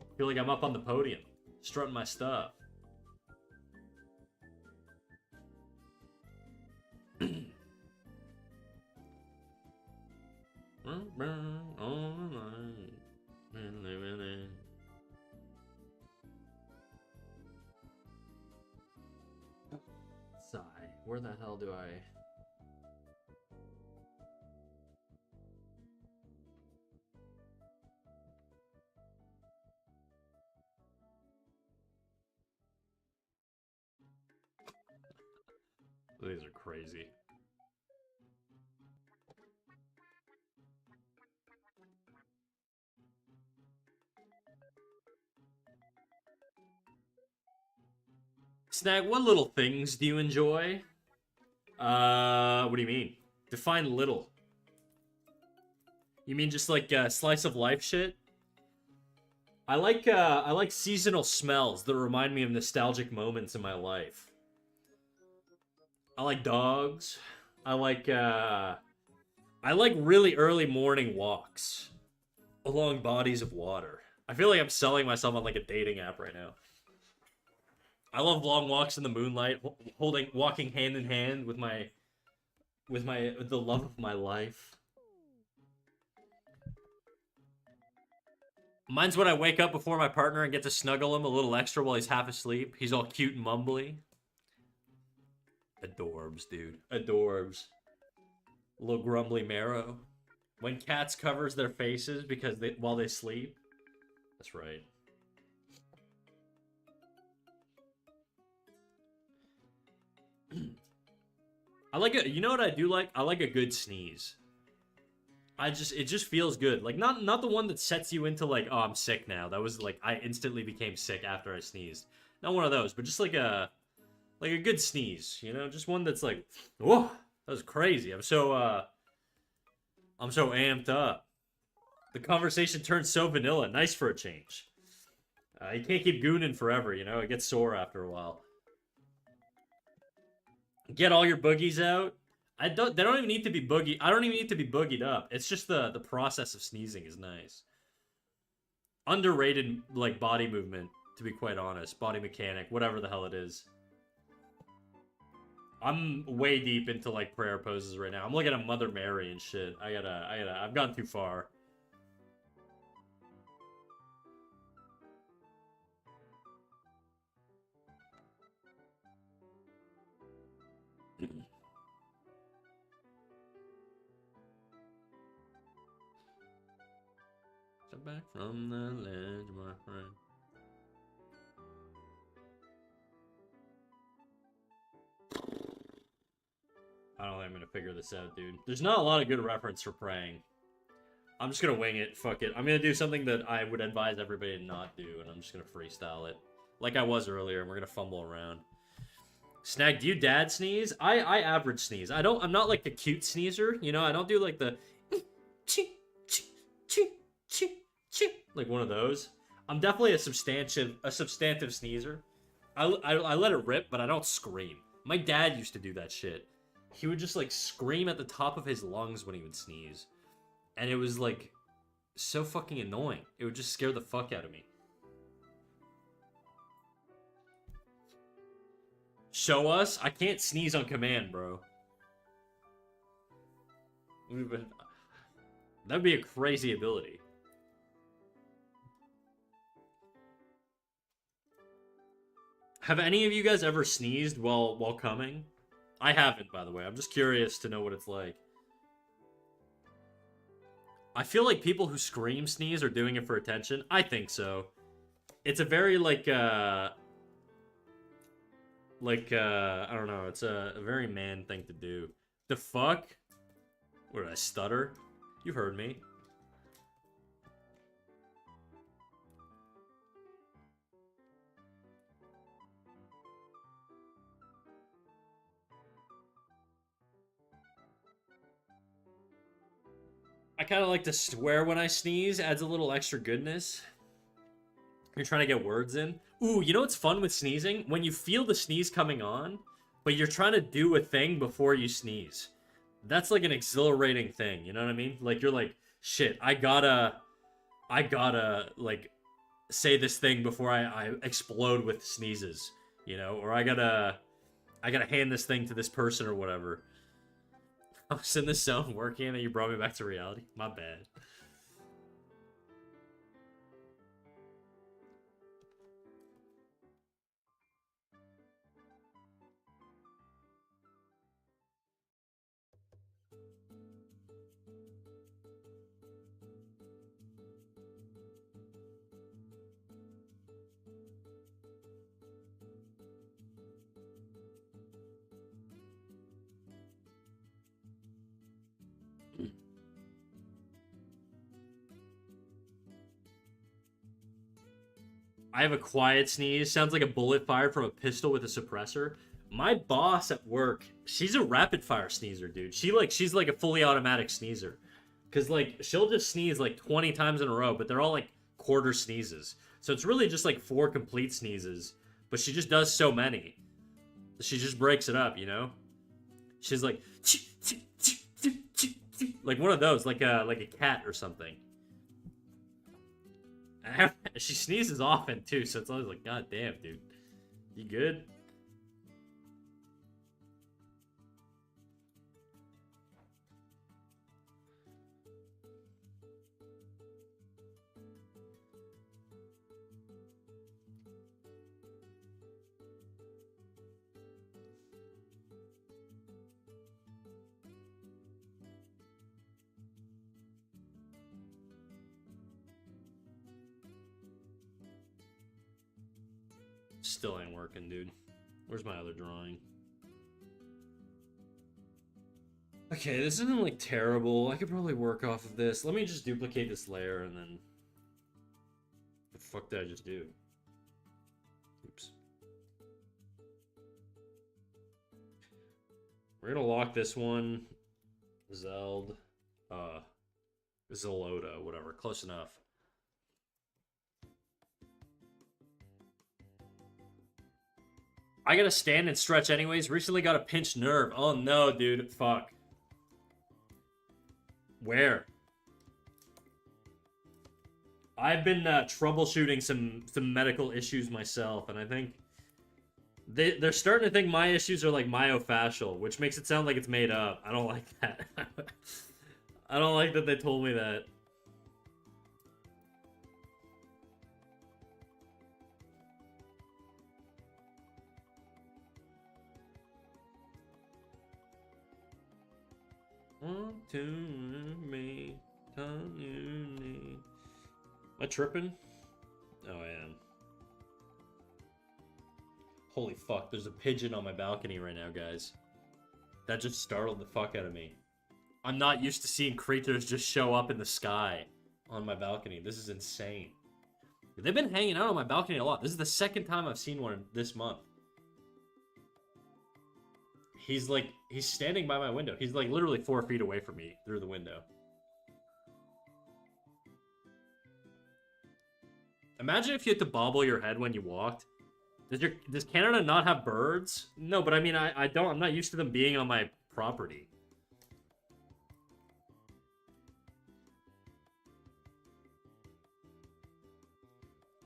I feel like I'm up on the podium, strutting my stuff. Sigh. Where the hell do I... These are crazy. Snag, what little things do you enjoy? What do you mean? Define little. You mean just like slice of life shit? I like seasonal smells that remind me of nostalgic moments in my life. I like dogs. I like really early morning walks along bodies of water. I feel like I'm selling myself on like a dating app right now. I love long walks in the moonlight, walking hand in hand with the love of my life. Mine's when I wake up before my partner and get to snuggle him a little extra while he's half asleep. He's all cute and mumbly. Adorbs, dude. Adorbs. Little grumbly marrow. When cats covers their faces while they sleep. That's right. You know what I do like? I like a good sneeze. It just feels good. Like not the one that sets you into like, oh, I'm sick now. That was like I instantly became sick after I sneezed. Not one of those, but just like a good sneeze, you know? Just one that's like, whoa, that was crazy. I'm so amped up. The conversation turns so vanilla. Nice for a change. You can't keep gooning forever, you know? It gets sore after a while. Get all your boogies out. They don't even need to be boogie. I don't even need to be boogied up. It's just the process of sneezing is nice. Underrated like body movement, to be quite honest. Body mechanic, whatever the hell it is. I'm way deep into like prayer poses right now. I'm looking at Mother Mary and shit. I've gone too far. Step back from the ledge, my friend. I don't think I'm gonna figure this out, dude. There's not a lot of good reference for praying. I'm just gonna wing it. Fuck it. I'm gonna do something that I would advise everybody to not do, and I'm just gonna freestyle it. Like I was earlier, and we're gonna fumble around. Snag, do you dad sneeze? I average sneeze. I'm not like the cute sneezer, you know? I don't do like the like one of those. I'm definitely a substantive sneezer. I let it rip, but I don't scream. My dad used to do that shit. He would just like scream at the top of his lungs when he would sneeze. And it was like so fucking annoying. It would just scare the fuck out of me. Show us? I can't sneeze on command, bro. That'd be a crazy ability. Have any of you guys ever sneezed while coming? I haven't, by the way. I'm just curious to know what it's like. I feel like people who scream sneeze are doing it for attention. I think so. It's a very, like, I don't know. It's a very man thing to do. The fuck? What, did I stutter? You heard me. I kind of like to swear when I sneeze. Adds a little extra goodness. You're trying to get words in. Ooh, you know what's fun with sneezing? When you feel the sneeze coming on, but you're trying to do a thing before you sneeze. That's like an exhilarating thing, you know what I mean? Like, you're like, shit, I gotta, like, say this thing before I explode with sneezes, you know? Or I gotta hand this thing to this person or whatever. I was in the zone working and you brought me back to reality. My bad. I have a quiet sneeze. Sounds like a bullet fired from a pistol with a suppressor. My boss at work, she's a rapid fire sneezer, dude. She's like a fully automatic sneezer. Cause like she'll just sneeze like 20 times in a row, but they're all like quarter sneezes. So it's really just like 4 complete sneezes. But she just does so many. She just breaks it up, you know? She's like like one of those, like a cat or something. She sneezes often too, so it's always like, God damn, dude. You good? Still ain't working, dude. Where's my other drawing? Okay, this isn't like terrible. I could probably work off of this. Let me just duplicate this layer and then... What the fuck did I just do? Oops. We're gonna lock this one. Zelda. Zelda, whatever. Close enough. I gotta stand and stretch anyways. Recently got a pinched nerve. Oh no, dude. Fuck. Where? I've been troubleshooting some medical issues myself, and I think they're starting to think my issues are like myofascial, which makes it sound like it's made up. I don't like that. I don't like that they told me that. Want to me, time you need. Am I tripping? Oh, I am. Holy fuck, there's a pigeon on my balcony right now, guys. That just startled the fuck out of me. I'm not used to seeing creatures just show up in the sky on my balcony. This is insane. They've been hanging out on my balcony a lot. This is the second time I've seen one this month. He's standing by my window. He's like literally 4 feet away from me through the window. Imagine if you had to bobble your head when you walked. Does Canada not have birds? No, but I mean, I'm not used to them being on my property.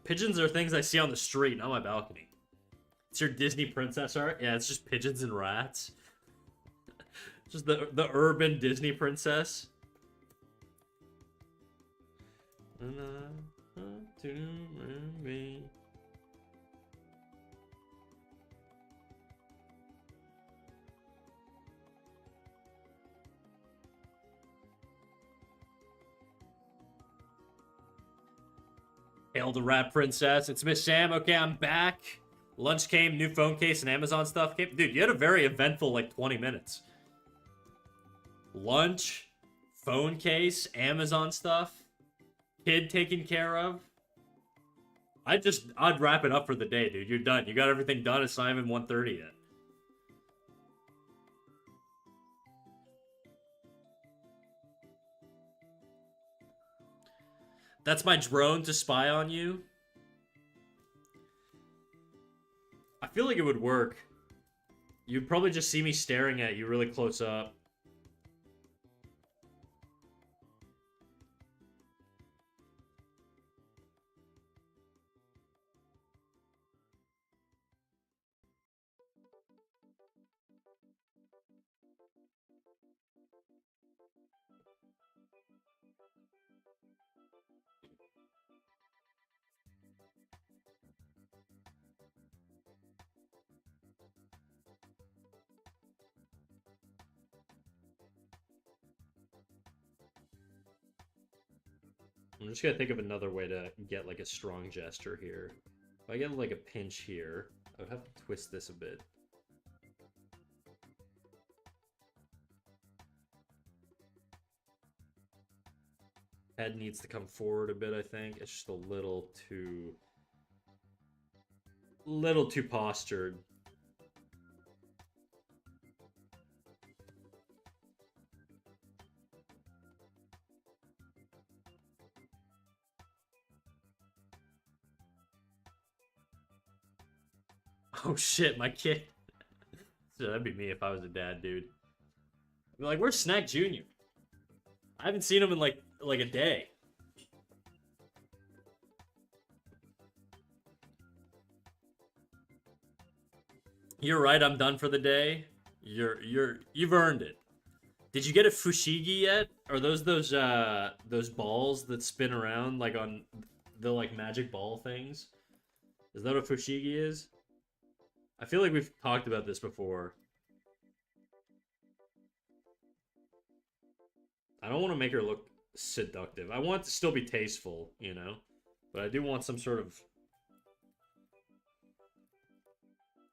Pigeons are things I see on the street, not my balcony. It's your Disney princess art? Yeah, it's just pigeons and rats. Just the urban Disney princess. Hail the rat princess. It's Miss Sam. Okay, I'm back. Lunch came, new phone case, and Amazon stuff came. Dude, you had a very eventful, 20 minutes. Lunch, phone case, Amazon stuff, kid taken care of. I'd wrap it up for the day, dude. You're done. You got everything done. It's not even 1:30 yet. That's my drone to spy on you. I feel like it would work. You'd probably just see me staring at you really close up. I'm just gonna think of another way to get a strong gesture here. If I get a pinch here, I would have to twist this a bit. Head needs to come forward a bit, I think. It's just a little too postured. Oh shit, my kid. So that'd be me if I was a dad, dude. I'd be like, where's Snack Jr.? I haven't seen him in like a day. You're right, I'm done for the day. You've earned it. Did you get a fushigi yet? Are those balls that spin around on the magic ball things? Is that what fushigi is? I feel like we've talked about this before. I don't want to make her look seductive. I want it to still be tasteful, you know? But I do want some sort of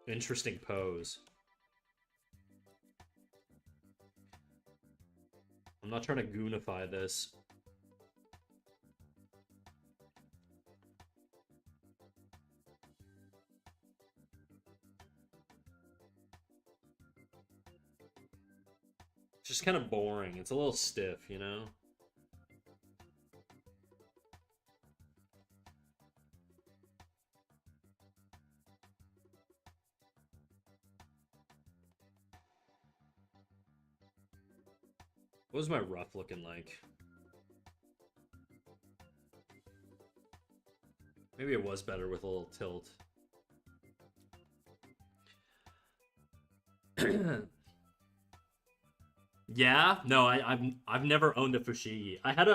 interesting pose. I'm not trying to goonify this. It's just kind of boring. It's a little stiff, you know? What was my rough looking like? Maybe it was better with a little tilt. Yeah, no, I've never owned a fushigi. I had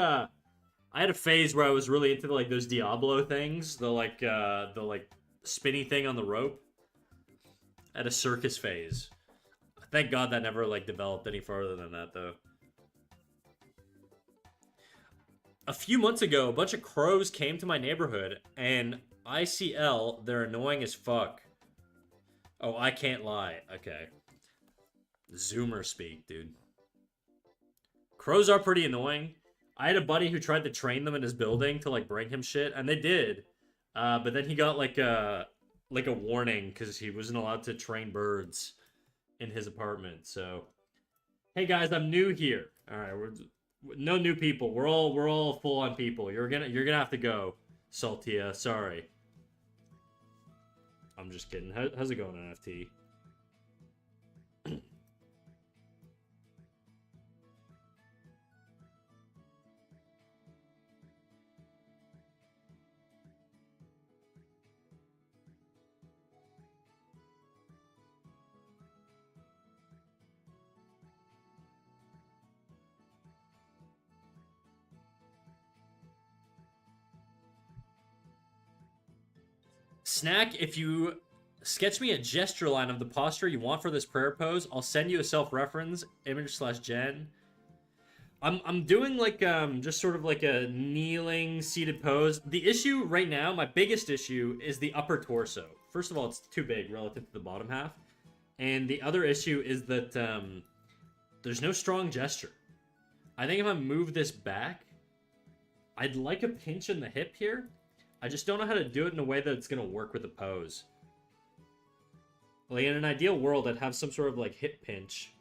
a phase where I was really into those Diablo things, the spinny thing on the rope. I had a circus phase. Thank God that never developed any further than that though. a few months ago, a bunch of crows came to my neighborhood, and ICL, they're annoying as fuck. Oh, I can't lie. Okay. Zoomer speak, dude. Crows are pretty annoying. I had a buddy who tried to train them in his building to like bring him shit, and they did. But then he got like a warning because he wasn't allowed to train birds in his apartment. So, hey guys, I'm new here. All right, we're no new people. We're all full on people. You're gonna have to go, Saltia. Sorry. I'm just kidding. How's it going, NFT? Snack, if you sketch me a gesture line of the posture you want for this prayer pose, I'll send you a self-reference image slash gen. I'm doing like just sort of like a kneeling seated pose. The issue right now, my biggest issue, is the upper torso. First of all, it's too big relative to the bottom half. And the other issue is that there's no strong gesture. I think if I move this back, I'd like a pinch in the hip here. I just don't know how to do it in a way that it's going to work with the pose. Like, in an ideal world, I'd have some sort of, like, hip pinch.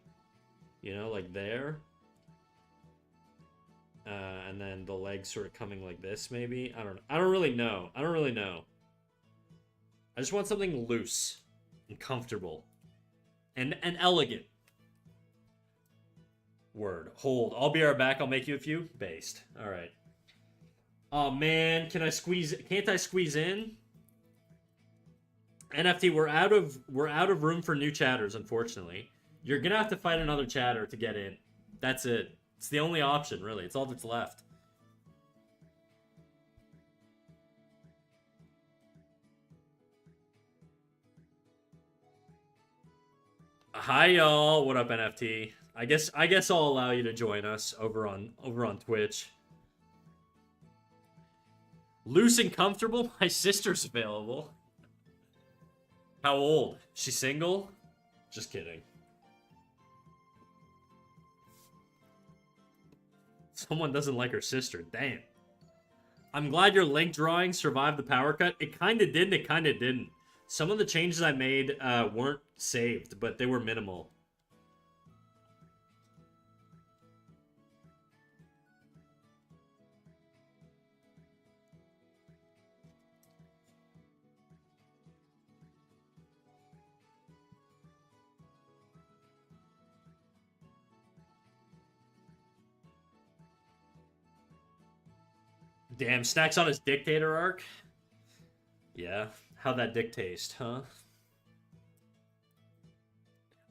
You know, like there. And then the legs sort of coming like this, maybe? I don't know. I don't really know. I just want something loose and comfortable. And elegant. Word. Hold. I'll be right back. I'll make you a few. Based. Alright. Oh man, can't I squeeze in? NFT, we're out of room for new chatters, unfortunately. You're gonna have to fight another chatter to get in. That's it. It's the only option, really. It's all that's left. Hi y'all. What up, NFT? I guess I'll allow you to join us over on Twitch. Loose and comfortable? My sister's available. How old? She single? Just kidding. Someone doesn't like her sister. Damn. I'm glad your link drawing survived the power cut. It kinda did and it kinda didn't. Some of the changes I made weren't saved, but they were minimal. Damn, Snack's on his dictator arc? Yeah, how'd that dick taste, huh?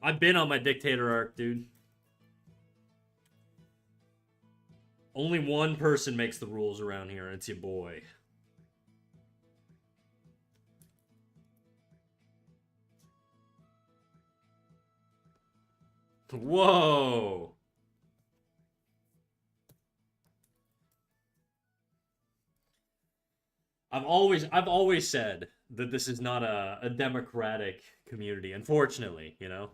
I've been on my dictator arc, dude. Only one person makes the rules around here, and it's your boy. Whoa! I've always said that this is not a democratic community, unfortunately, you know?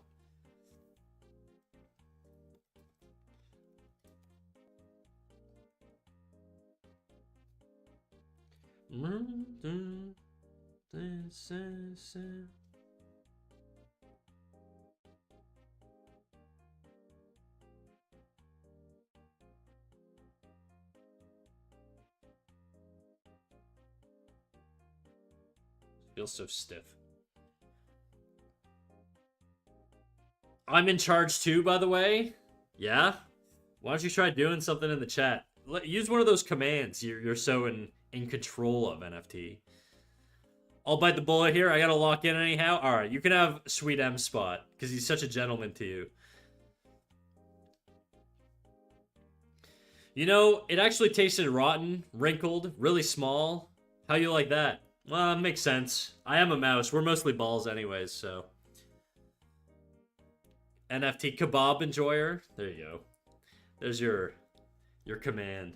Feels so stiff. I'm in charge too, by the way. Yeah? Why don't you try doing something in the chat? Use one of those commands you're so in control of, NFT. I'll bite the bullet here. I gotta lock in anyhow. Alright, you can have Sweet M spot, because he's such a gentleman to you. You know, it actually tasted rotten, wrinkled, really small. How you like that? Well, it makes sense. I am a mouse. We're mostly balls anyways, so. NFT kebab enjoyer. There you go. There's your command.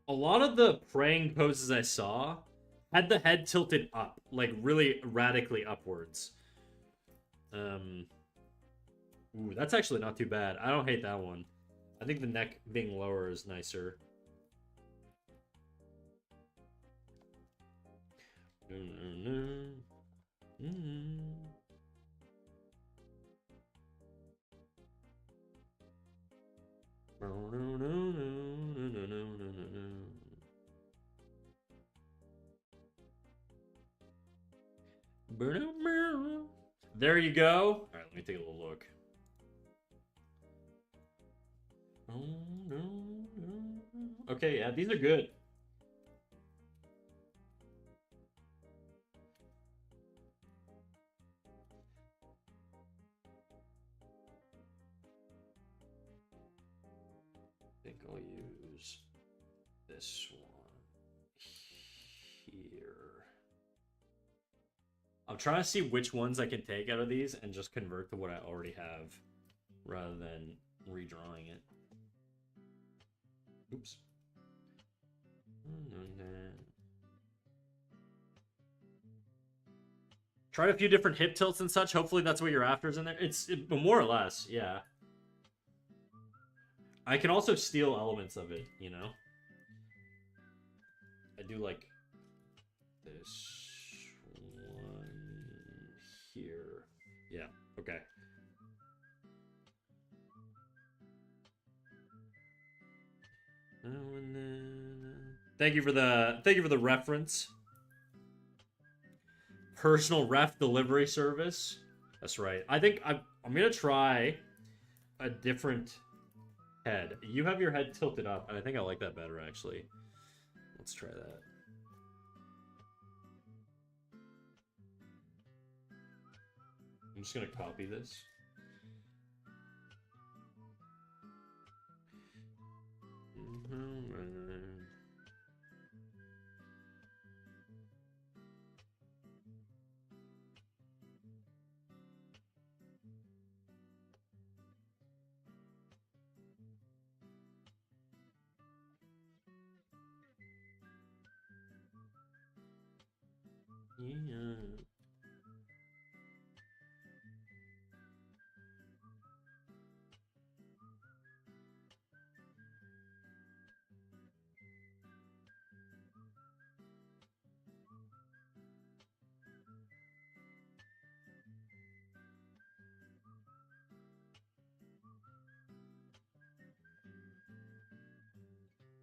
A lot of the praying poses I saw had the head tilted up, like really radically upwards. Ooh, that's actually not too bad. I don't hate that one. I think the neck being lower is nicer. There you go. All right, let me take a little look. Okay, yeah, these are good. I think I'll use this one here. I'm trying to see which ones I can take out of these and just convert to what I already have rather than redrawing it. Oops. Tried a few different hip tilts and such. Hopefully that's what your after's in there. It's more or less, yeah. I can also steal elements of it, you know? I do like this one here. Yeah, okay. Thank you for the reference. Personal ref delivery service. That's right. I think I'm gonna try a different head. You have your head tilted up, and I think I like that better actually. Let's try that. I'm just gonna copy this. Yeah.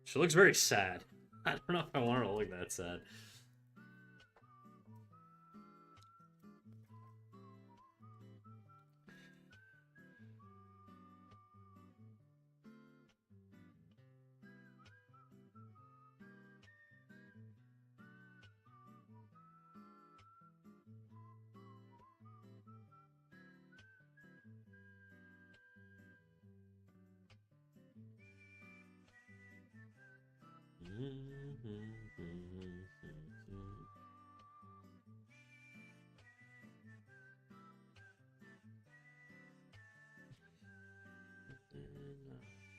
She looks very sad. I don't know if I want her to look that sad.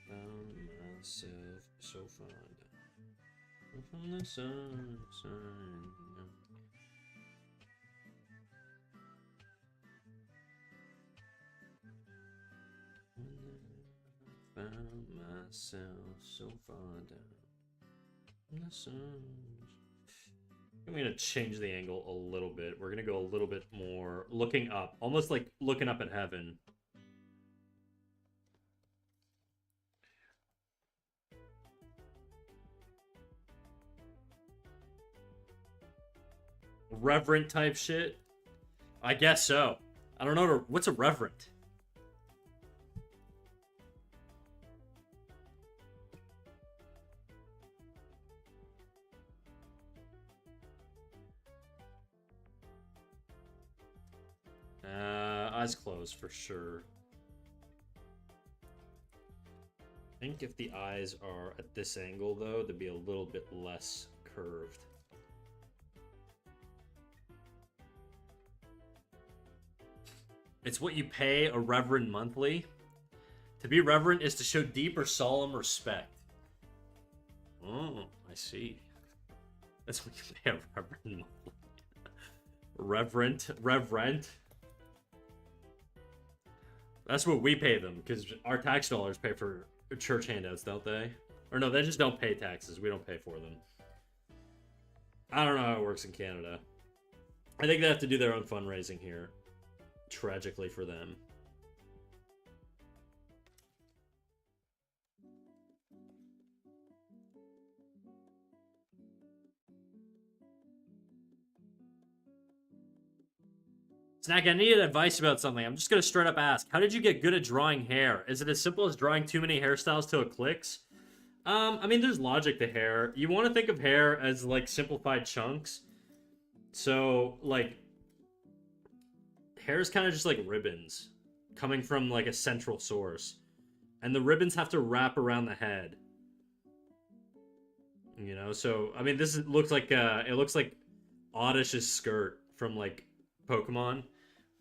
Found myself so fond from the sunshine. Found myself so fond from the sun. I'm gonna change the angle a little bit. We're gonna go a little bit more looking up, almost like looking up at heaven. Reverent type shit? I guess so. I don't know. What's a reverent? Eyes closed for sure. I think if the eyes are at this angle, though, they'd be a little bit less curved. It's what you pay a reverend monthly. To be reverent is to show deep or solemn respect. Oh. I see. That's what you pay a reverend. Reverend. That's what we pay them, because our tax dollars pay for church handouts, don't they? Or no, they just don't pay taxes. We don't pay for them. I don't know how it works in Canada. I think they have to do their own fundraising here. Tragically for them. Snack, I needed advice about something. I'm just gonna straight up ask. How did you get good at drawing hair? Is it as simple as drawing too many hairstyles till it clicks? I mean, there's logic to hair. You want to think of hair as, like, simplified chunks. So, like, hair is kind of just like ribbons coming from, like, a central source. And the ribbons have to wrap around the head. You know, so, I mean, looks like, it looks like Oddish's skirt from, like, Pokemon.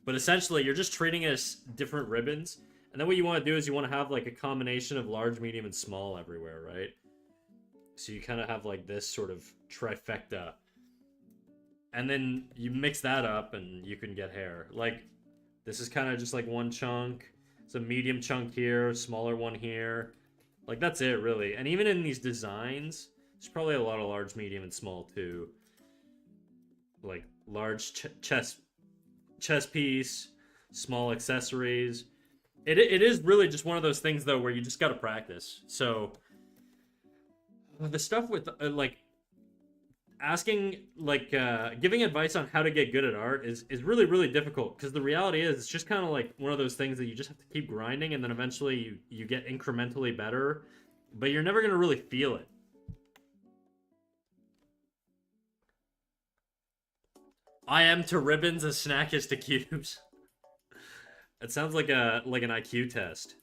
But essentially, you're just treating it as different ribbons. And then what you want to do is you want to have, like, a combination of large, medium, and small everywhere, right? So you kind of have, like, this sort of trifecta. And then you mix that up and you can get hair. Like, this is kind of just, like, one chunk. It's a medium chunk here, smaller one here. Like, that's it, really. And even in these designs, there's probably a lot of large, medium, and small, too. Like, large chest piece, small accessories. It is really just one of those things, though, where you just gotta practice. So, the stuff with, like, asking, like, giving advice on how to get good at art is really, really difficult. Because the reality is, it's just kind of like one of those things that you just have to keep grinding, and then eventually you get incrementally better. But you're never gonna really feel it. I am to ribbons as Snack is to cubes. It sounds like an IQ test.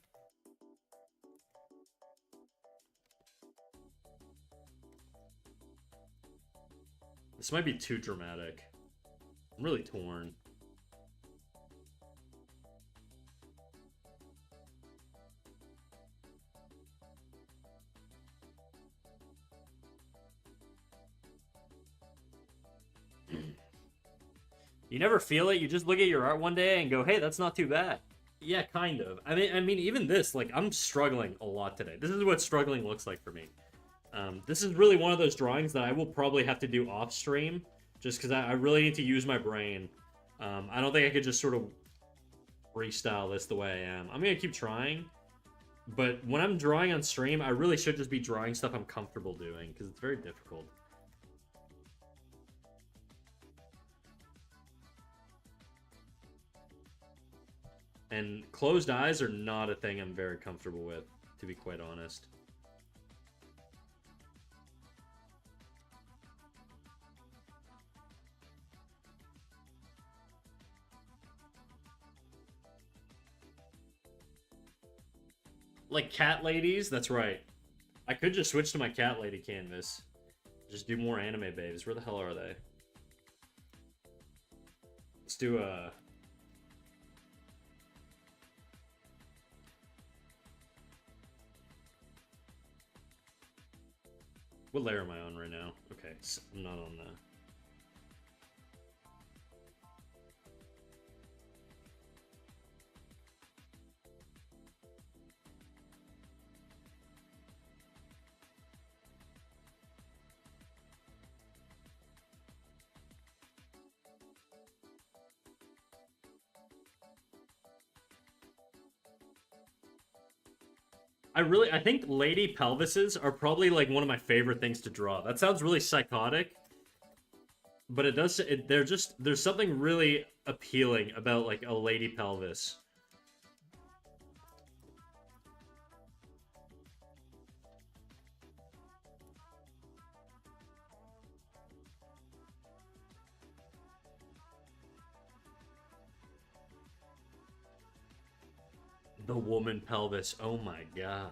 This might be too dramatic. I'm really torn. You never feel it. You just look at your art one day and go, "Hey, that's not too bad." Yeah, kind of. I mean, even this, like, I'm struggling a lot today. This is what struggling looks like for me. This is really one of those drawings that I will probably have to do off stream, just because I really need to use my brain. I don't think I could just sort of freestyle this the way I am. I'm gonna keep trying, but when I'm drawing on stream, I really should just be drawing stuff I'm comfortable doing, because it's very difficult. And closed eyes are not a thing I'm very comfortable with, to be quite honest. Like cat ladies? That's right. I could just switch to my cat lady canvas. Just do more anime babes. Where the hell are they? Let's do a... What layer am I on right now? Okay, so I'm not on the... I think lady pelvises are probably, like, one of my favorite things to draw. That sounds really psychotic, but there's something really appealing about, like, a lady pelvis. The woman pelvis, oh my god.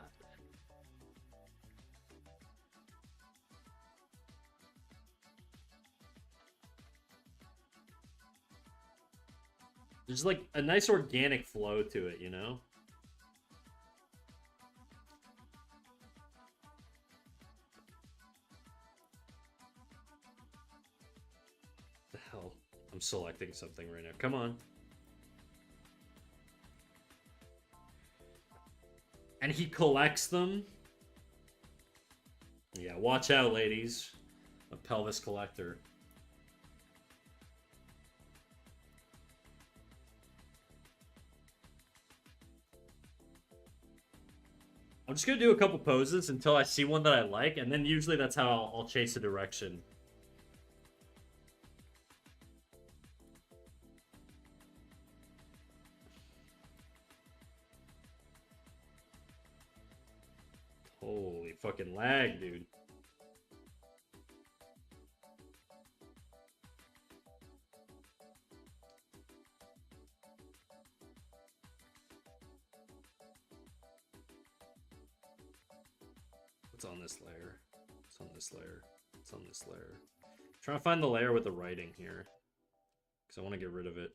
There's, like, a nice organic flow to it, you know? I'm selecting something right now. Come on. And he collects them? Yeah, watch out, ladies. A pelvis collector. I'm just gonna do a couple poses until I see one that I like, and then usually that's how I'll chase a direction. Holy fucking lag, dude. What's on this layer? What's on this layer? What's on this layer? I'm trying to find the layer with the writing here, because I want to get rid of it.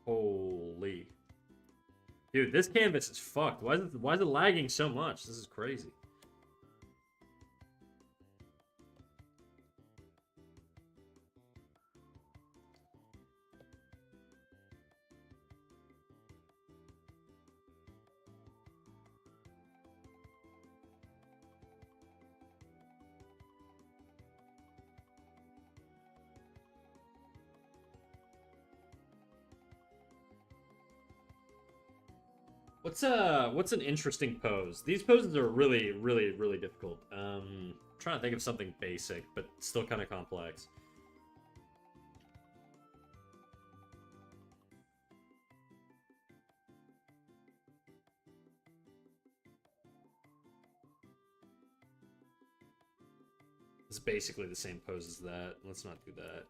Holy. Dude, this canvas is fucked. Why is it lagging so much? This is crazy. What's an interesting pose? These poses are really, really, really difficult. Trying to think of something basic, but still kind of complex. It's basically the same pose as that. Let's not do that.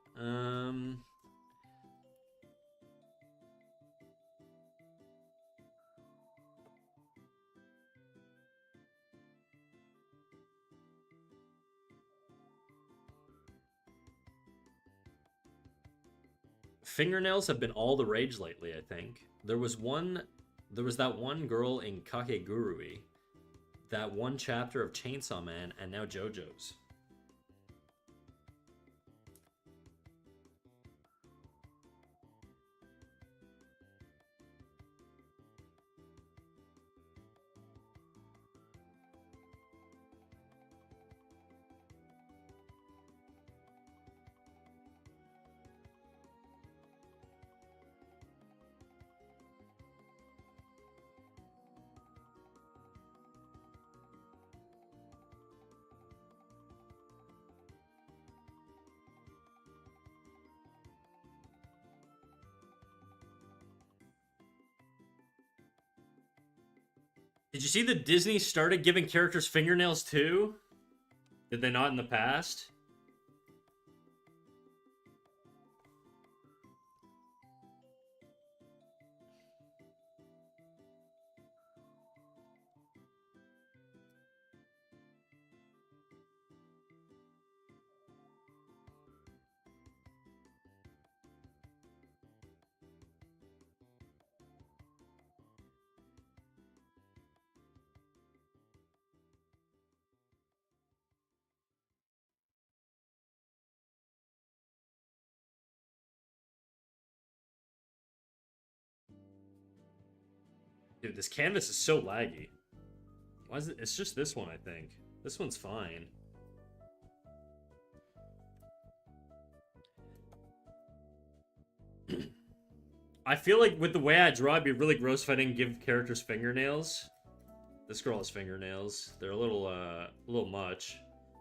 Fingernails have been all the rage lately, I think. There was that one girl in Kakegurui, that one chapter of Chainsaw Man, and now JoJo's. Did you see that Disney started giving characters fingernails too? Did they not in the past? Dude, this canvas is so laggy. Why is it? It's just this one, I think. This one's fine. I feel like with the way I draw, it'd be really gross if I didn't give characters fingernails. This girl has fingernails. They're a little much,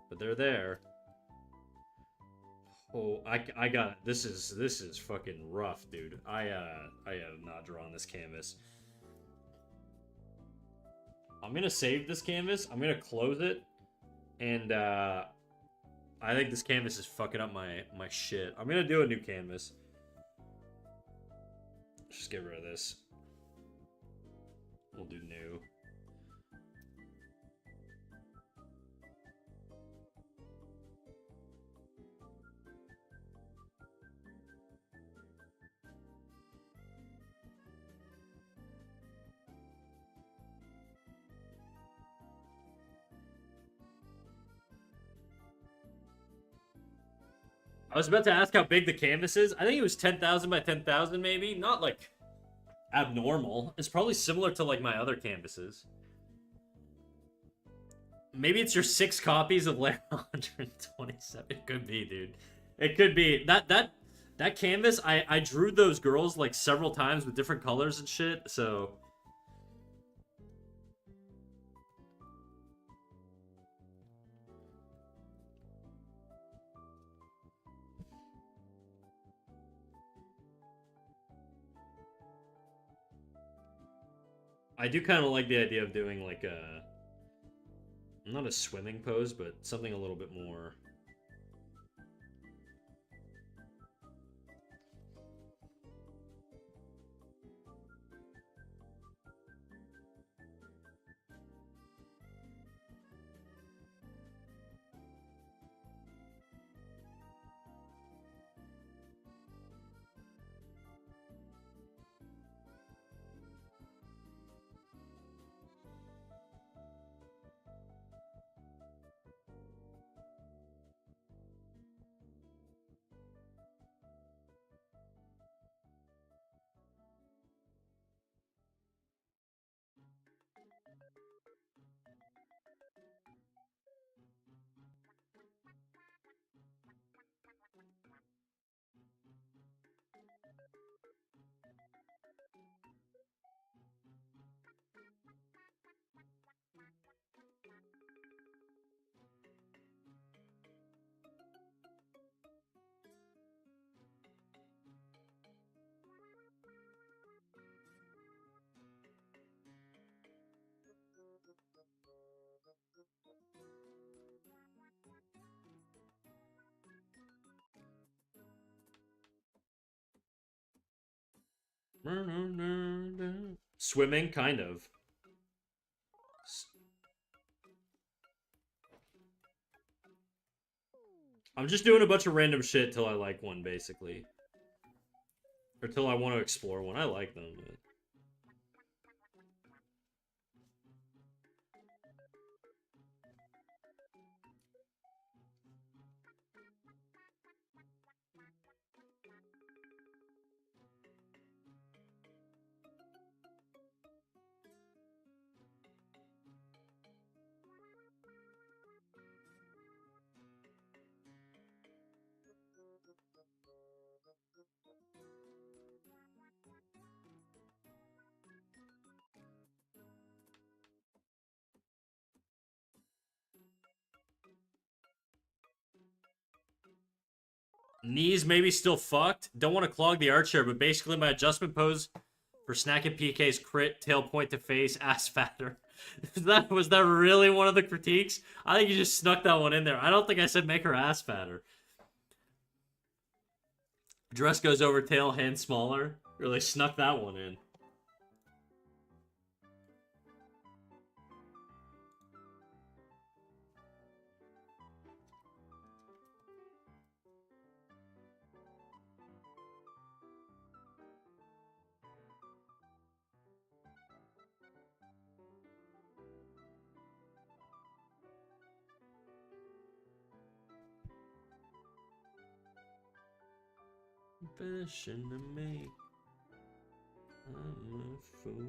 but they're there. Oh, I got it. This is fucking rough, dude. I have not drawn this canvas. I'm gonna save this canvas. I'm gonna close it, and I think this canvas is fucking up my shit. I'm gonna do a new canvas. Just get rid of this. We'll do new. I was about to ask how big the canvas is. I think it was 10,000 by 10,000, maybe. Not like abnormal. It's probably similar to like my other canvases. Maybe it's your 6 copies of Lair 127. It could be, dude. It could be. That canvas, I drew those girls like several times with different colors and shit, so I do kind of like the idea of doing like a not a swimming pose, but something a little bit more. Swimming, kind of. I'm just doing a bunch of random shit till I like one, basically. Or till I want to explore one. I like them, but... Knees maybe still fucked. Don't want to clog the arch here, but basically my adjustment pose for Snack and PK's crit, tail point to face, ass fatter. Was that really one of the critiques? I think you just snuck that one in there. I don't think I said make her ass fatter. Dress goes over tail, hand smaller. Really snuck that one in. Confession to make. I'm a fool.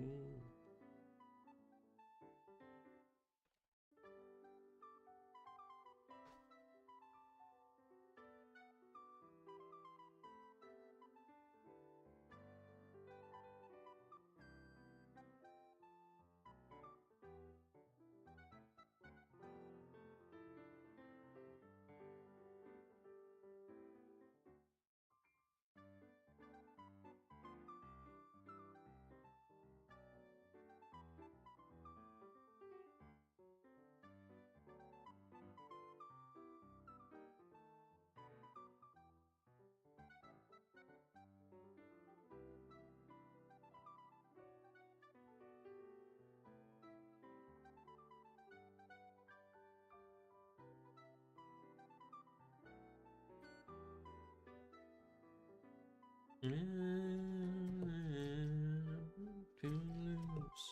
To lose.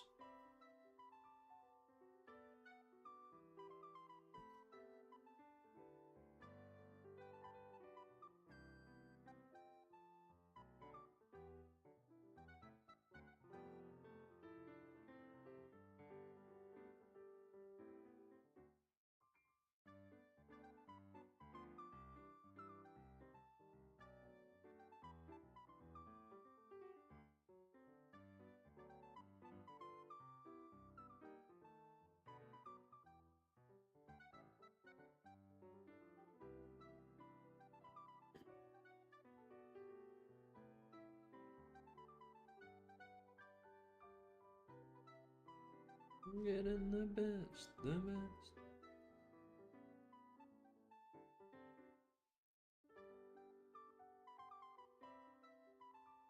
Getting the best, the best.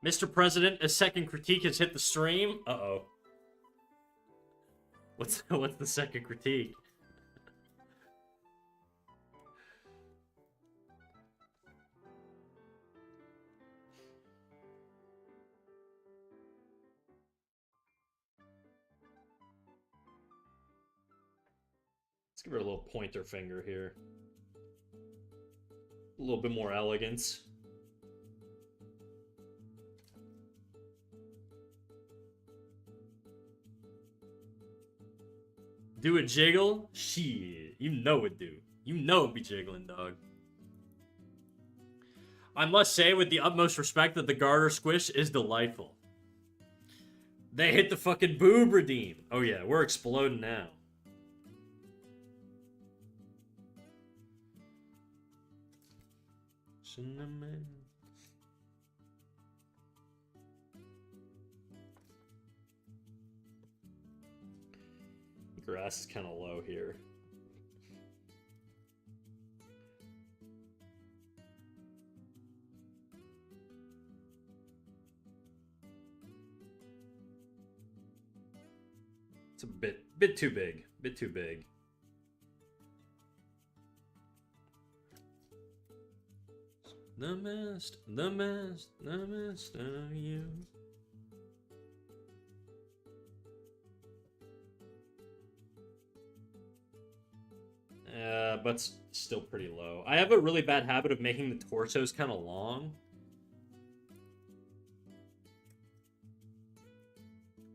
Mr. President, a second critique has hit the stream. Uh-oh. What's the second critique? Let's give her a little pointer finger here. A little bit more elegance. Do a jiggle? Shit. You know it do. You know it be jiggling, dog. I must say, with the utmost respect, that the garter squish is delightful. They hit the fucking boob redeem. Oh yeah, we're exploding now. Cinnamon. The grass is kind of low here. It's a bit too big. Bit too big. The best of you. But still pretty low. I have a really bad habit of making the torsos kind of long.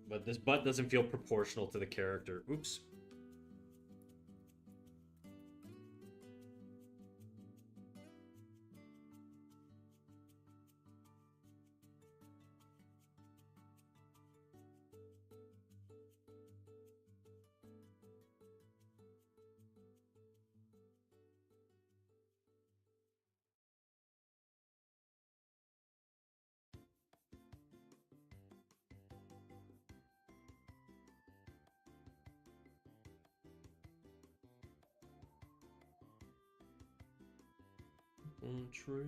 But this butt doesn't feel proportional to the character. Oops. Truth.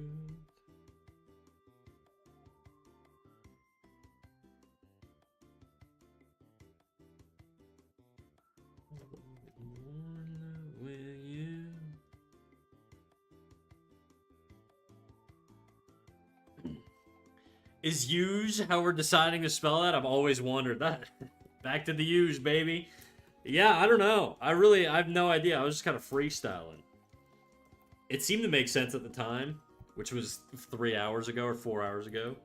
Is use how we're deciding to spell that? I've always wondered that. Back to the use, baby. Yeah, I don't know. I have no idea. I was just kind of freestyling. It seemed to make sense at the time, which was 3 hours ago or 4 hours ago.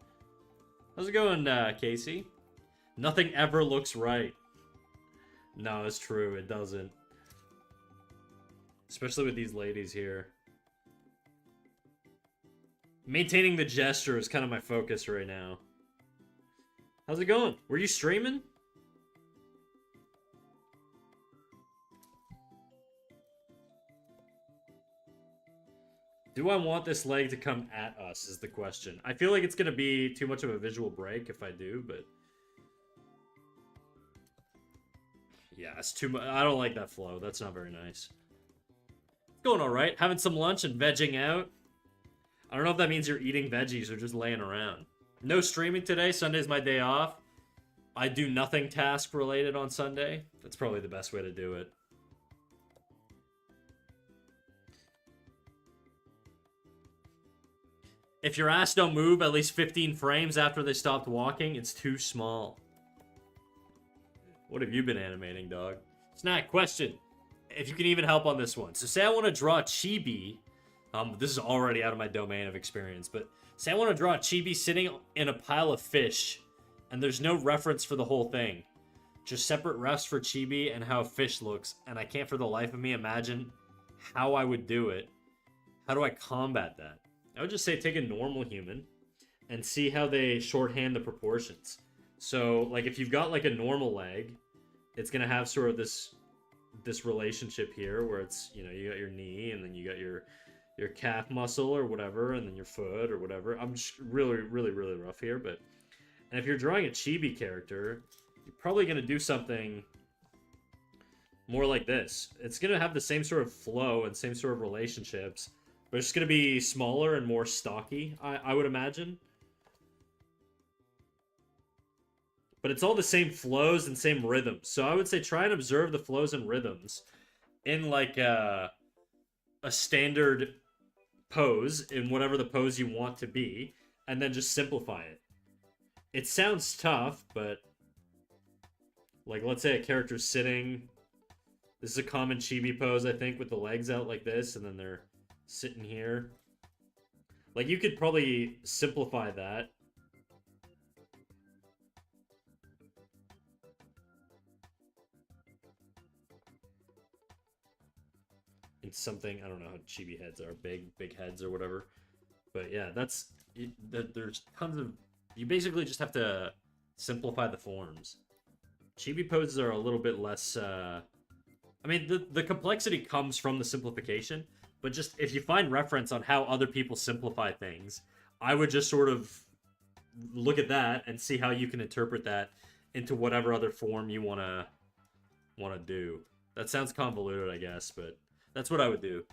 How's it going, Casey? Nothing ever looks right. No, it's true. It doesn't. Especially with these ladies here. Maintaining the gesture is kind of my focus right now. How's it going? Were you streaming? Do I want this leg to come at us is the question. I feel like it's going to be too much of a visual break if I do, but... yeah, it's too much. I don't like that flow. That's not very nice. It's going alright. Having some lunch and vegging out. I don't know if that means you're eating veggies or just laying around. No streaming today. Sunday's my day off. I do nothing task related on Sunday. That's probably the best way to do it. If your ass don't move at least 15 frames after they stopped walking, it's too small. What have you been animating, dog? Snack, question. If you can even help on this one. So say I want to draw Chibi. This is already out of my domain of experience, but say I want to draw Chibi sitting in a pile of fish, and there's no reference for the whole thing. Just separate refs for Chibi and how a fish looks, and I can't for the life of me imagine how I would do it. How do I combat that? I would just say take a normal human and see how they shorthand the proportions. So, like, if you've got, like, a normal leg, it's going to have sort of this relationship here where it's, you know, you got your knee and then you got your calf muscle or whatever, and then your foot or whatever. I'm just really rough here, and if you're drawing a chibi character, you're probably going to do something more like this. It's gonna have the same sort of flow and same sort of relationships, but it's gonna be smaller and more stocky, I would imagine. But it's all the same flows and same rhythms. So I would say try and observe the flows and rhythms in like a standard pose, in whatever the pose you want to be, and then just simplify it. It sounds tough, but like let's say a character's sitting. This is a common chibi pose, I think, with the legs out like this, and then they're sitting here. Like, you could probably simplify that. In something, I don't know how chibi heads are, big heads or whatever. But yeah, there's tons of, you basically just have to simplify the forms. Chibi poses are a little bit less, I mean, the complexity comes from the simplification, but just if you find reference on how other people simplify things, I would just sort of look at that and see how you can interpret that into whatever other form you wanna do. That sounds convoluted, I guess, but that's what I would do.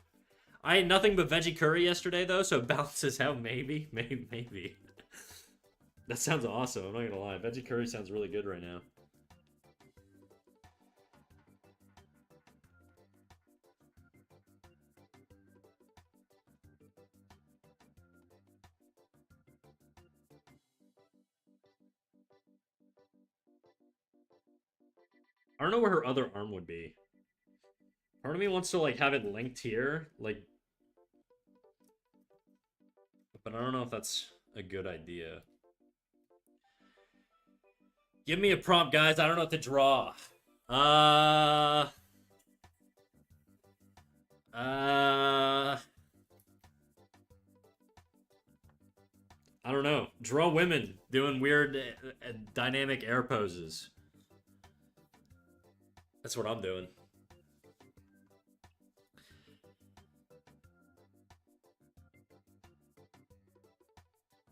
I ate nothing but veggie curry yesterday, though, so it balances out, maybe. Maybe. That sounds awesome, I'm not gonna lie. Veggie curry sounds really good right now. I don't know where her other arm would be. Part of me wants to, like, have it linked here, like... But I don't know if that's a good idea. Give me a prompt, guys. I don't know what to draw. I don't know. Draw women doing weird, dynamic air poses. That's what I'm doing.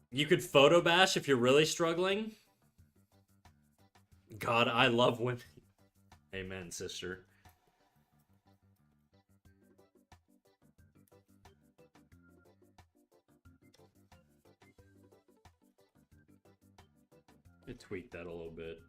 You could photo bash if you're really struggling. God, I love women. Amen, sister. Let me tweak that a little bit.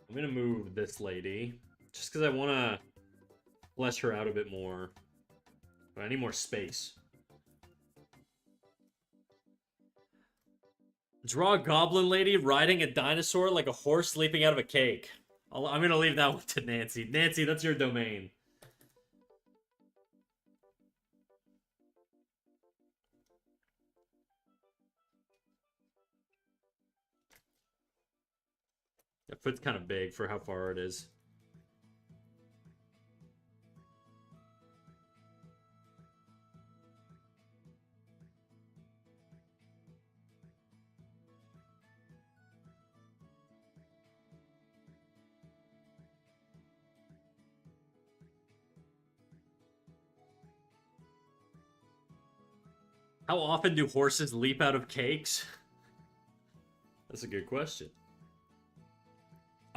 I'm gonna move this lady just because I want to flesh her out a bit more. But I need more space. Draw a goblin lady riding a dinosaur like a horse leaping out of a cake. I'm gonna leave that one to Nancy. Nancy, that's your domain. That foot's kind of big for how far it is. How often do horses leap out of cakes? That's a good question.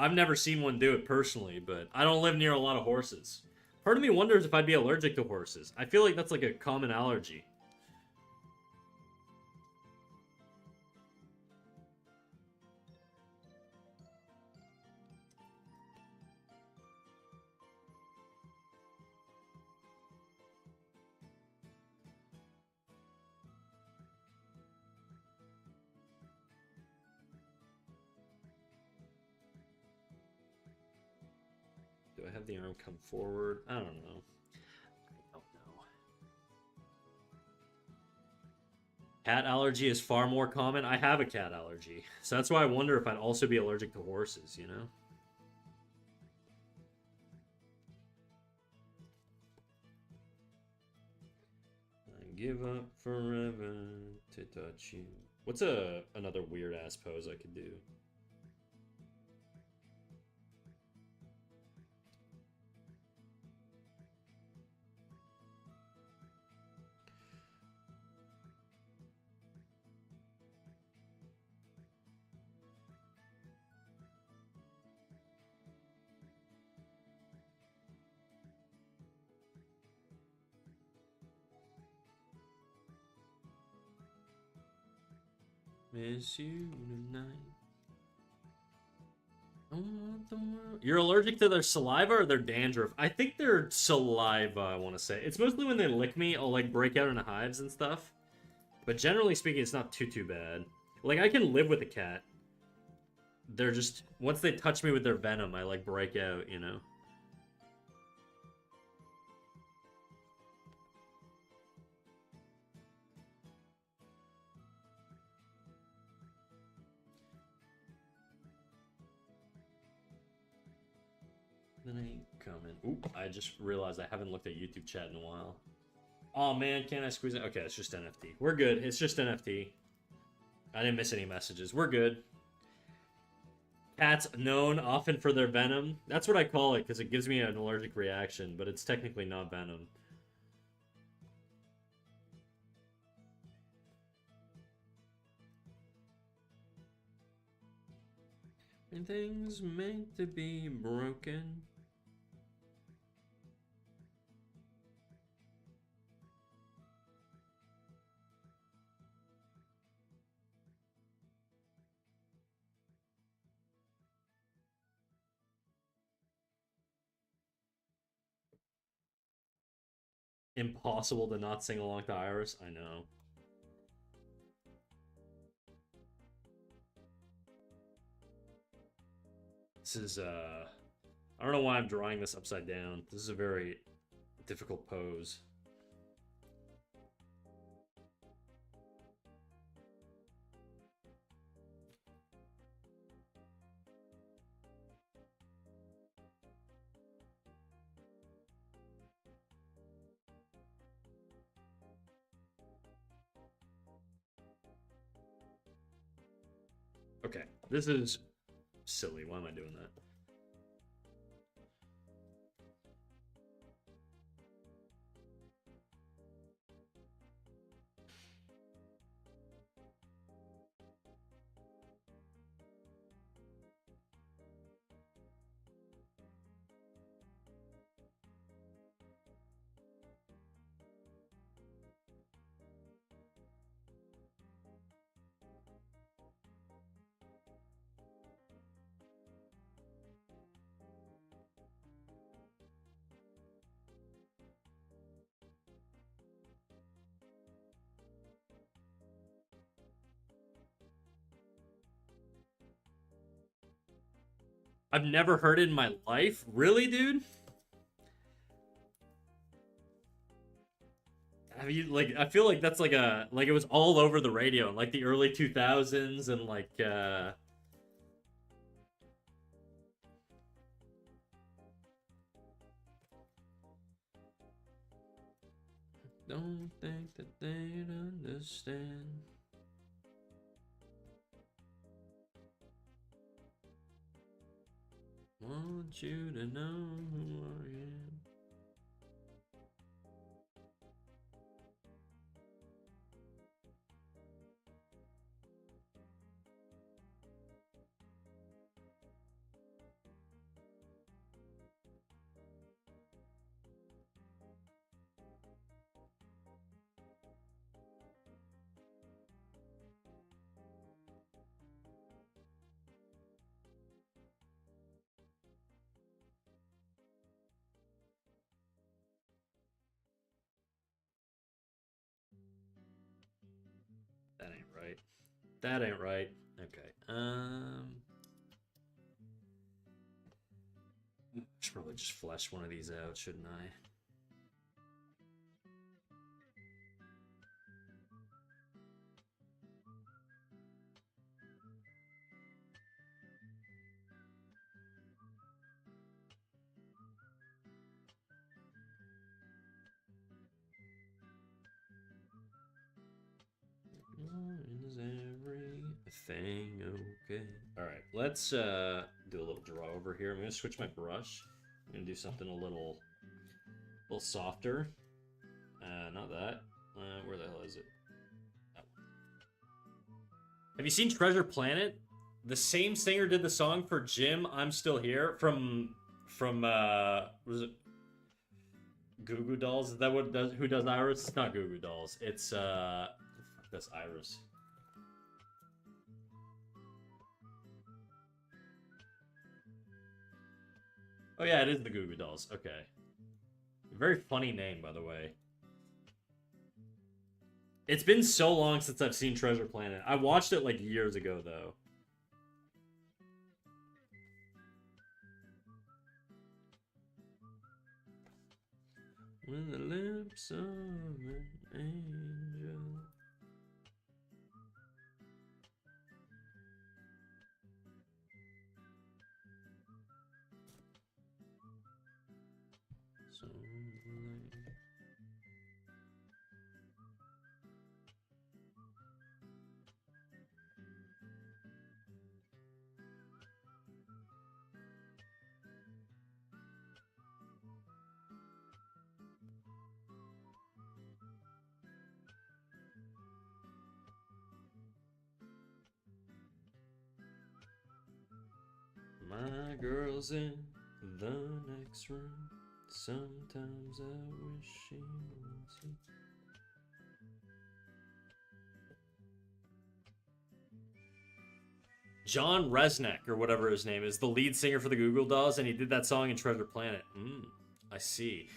I've never seen one do it personally, but I don't live near a lot of horses. Part of me wonders if I'd be allergic to horses. I feel like that's like a common allergy. Do I have the arm come forward? I don't know. I don't know. Cat allergy is far more common. I have a cat allergy. So that's why I wonder if I'd also be allergic to horses, you know? give up forever to touch you. What's another weird ass pose I could do? Miss you tonight. I want the world. You're allergic to their saliva or their dandruff? I think their saliva, I want to say. It's mostly when they lick me, I'll like break out into hives and stuff. But generally speaking, it's not too bad. Like, I can live with a cat. They're just, once they touch me with their venom, I like break out, you know? Then ain't coming. Oop, I just realized I haven't looked at YouTube chat in a while. Oh man, can't I squeeze it? Okay, it's just NFT. We're good. It's just NFT. I didn't miss any messages. We're good. Cats known often for their venom. That's what I call it because it gives me an allergic reaction, but it's technically not venom. And things meant to be broken. Impossible to not sing along to Iris. I know. This is, I don't know why I'm drawing this upside down. This is a very difficult pose. Okay, this is silly. Why am I doing that? I've never heard it in my life. Really, dude? Have you, like, I feel like that's like it was all over the radio in like the early 2000s and like, don't think that they'd understand. Want you to know who I am. That ain't right. That ain't right. Okay. I should probably just flesh one of these out, shouldn't I? everything okay? All right, let's do a little draw over here. I'm gonna switch my brush. I'm gonna do something a little softer. Not that. Where the hell is it? That one. Have you seen Treasure Planet? The same singer did the song for Jim, I'm Still Here from was it Goo Goo Dolls? Is that what does who does Iris? It's not Goo Goo Dolls. It's that's Iris. Oh yeah, it is the Goo Goo Dolls. Okay. Very funny name, by the way. It's been so long since I've seen Treasure Planet. I watched it like years ago though. With the lips of an angel. So my girl's in the next room. Sometimes I wish she was here. John Resnick, or whatever his name is, the lead singer for the Goo Goo Dolls, and he did that song in Treasure Planet. I see.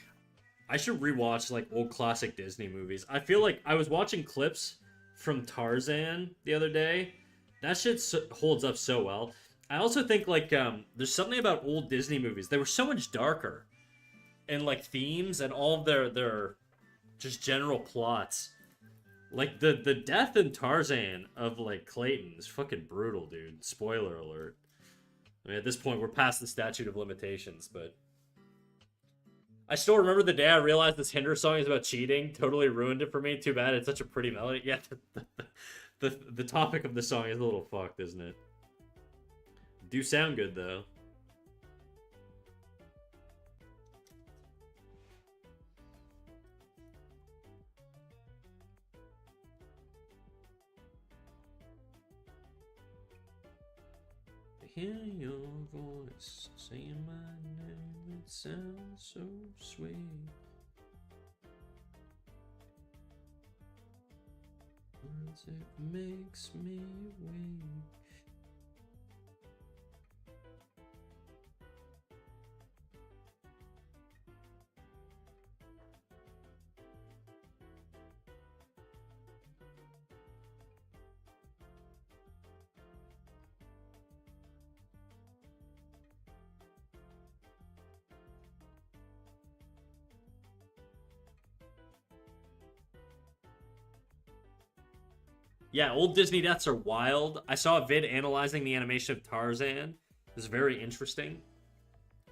I should rewatch like old classic Disney movies. I feel like I was watching clips from Tarzan the other day. That shit holds up so well. I also think like there's something about old Disney movies. They were so much darker, and like themes and all of their just general plots. Like the death in Tarzan of like Clayton is fucking brutal, dude. Spoiler alert. I mean, at this point we're past the statute of limitations, but I still remember the day I realized this Hinder song is about cheating. Totally ruined it for me. Too bad. It's such a pretty melody. Yeah, the topic of the song is a little fucked, isn't it? Do sound good though. I hear your voice saying my name. It sounds so sweet. Words, it makes me weak. Yeah, old Disney deaths are wild. I saw a vid analyzing the animation of Tarzan. It was very interesting.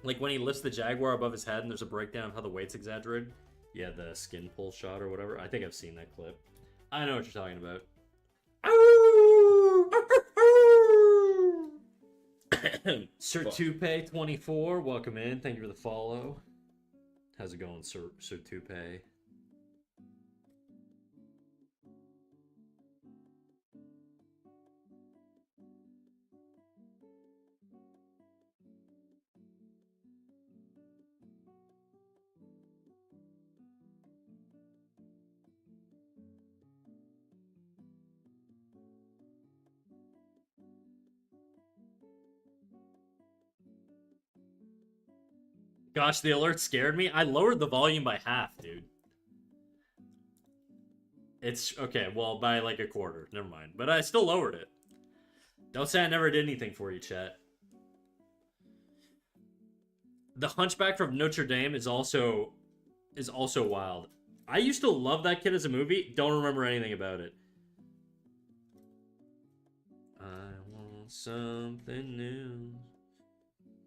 Like when he lifts the jaguar above his head and there's a breakdown of how the weight's exaggerated. Yeah, the skin pull shot or whatever. I think I've seen that clip. I know what you're talking about. Sir Toupe 24, welcome in. Thank you for the follow. How's it going, Sir Toupe? Gosh, the alert scared me. I lowered the volume by half, dude. It's okay, well, by like a quarter. Never mind. But I still lowered it. Don't say I never did anything for you, chat. The Hunchback from Notre Dame is also wild. I used to love that kid as a movie. Don't remember anything about it. I want something new.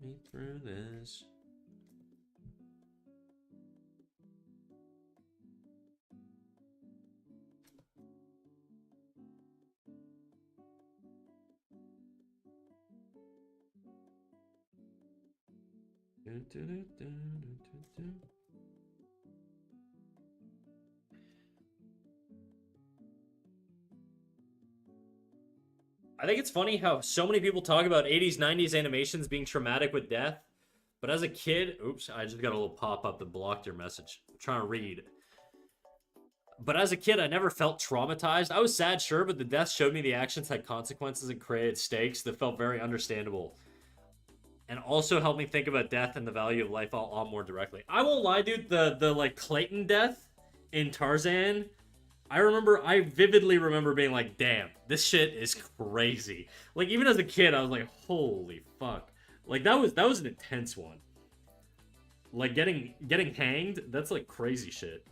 Me through this. I think it's funny how so many people talk about 80s, 90s animations being traumatic with death. But as a kid, oops, I just got a little pop up that blocked your message. I'm trying to read. But as a kid, I never felt traumatized. I was sad, sure, but the death showed me the actions had consequences and created stakes that felt very understandable. And also helped me think about death and the value of life a lot more directly. I won't lie, dude, the like Clayton death in Tarzan, I vividly remember being like, damn, this shit is crazy. Like, even as a kid, I was like, holy fuck. Like, that was an intense one. Like, getting hanged, that's like crazy shit.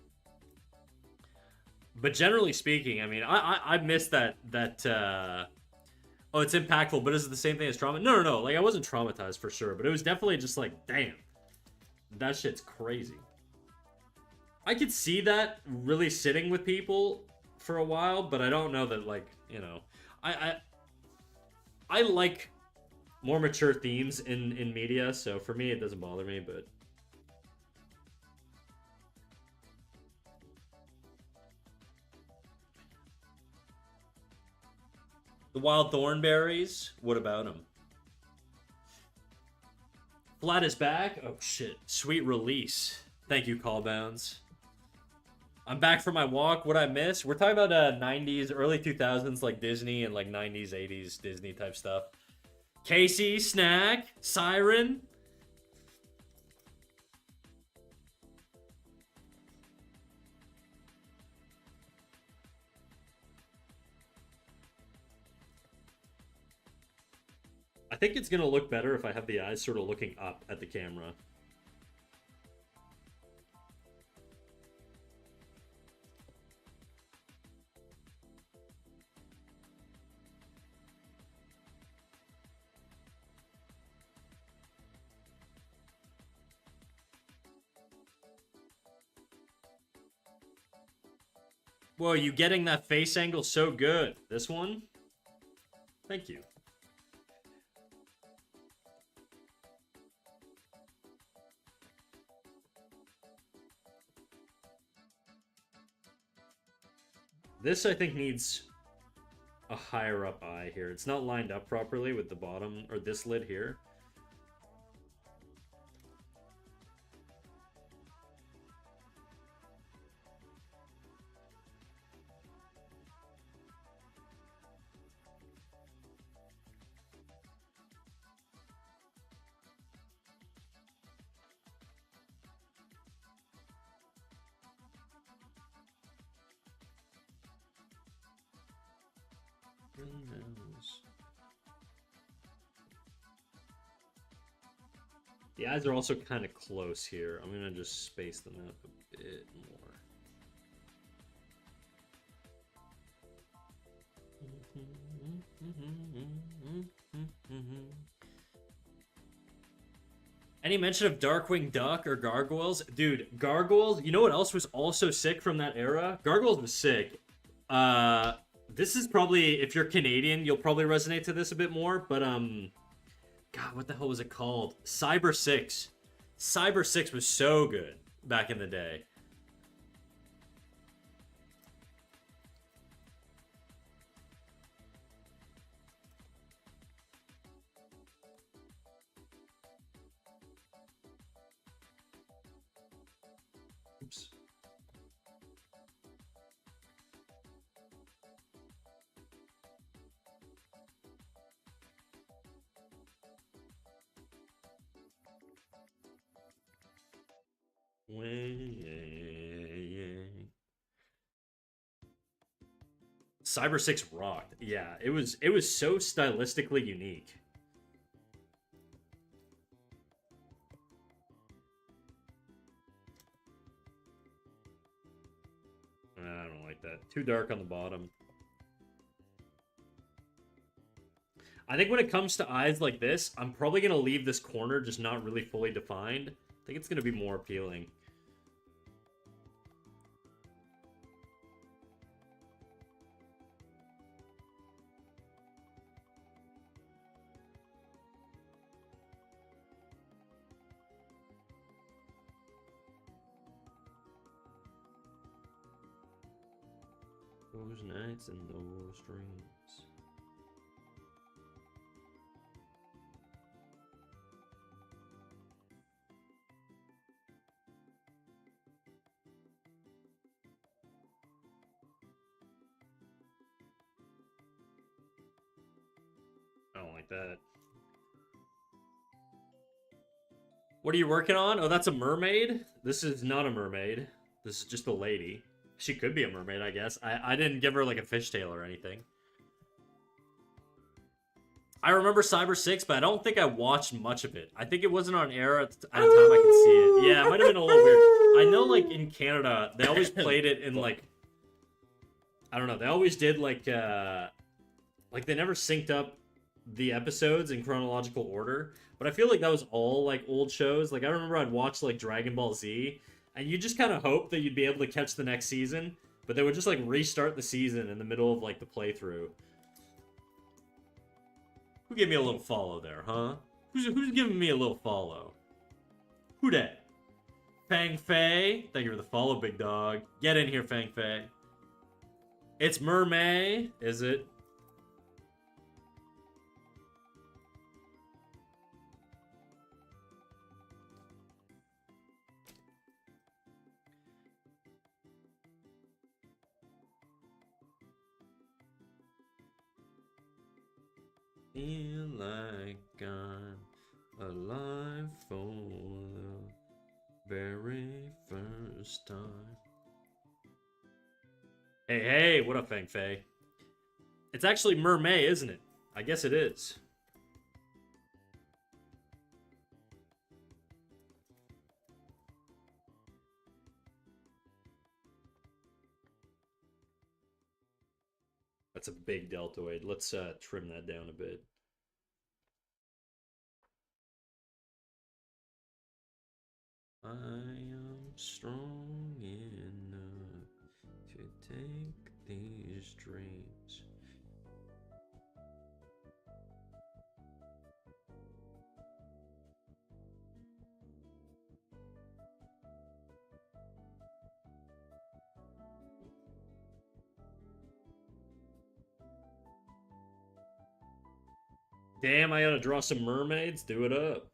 But generally speaking, I mean, I miss that. Oh, it's impactful, but is it the same thing as trauma? No, no, no. Like, I wasn't traumatized for sure, but it was definitely just like, damn, that shit's crazy. I could see that really sitting with people for a while, but I don't know that, like, you know, I I, I like more mature themes in media, so for me it doesn't bother me, but the wild thornberries, what about them? Flat is back. Oh shit, sweet release. Thank you, Callbounds. I'm back from my walk. What I miss? We're talking about 90s, early 2000s, like Disney and like 90s, 80s Disney type stuff. Casey, Snack, Siren. I think it's gonna look better if I have the eyes sort of looking up at the camera. Whoa, you getting that face angle so good. This one? Thank you. This, I think, needs a higher up eye here. It's not lined up properly with the bottom, or this lid here. The eyes are also kind of close here. I'm gonna just space them out a bit more. Any mention of Darkwing Duck or Gargoyles? Dude, Gargoyles, you know what else was also sick from that era? Gargoyles was sick. This is probably, if you're Canadian, you'll probably resonate to this a bit more, but, God, what the hell was it called? Cyber 6. Cyber 6 was so good back in the day. Oops. Cyber 6 rocked. Yeah, it was so stylistically unique. I don't like that. Too dark on the bottom. I think when it comes to eyes like this, I'm probably going to leave this corner just not really fully defined. I think it's going to be more appealing. those nights and those dreams. I don't like that. What are you working on? Oh, that's a mermaid? This is not a mermaid. This is just a lady. She could be a mermaid, I guess. I didn't give her like a fishtail or anything. I remember Cyber 6, but I don't think I watched much of it. I think it wasn't on air at the time I could see it. Yeah, it might have been a little weird. I know, like, in Canada, they always played it in, like... I don't know. They always did, like, like, they never synced up the episodes in chronological order. But I feel like that was all, like, old shows. Like, I remember I'd watch, like, Dragon Ball Z, and you just kind of hope that you'd be able to catch the next season. But they would just, like, restart the season in the middle of, like, the playthrough. Who gave me a little follow there, huh? Who's giving me a little follow? Who dat? Fang Fei. Thank you for the follow, big dog. Get in here, Fang Fei. It's Mermay, is it? Feel like I'm alive for the very first time. Hey, what up, Fang Fei? It's actually Mermay, isn't it? I guess it is. That's a big deltoid. Let's trim that down a bit. I am strong enough to take these dreams. Damn, I gotta draw some mermaids? Do it up.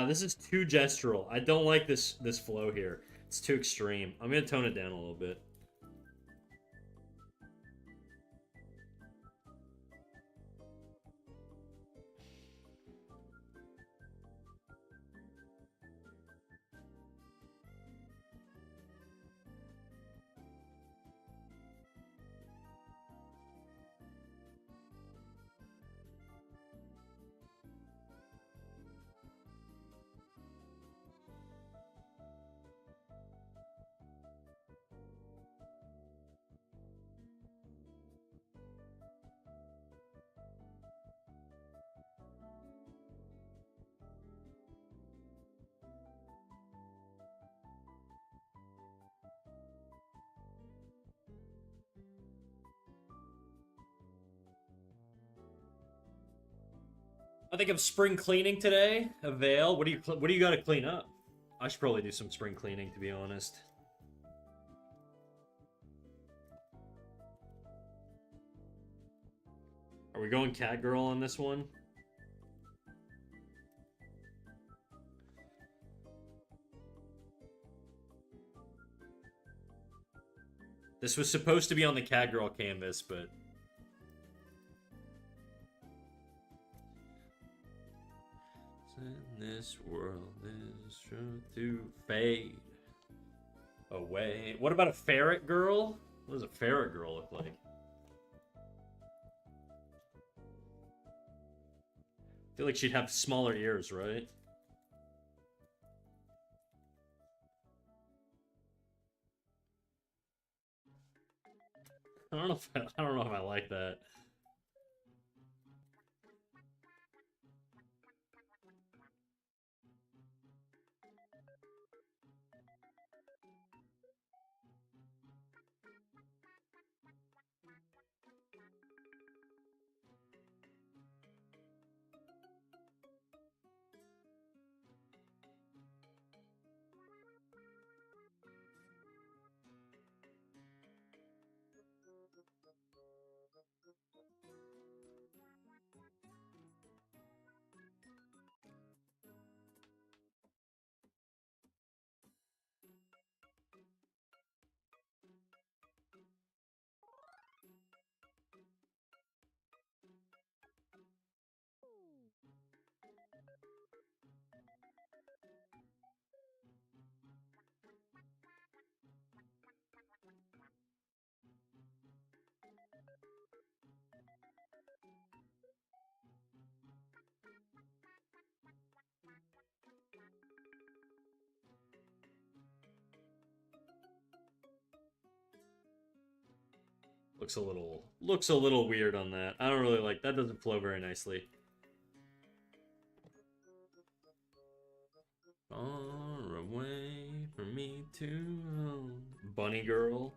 This is too gestural. I don't like this flow here. It's too extreme. I'm gonna tone it down a little bit. I think I'm spring cleaning today. Avail. What do you got to clean up? I should probably do some spring cleaning, to be honest. Are we going cat girl on this one? This was supposed to be on the cat girl canvas, but this world is sure to fade away. What about a ferret girl? What does a ferret girl look like? I feel like she'd have smaller ears, right? I don't know if I like that. Looks a little weird on that. I don't really like that. Doesn't flow very nicely. Far away from me too long. Bunny girl.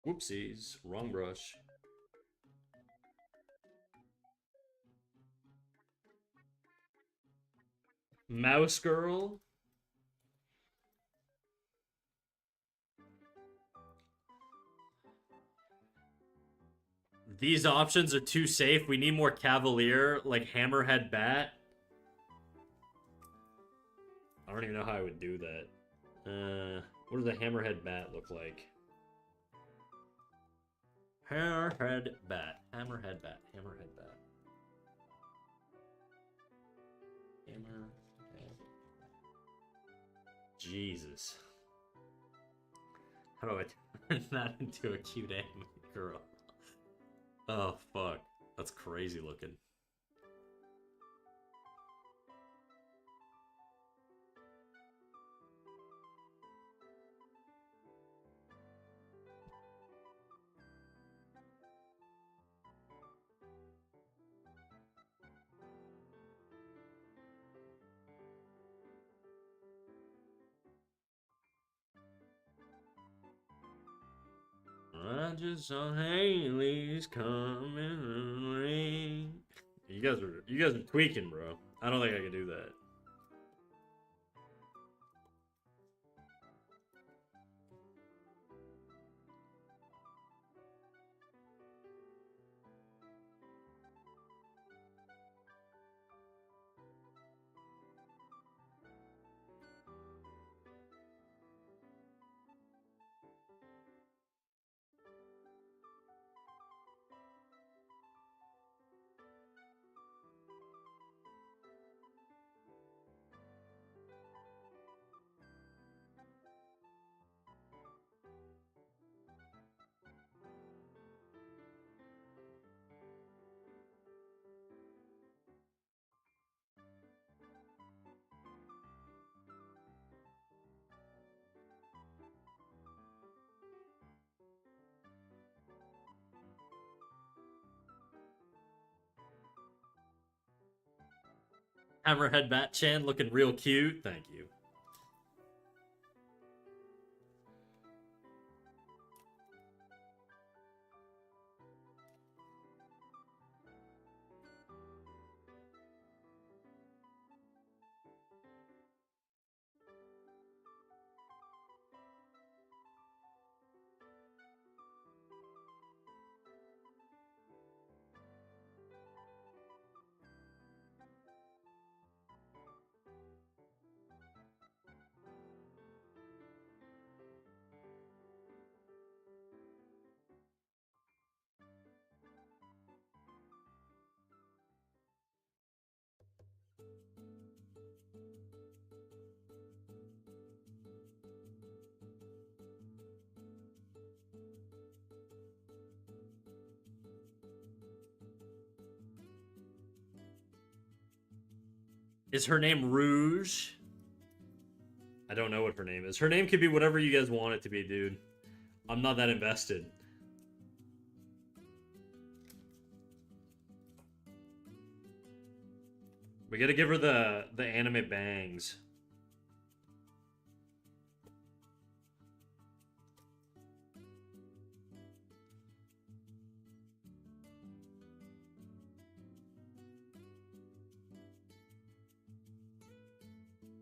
Whoopsies, wrong brush. Mouse girl. These options are too safe. We need more cavalier, like hammerhead bat. I don't even know how I would do that. What does a hammerhead bat look like? Hammerhead bat. Hammerhead bat. Hammerhead bat. Hammerhead. Jesus. How do I turn that into a cute anime girl? Oh, fuck. That's crazy looking. I just saw Haley's coming rain. You guys are tweaking, bro. I don't think I can do that. Hammerhead Bat-chan looking real cute. Thank you. Is her name Rouge? I don't know what her name is. Her name could be whatever you guys want it to be, dude. I'm not that invested. We gotta give her the anime bangs.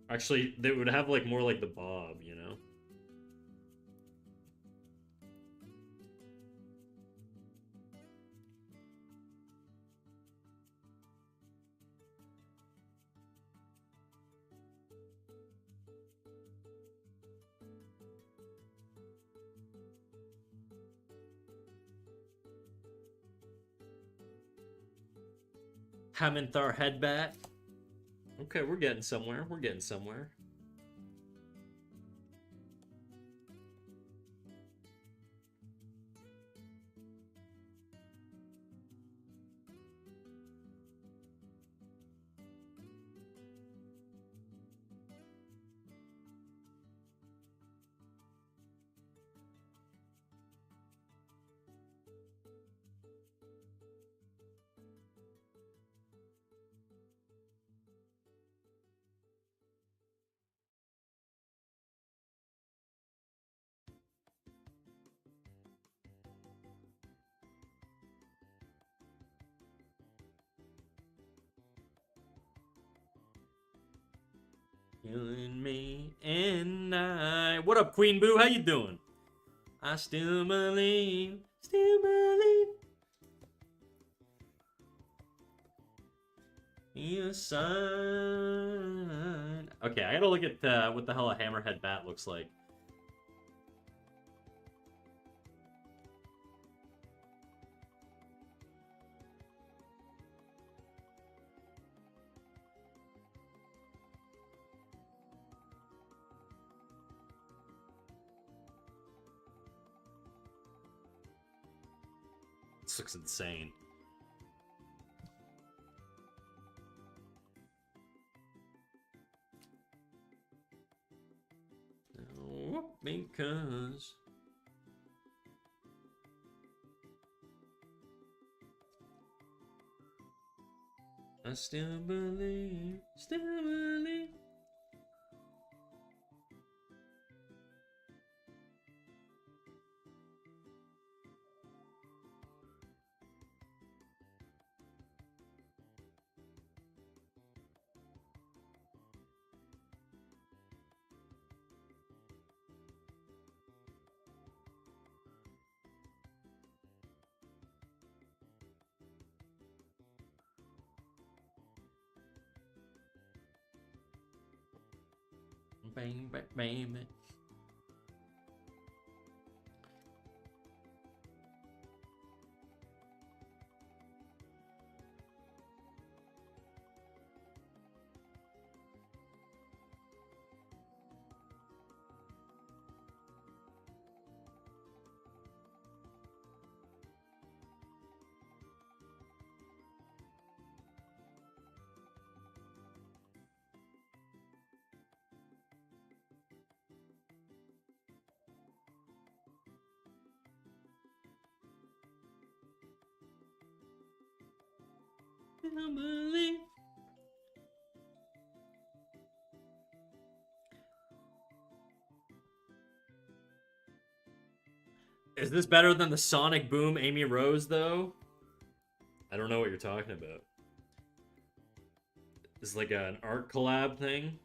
Actually, they would have like more like the bob, you know? Hamanthar headbat. Okay, we're getting somewhere. We're getting somewhere. killing me and I. What up, Queen Boo? How you doing? I still believe, still believe. You sign. Okay, I gotta look at what the hell a hammerhead bat looks like. This looks insane. No, because I still believe, still believe. Bang, bang, bang. I believe. Is this better than the Sonic Boom Amy Rose, though? I don't know what you're talking about. It's like an art collab thing.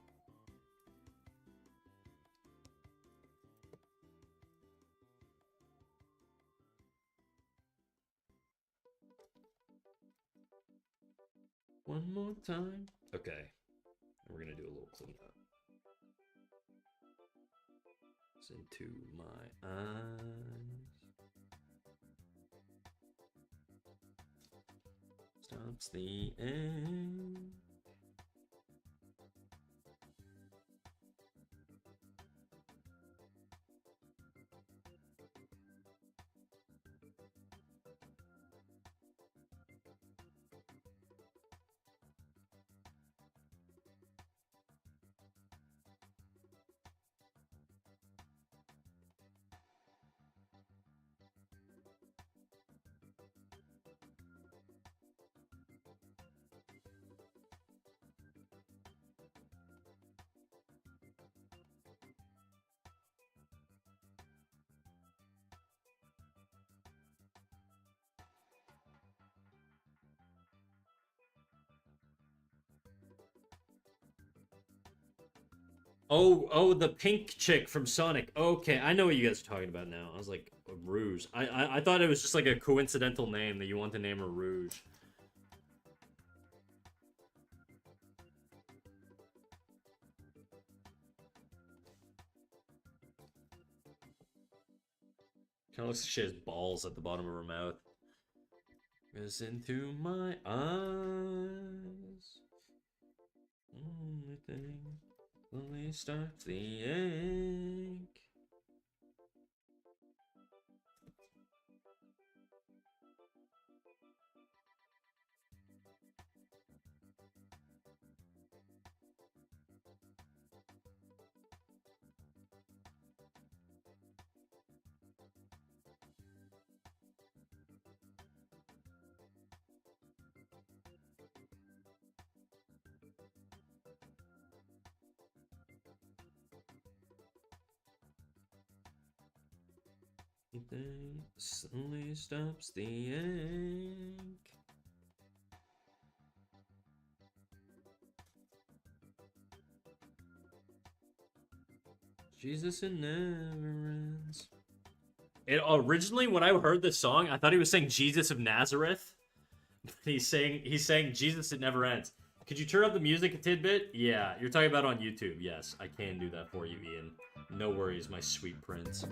One more time. Okay. We're gonna do a little cleanup. It's into my eyes. Stops the end. Oh, the pink chick from Sonic. Okay, I know what you guys are talking about now. I was like, Rouge. I thought it was just like a coincidental name that you want to name her Rouge. Kind of looks like she has balls at the bottom of her mouth. Goes into my eyes. Only thing slowly starts the ache. Everything slowly stops the ache. Jesus, it never ends. It originally, when I heard this song, I thought he was saying Jesus of Nazareth. He's saying Jesus, it never ends. Could you turn up the music a tidbit? Yeah, you're talking about on YouTube. Yes, I can do that for you, Ian. No worries, my sweet prince.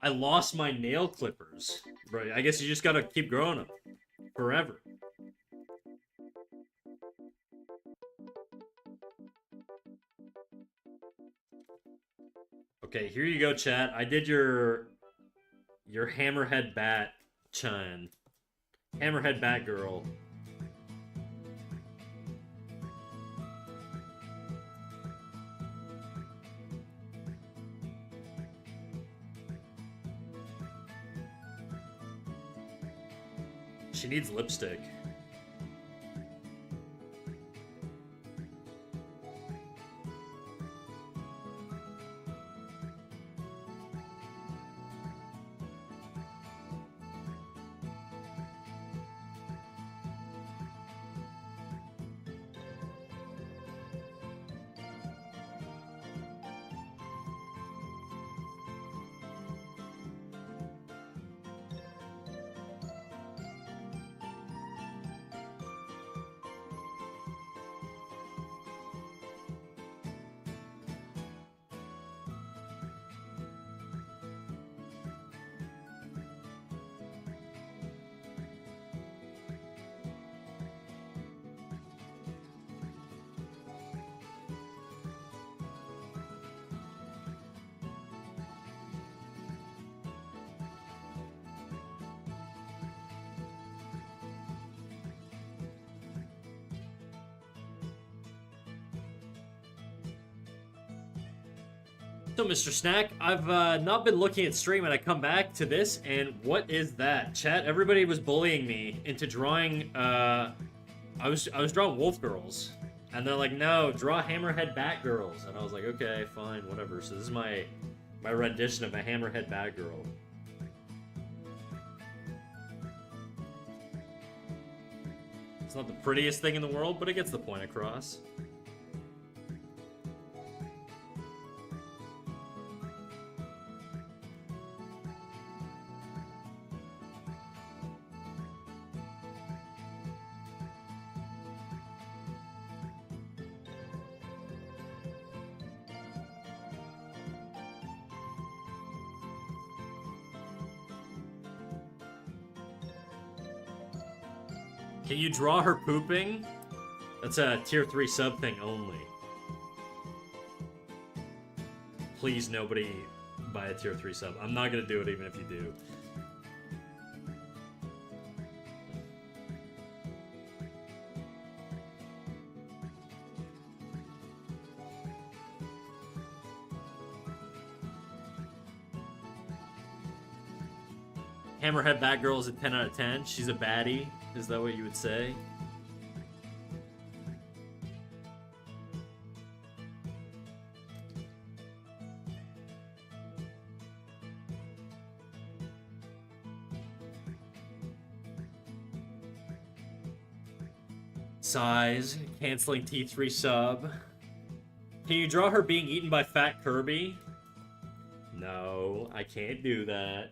I lost my nail clippers. Right, I guess you just gotta keep growing them. Forever. Okay, here you go, chat. I did your hammerhead bat chime. Hammerhead bat girl. She needs lipstick. So, Mr. Snack, I've not been looking at stream, and I come back to this, and what is that? Chat, everybody was bullying me into drawing, I was drawing wolf girls. And they're like, no, draw hammerhead bat girls. And I was like, okay, fine, whatever. So this is my rendition of a hammerhead bat girl. It's not the prettiest thing in the world, but it gets the point across. Can you draw her pooping? That's a tier 3 sub thing only. Please, nobody buy a tier 3 sub. I'm not gonna do it even if you do. Hammerhead Batgirl is a 10 out of 10. She's a baddie. Is that what you would say? Size, canceling T3 sub. Can you draw her being eaten by Fat Kirby? No, I can't do that.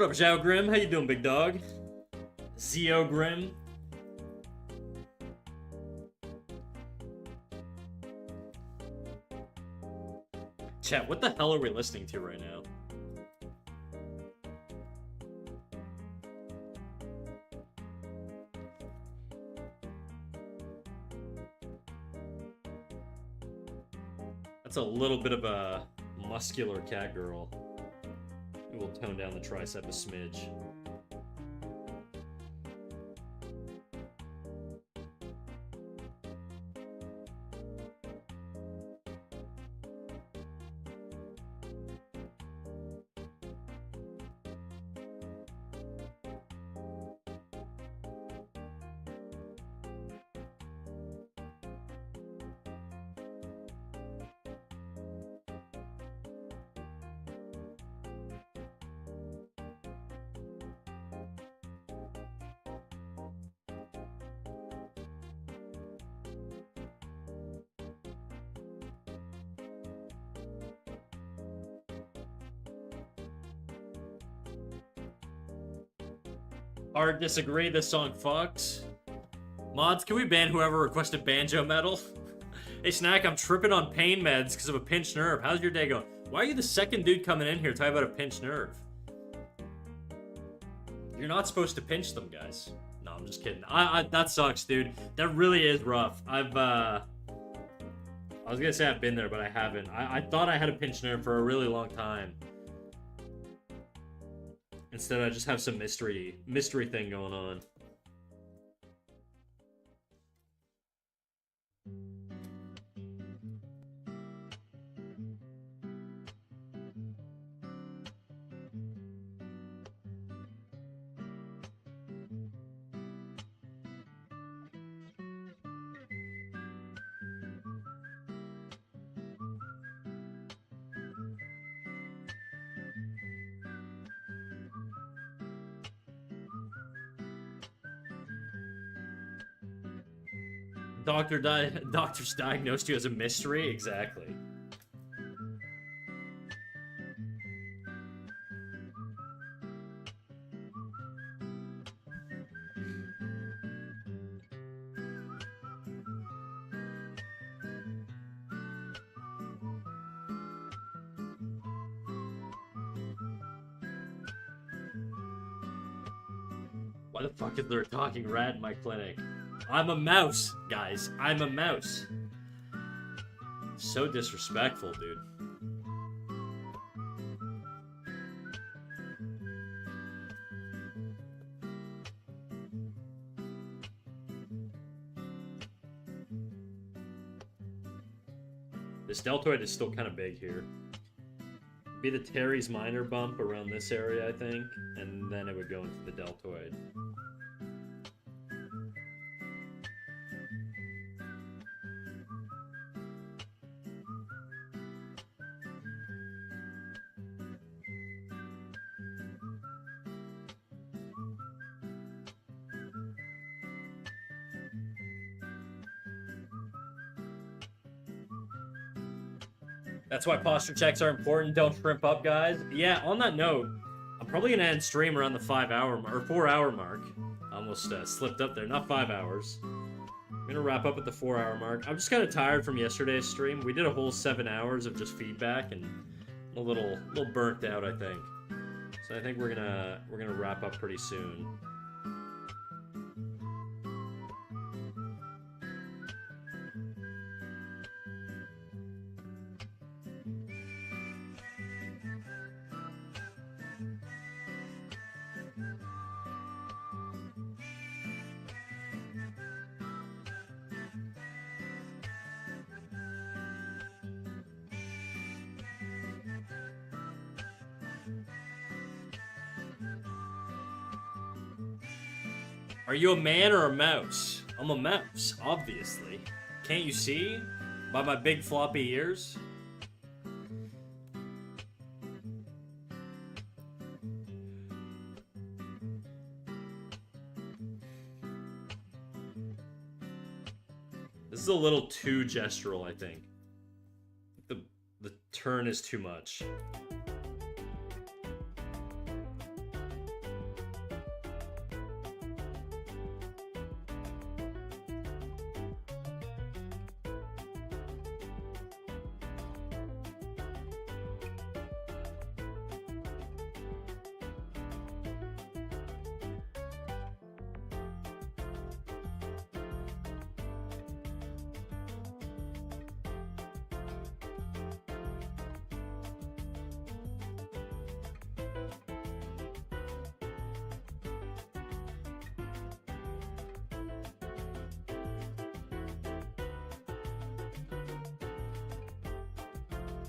What up, Zhao Grim? How you doing, big dog? Zeo Grim. Chat, what the hell are we listening to right now? That's a little bit of a muscular cat girl. We will tone down the tricep a smidge. Hard disagree, this song fucks. Mods, can we ban whoever requested banjo metal? Hey Snack, I'm tripping on pain meds because of a pinched nerve. How's your day going? Why are you the second dude coming in here talking about a pinched nerve? You're not supposed to pinch them, guys. No, I'm just kidding. That sucks, dude. That really is rough. I was gonna say I've been there, but I haven't. I thought I had a pinched nerve for a really long time. Instead, I just have some mystery thing going on. Doctors diagnosed you as a mystery? Exactly. Why the fuck is there a talking rat in my clinic? I'm a mouse, guys. I'm a mouse. So disrespectful, dude. This deltoid is still kind of big here. Be the teres minor bump around this area, I think, and then it would go into the deltoid. That's why posture checks are important. Don't shrimp up, guys. Yeah, on that note, I'm probably gonna end stream around the 5-hour or 4-hour mark. Almost slipped up there. Not 5 hours. I'm gonna wrap up at the 4-hour mark. I'm just kind of tired from yesterday's stream. We did a whole 7 hours of just feedback, and I'm a little burnt out, I think. So I think we're gonna wrap up pretty soon. Are you a man or a mouse? I'm a mouse, obviously. Can't you see? By my big floppy ears? This is a little too gestural, I think. The turn is too much.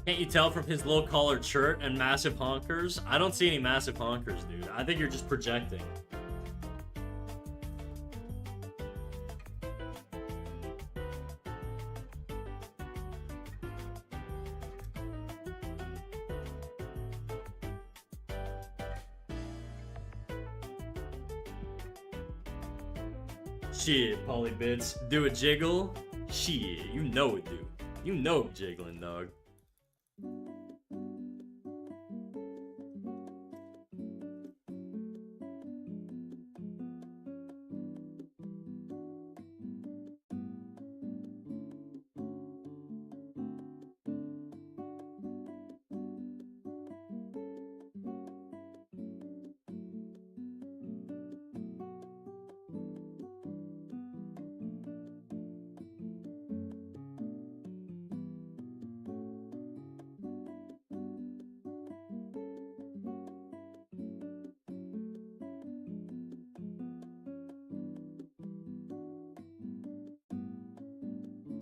Can't you tell from his low collared shirt and massive honkers? I don't see any massive honkers, dude. I think you're just projecting. Shit, Polybits. Do a jiggle? Shit, you know it, dude. You know jiggling, dog.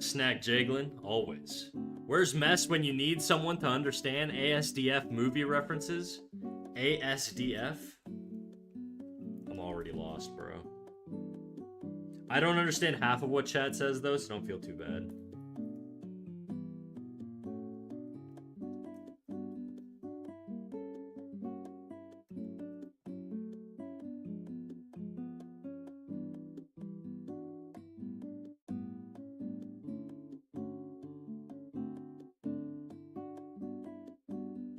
Snack jiggling, always. Where's Mess when you need someone to understand ASDF movie references? ASDF? I'm already lost, bro. I don't understand half of what chat says, though, so don't feel too bad.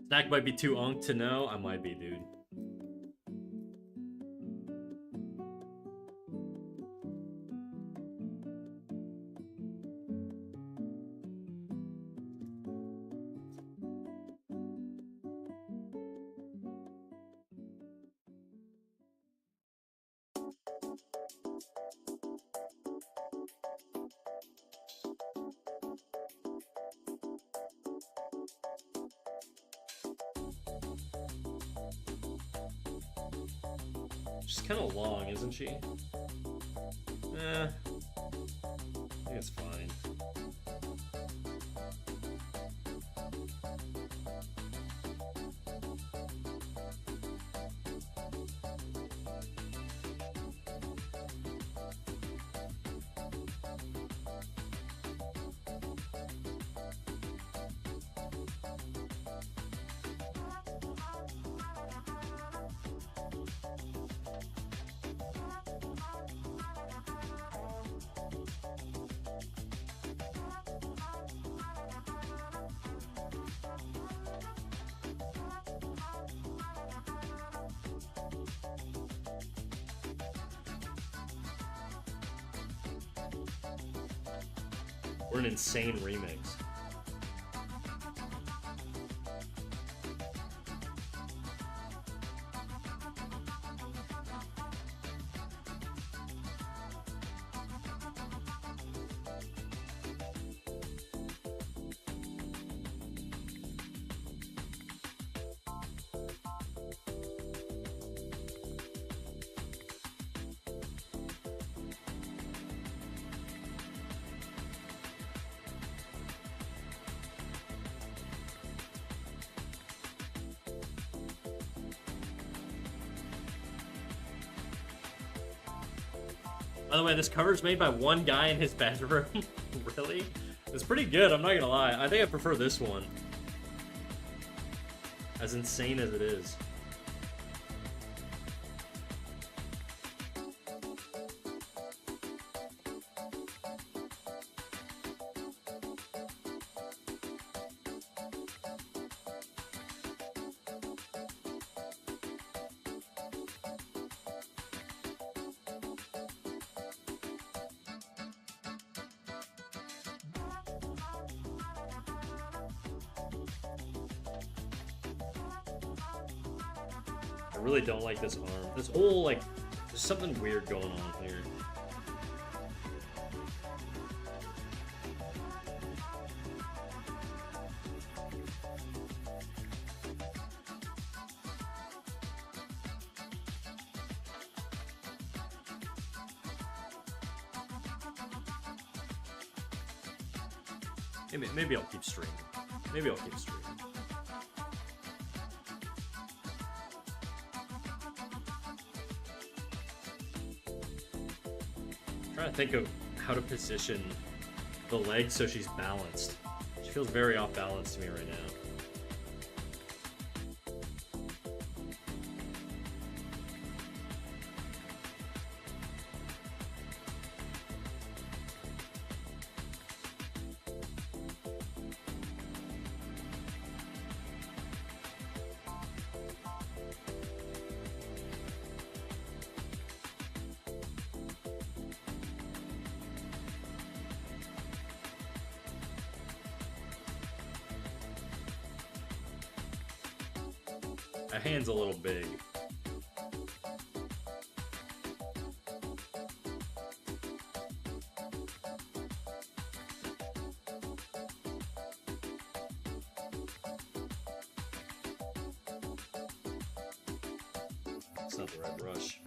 Snack might be too unk to know. I might be, dude. She's kind of long, isn't she? I think it's fine. We're an insane remix. By the way, this cover's made by one guy in his bedroom. Really? It's pretty good, I'm not gonna lie. I think I prefer this one. As insane as it is. I really don't like this arm. This whole, like, there's something weird going on here. Maybe I'll keep streaming. Maybe I'll keep streaming. I'm trying to think of how to position the leg so she's balanced. She feels very off balance to me right now. My hand's a little big. It's not the right brush.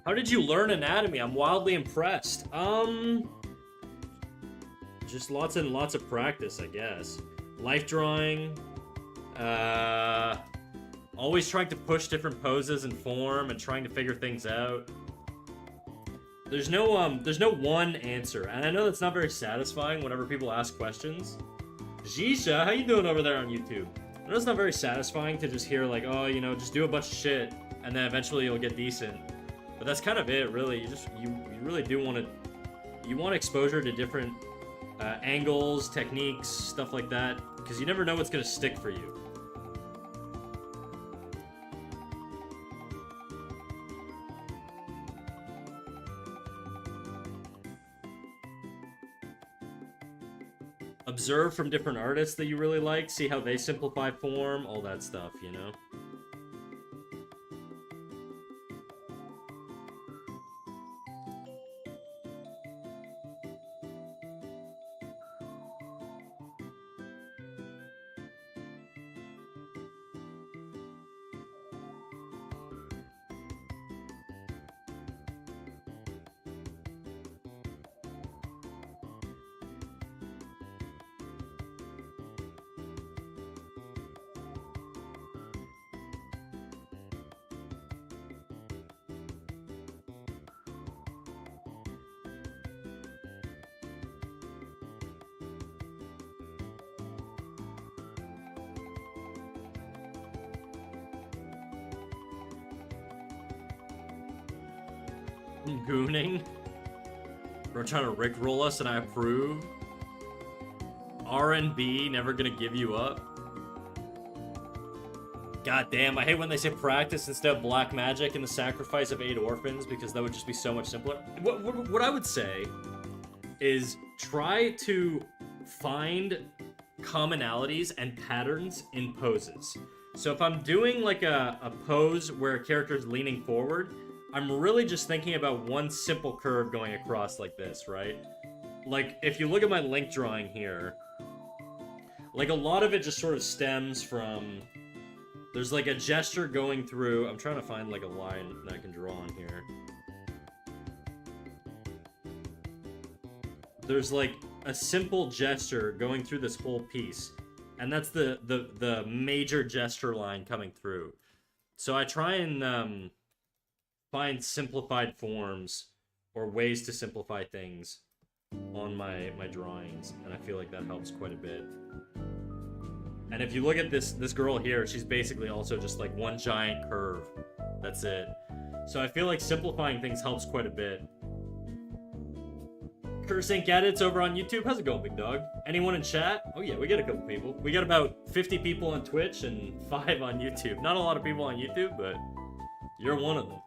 How did you learn anatomy? I'm wildly impressed. Just lots and lots of practice, I guess. Life drawing. Always trying to push different poses and form and trying to figure things out. There's no one answer, and I know that's not very satisfying whenever people ask questions. Jisha, how you doing over there on YouTube? I know it's not very satisfying to just hear like, oh, you know, just do a bunch of shit, and then eventually you'll get decent. But that's kind of it, really. You really do want exposure to different angles, techniques, stuff like that, because you never know what's gonna stick for you. Observe from different artists that you really like, see how they simplify form, all that stuff, you know? Gooning. Bro trying to rickroll us and I approve. RNB, never gonna give you up. God damn, I hate when they say practice instead of black magic and the sacrifice of 8 orphans, because that would just be so much simpler. What I would say is try to find commonalities and patterns in poses. So if I'm doing like a pose where a character is leaning forward, I'm really just thinking about one simple curve going across like this, right? Like, if you look at my link drawing here, like, a lot of it just sort of stems from... There's, like, a gesture going through... I'm trying to find, like, a line that I can draw on here. There's, like, a simple gesture going through this whole piece. And that's the major gesture line coming through. So I try and, find simplified forms or ways to simplify things on my drawings, and I feel like that helps quite a bit. And if you look at this girl here, she's basically also just like one giant curve. That's it. So I feel like simplifying things helps quite a bit. Cursing Edits over on YouTube. How's it going, big dog? Anyone in chat? Oh yeah, we got a couple people. We got about 50 people on Twitch and 5 on YouTube. Not a lot of people on YouTube, but you're one of them.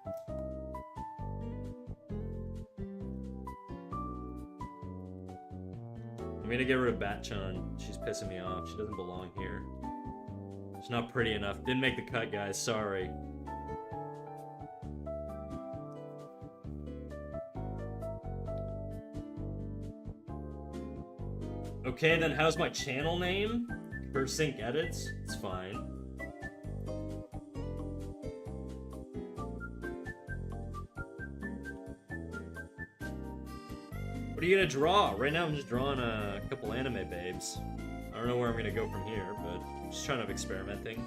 I'm gonna get rid of Batchan. She's pissing me off. She doesn't belong here. She's not pretty enough. Didn't make the cut, guys. Sorry. Okay, then how's my channel name? Cursing Edits? It's fine. What are you gonna draw? Right now I'm just drawing a couple anime babes. I don't know where I'm gonna go from here, but I'm just trying to experimenting.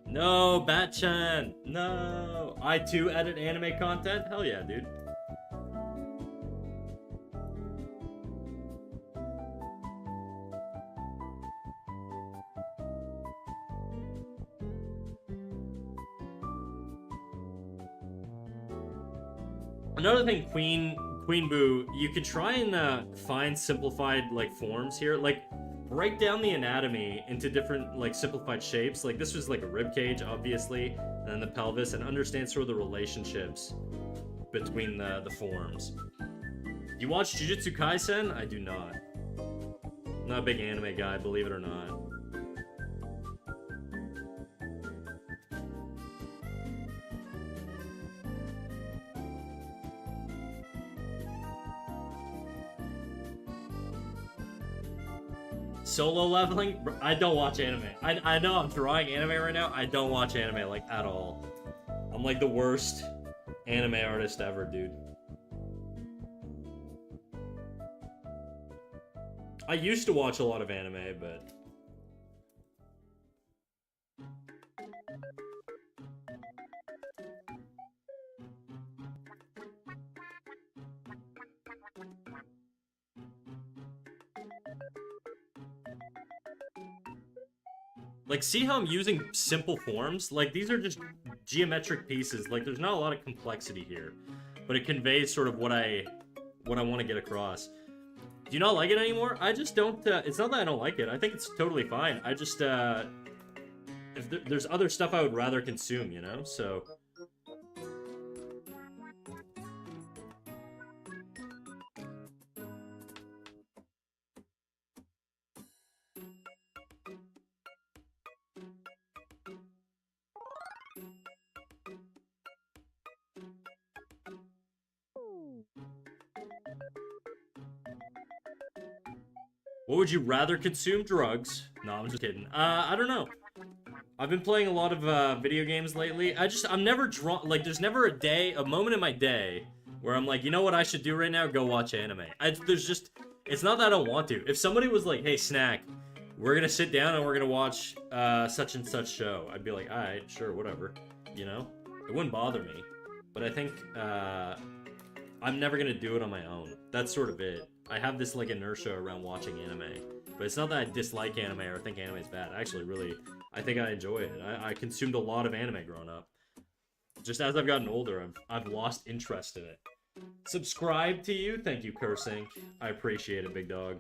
No, Bat-chan! No! I too edit anime content? Hell yeah, dude. Another thing, Queen Boo, you could try and find simplified like forms here. Like, break down the anatomy into different like simplified shapes. Like this was like a rib cage, obviously, and then the pelvis, and understand sort of the relationships between the forms. You watch Jujutsu Kaisen? I do not. I'm not a big anime guy, believe it or not. Solo leveling? I don't watch anime. I know I'm drawing anime right now. I don't watch anime, like, at all. I'm like the worst anime artist ever, dude. I used to watch a lot of anime, but... Like, see how I'm using simple forms? Like, these are just geometric pieces. Like, there's not a lot of complexity here. But it conveys sort of what I want to get across. Do you not like it anymore? I just don't, it's not that I don't like it. I think it's totally fine. I just, if there's other stuff I would rather consume, you know? So... What would you rather consume? Drugs? No, I'm just kidding. I don't know. I've been playing a lot of video games lately. I'm never drawn, like, there's never a moment in my day where I'm like, you know what I should do right now? Go watch anime. It's not that I don't want to. If somebody was like, hey, Snack, we're gonna sit down and we're gonna watch such and such show, I'd be like, alright, sure, whatever. You know? It wouldn't bother me. But I think, I'm never gonna do it on my own. That's sort of it. I have this, like, inertia around watching anime. But it's not that I dislike anime or think anime is bad. Actually, really, I think I enjoy it. I consumed a lot of anime growing up. Just as I've gotten older, I've lost interest in it. Subscribe to you? Thank you, Cursing. I appreciate it, big dog.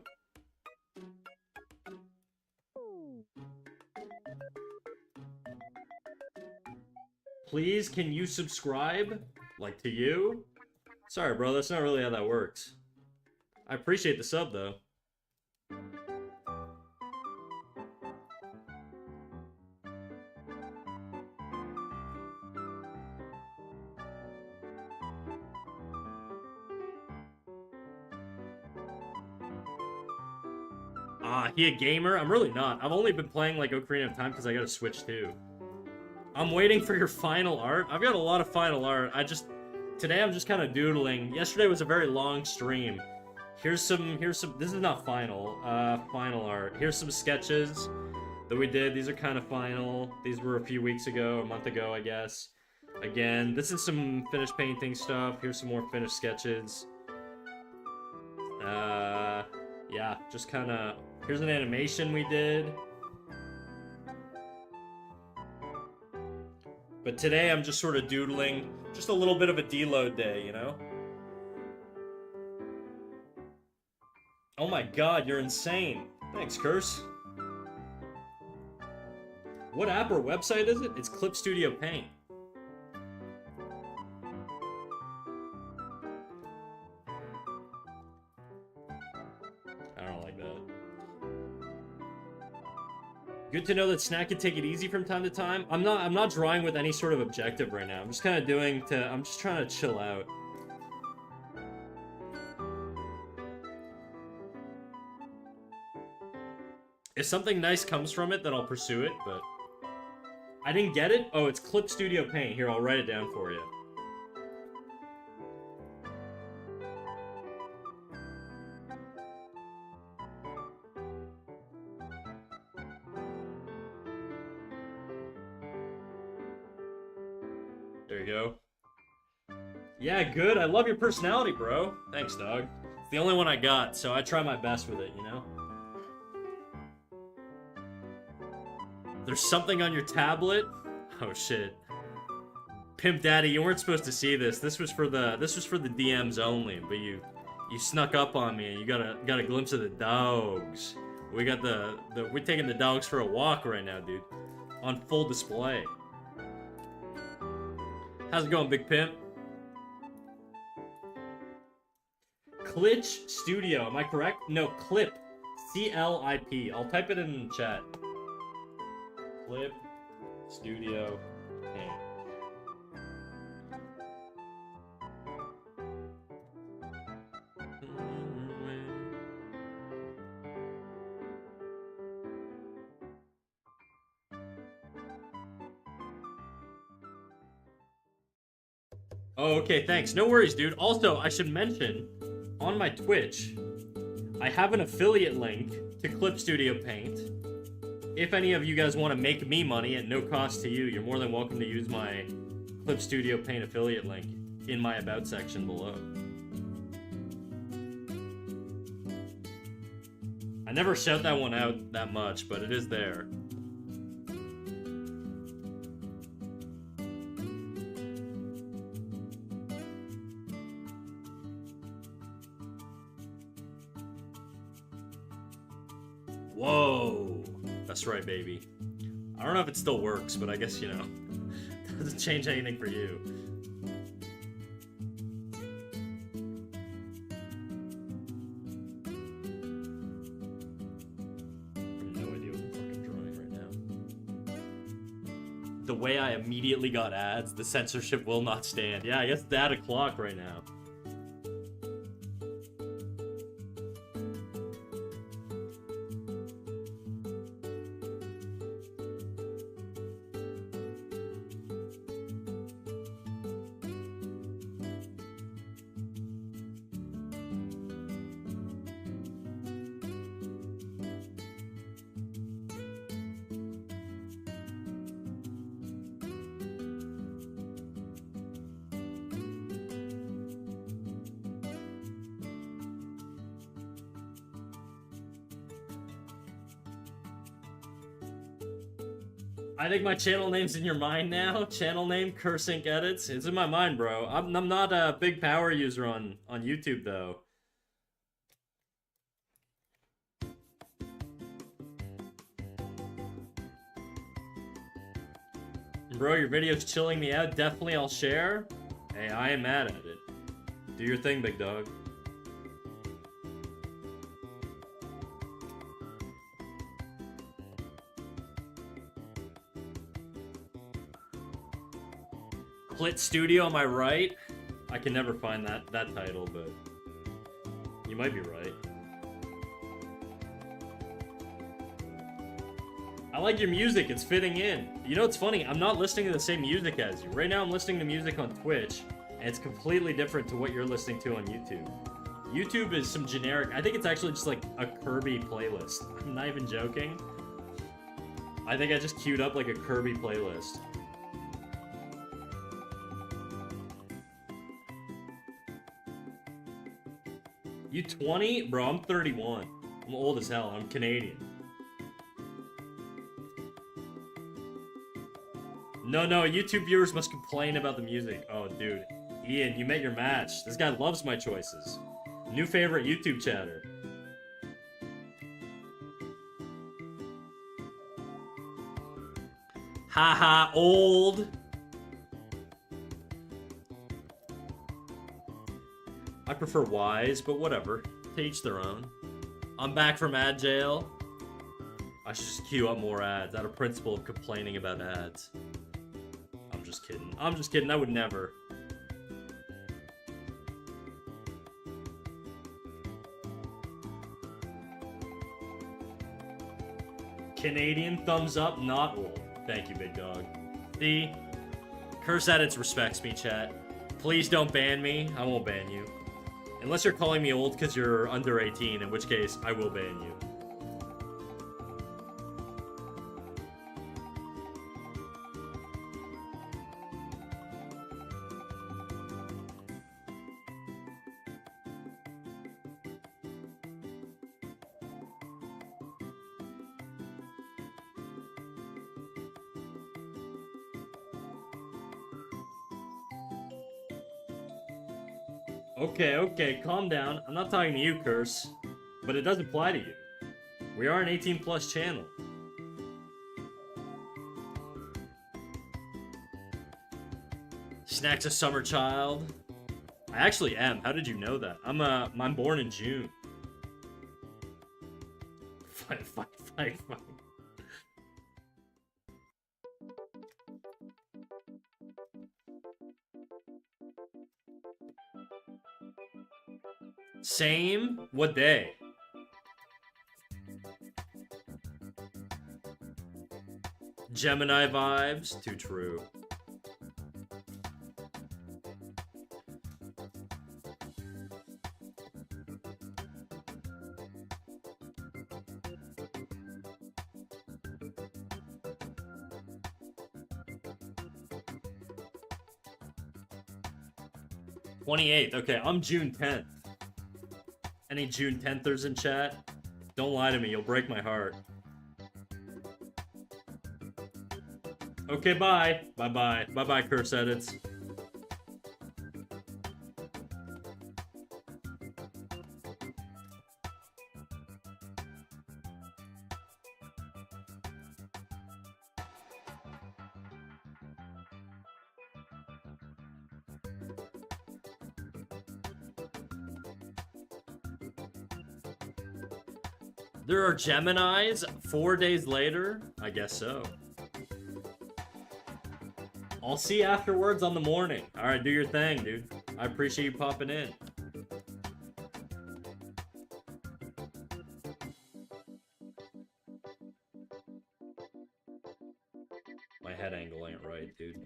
Please, can you subscribe? Like, to you? Sorry, bro, that's not really how that works. I appreciate the sub, though. He a gamer? I'm really not. I've only been playing, like, Ocarina of Time because I got a Switch, too. I'm waiting for your final art. I've got a lot of final art. Today I'm just kind of doodling. Yesterday was a very long stream. Here's some, this is not final art. Here's some sketches that we did. These are kind of final. These were a few weeks ago, a month ago, I guess. Again, this is some finished painting stuff. Here's some more finished sketches. Yeah, just kind of, here's an animation we did. But today I'm just sort of doodling, just a little bit of a deload day, you know? Oh my god, you're insane. Thanks, Curse. What app or website is it? It's Clip Studio Paint. I don't like that. Good to know that Snack can take it easy from time to time. I'm not drawing with any sort of objective right now. I'm just kind of I'm just trying to chill out. If something nice comes from it, then I'll pursue it, but... I didn't get it? Oh, it's Clip Studio Paint. Here, I'll write it down for you. There you go. Yeah, good. I love your personality, bro. Thanks, dog. It's the only one I got, so I try my best with it, you know? There's something on your tablet? Oh shit. Pimp Daddy, you weren't supposed to see this. This was for the DMs only, but you snuck up on me and you got a glimpse of the dogs. We're taking the dogs for a walk right now, dude. On full display. How's it going, Big Pimp? Glitch Studio, am I correct? No, Clip. C-L-I-P. I'll type it in the chat. Clip Studio Paint. Oh, okay, thanks. No worries, dude. Also, I should mention, on my Twitch, I have an affiliate link to Clip Studio Paint. If any of you guys want to make me money at no cost to you, you're more than welcome to use my Clip Studio Paint affiliate link in my About section below. I never shout that one out that much, but it is there. Whoa! That's right, baby. I don't know if it still works, but I guess, you know, it doesn't change anything for you. I have no idea what the fuck I'm drawing right now. The way I immediately got ads, the censorship will not stand. Yeah, I guess it's at a clock right now. I think my channel name's in your mind now. Channel name, Cursink Edits. It's in my mind, bro. I'm not a big power user on YouTube, though. Bro, your video's chilling me out. Definitely I'll share. Hey, I am mad at it. Do your thing, big dog. Clit Studio, am I right? I can never find that title, but you might be right. I like your music, it's fitting in. You know what's funny? I'm not listening to the same music as you. Right now I'm listening to music on Twitch, and it's completely different to what you're listening to on YouTube. YouTube is some generic, I think it's actually just like a Kirby playlist. I'm not even joking. I think I just queued up like a Kirby playlist. You 20? Bro, I'm 31. I'm old as hell. I'm Canadian. No, YouTube viewers must complain about the music. Oh, dude. Ian, you met your match. This guy loves my choices. New favorite YouTube chatter. Haha, old. I prefer wise, but whatever. To each their own. I'm back from ad jail. I should just queue up more ads out of principle of complaining about ads. I'm just kidding. I'm just kidding. I would never. Canadian thumbs up, not old. Thank you, big dog. See? Curse Edits respects me, chat. Please don't ban me. I won't ban you. Unless you're calling me old because you're under 18, in which case I will ban you. Okay, calm down. I'm not talking to you, Curse. But it does apply to you. We are an 18 plus channel. Snack's a summer child. I actually am. How did you know that? I'm born in June. Fight. Same? What day? Gemini vibes? Too true. '28th. Okay, I'm June 10th. Any June 10thers in chat? Don't lie to me, you'll break my heart. Okay, bye. Bye-bye. Bye-bye, Curse Edits. There are Geminis 4 days later? I guess so. I'll see you afterwards on the morning. Alright, do your thing, dude. I appreciate you popping in. My head angle ain't right, dude.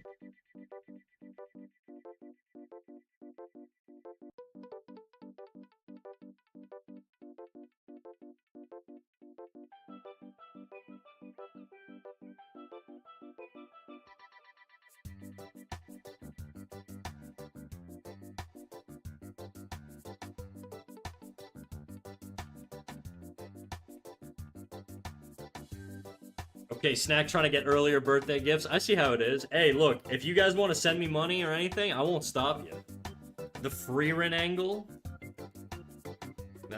Okay, Snack trying to get earlier birthday gifts. I see how it is. Hey, look, if you guys want to send me money or anything, I won't stop you. The Freerin angle?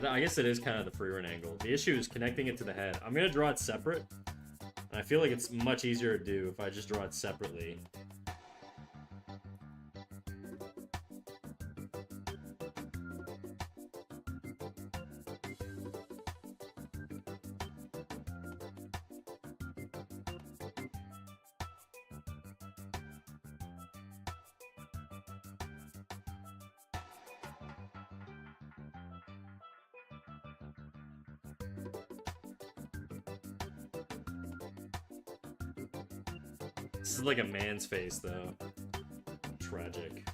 I guess it is kind of the Freerin angle. The issue is connecting it to the head. I'm going to draw it separate. And I feel like it's much easier to do if I just draw it separately. This is like a man's face, though. Tragic.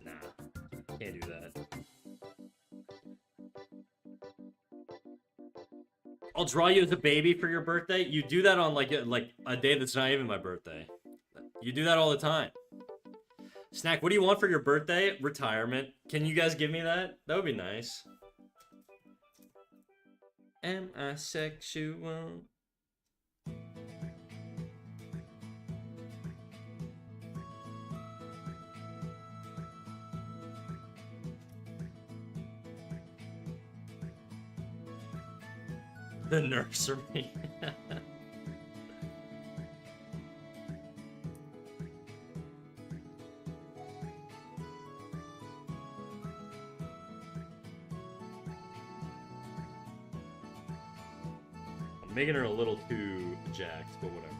Nah, can't do that. I'll draw you as a baby for your birthday. You do that on like a day that's not even my birthday. You do that all the time. Snack, what do you want for your birthday? Retirement. Can you guys give me that? That would be nice. Am I sexual? The nursery. Making her a little too jacked, but whatever.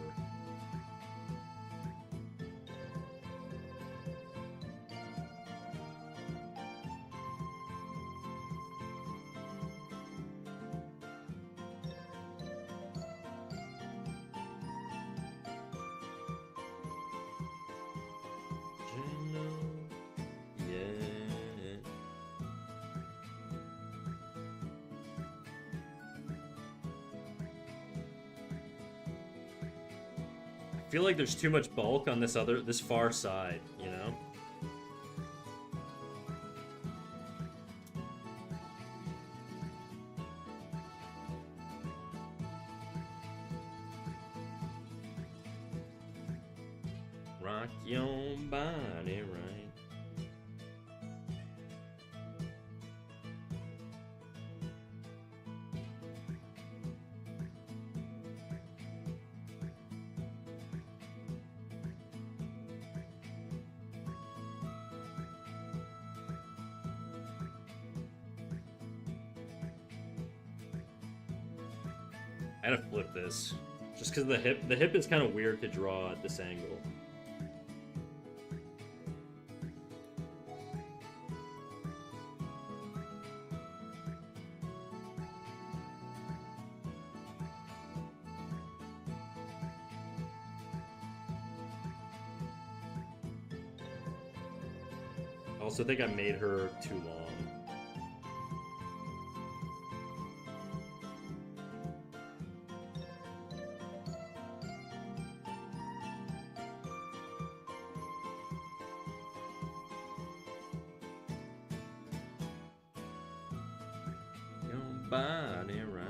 feel like there's too much bulk on this far side, you know? Rock your body right. I had to flip this. Just because the hip is kind of weird to draw at this angle. I also think I made her too long. Body right.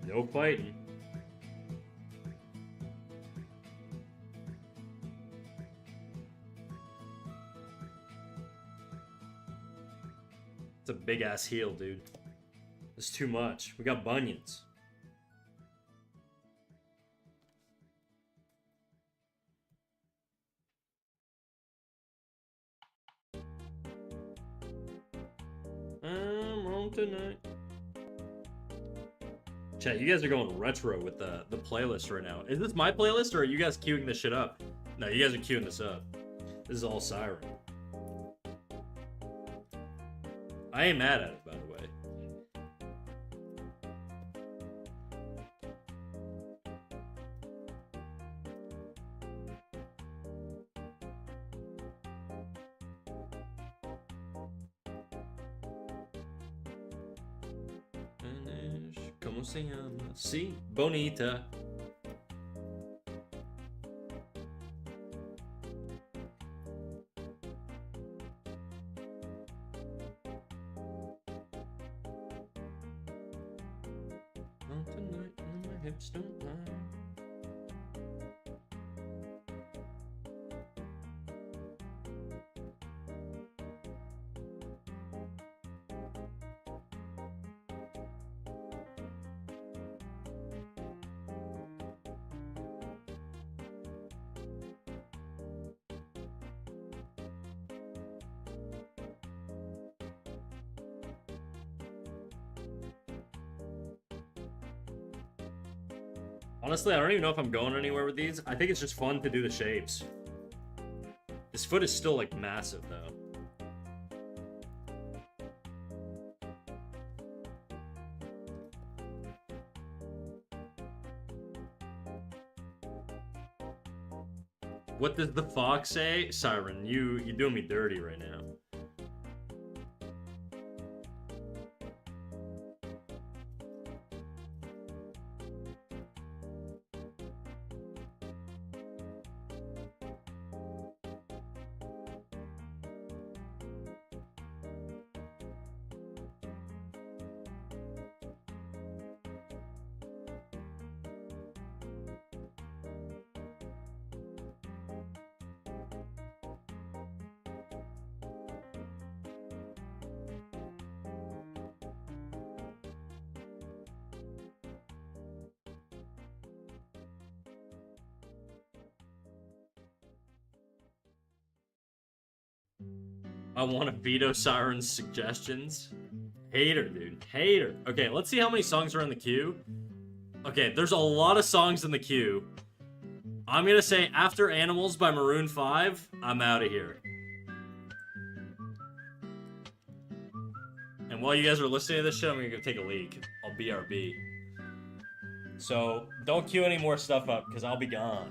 No fighting. It's a big ass heel, dude. It's too much. We got bunions. I'm home tonight. Chat, you guys are going retro with the playlist right now. Is this my playlist or are you guys queuing this shit up? No, you guys are queuing this up. This is all Siren. I ain't mad at it, by the way. ¿Cómo se llama? Sí, bonita. On tonight, and my hips don't lie. Honestly, I don't even know if I'm going anywhere with these. I think it's just fun to do the shapes. This foot is still, like, massive, though. What does the fox say? Siren, you're doing me dirty right now. I want to veto Siren's suggestions. Hater, dude. Hater. Okay, let's see how many songs are in the queue. Okay, there's a lot of songs in the queue. I'm gonna say After Animals by Maroon 5, I'm out of here. And while you guys are listening to this shit, I'm gonna go take a leak. I'll BRB. So, don't queue any more stuff up, because I'll be gone.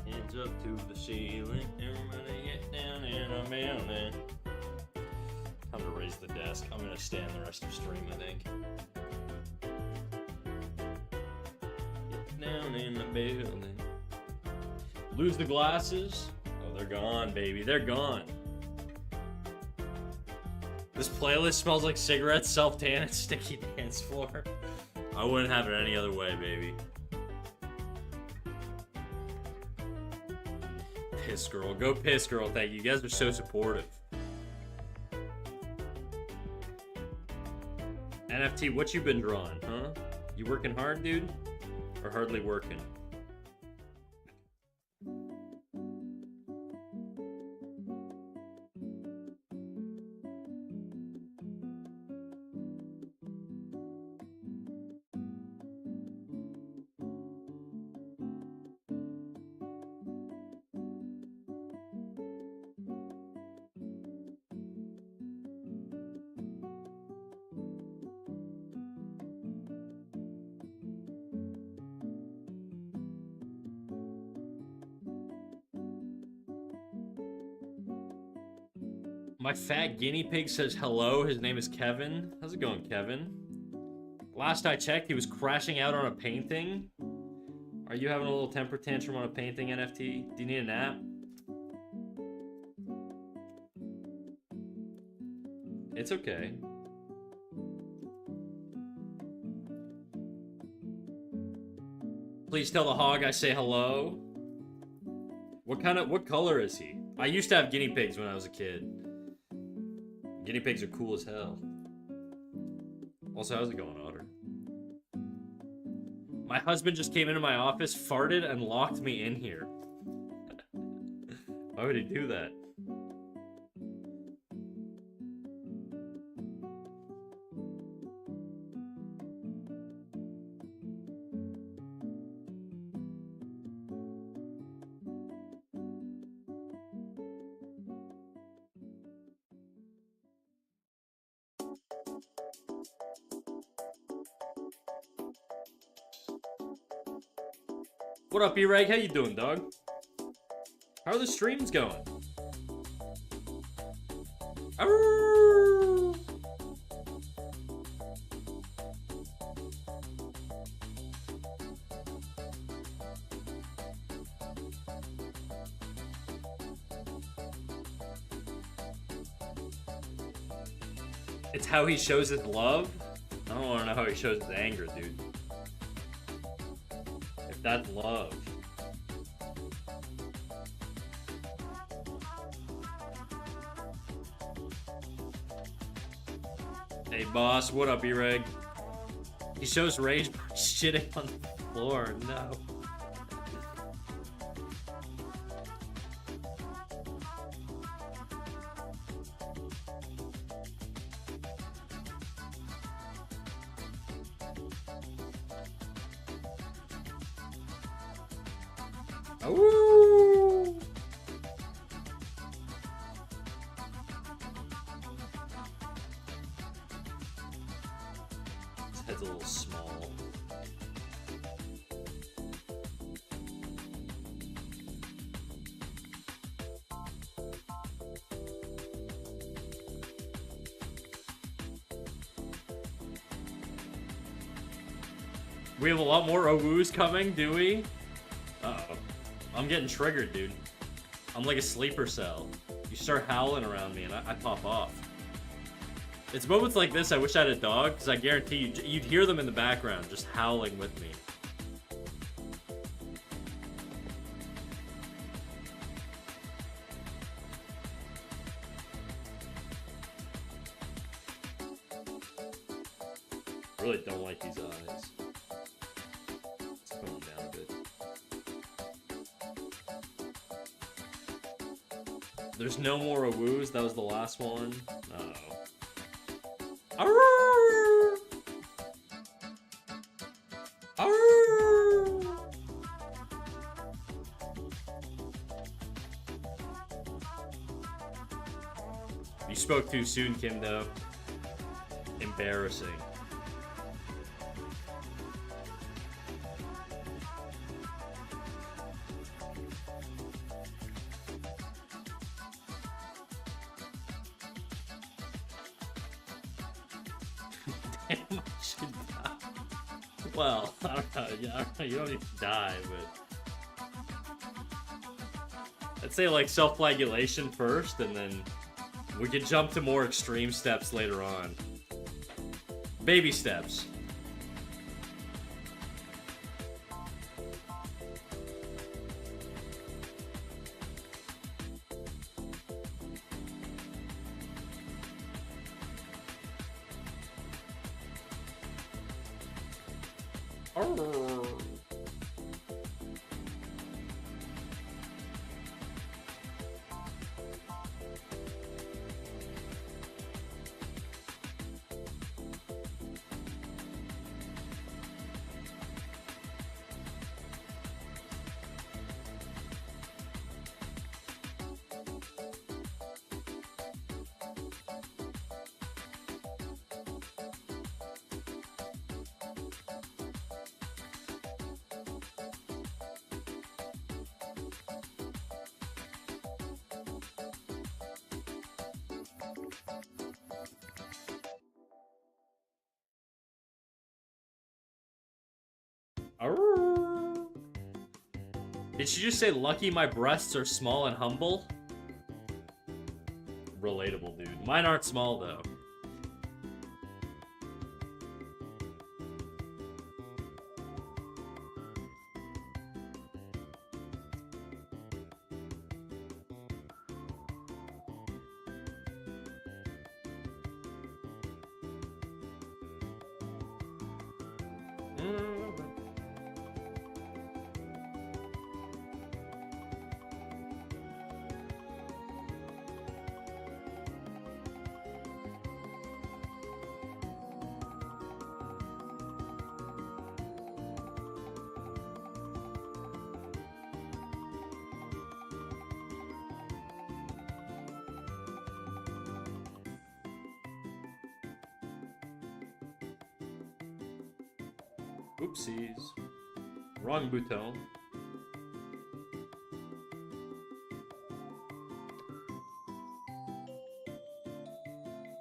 Hands up to the ceiling, everybody get down in a building. Time to raise the desk. I'm gonna stand the rest of stream, I think. Get down in the building. Lose the glasses. Oh, they're gone, baby. They're gone. This playlist smells like cigarettes, self-tan, and sticky dance floor. I wouldn't have it any other way, baby. Piss girl. Go piss girl. Thank you. You guys are so supportive. NFT, what you been drawing, huh? You working hard, dude? Or hardly working? My fat guinea pig says hello. His name is Kevin. How's it going, Kevin? Last I checked, he was crashing out on a painting. Are you having a little temper tantrum on a painting, NFT? Do you need a nap? It's okay. Please tell the hog I say hello. What color is he? I used to have guinea pigs when I was a kid. Guinea pigs are cool as hell. Also, how's it going, Otter? My husband just came into my office, farted, and locked me in here. Why would he do that? What up, E-Reg? How you doing, dog? How are the streams going? Arrgh! It's how he shows his love? I don't want to know how he shows his anger, dude. If that's love. Hey, boss, what up, E-Reg? He shows rage by shitting on the floor. No. Ooh. His head's a little small. We have a lot more Owus coming, do we? Uh-oh. I'm getting triggered, dude. I'm like a sleeper cell. You start howling around me and I pop off. It's moments like this I wish I had a dog, because I guarantee you'd hear them in the background just howling with me. I really don't like these eyes. Let's put them down a bit. There's no more Owus. That was the last one. Uh-oh. Arrgh! Arrgh! You spoke too soon, Kimdo. Embarrassing. Damn, I should die. Well, I don't know. You don't need to die, but I'd say like self-flagellation first, and then we can jump to more extreme steps later on. Baby steps. Arrgh. Arrgh. Did she just say, lucky my breasts are small and humble? Relatable, dude. Mine aren't small, though. Oopsies. Wrong bouton.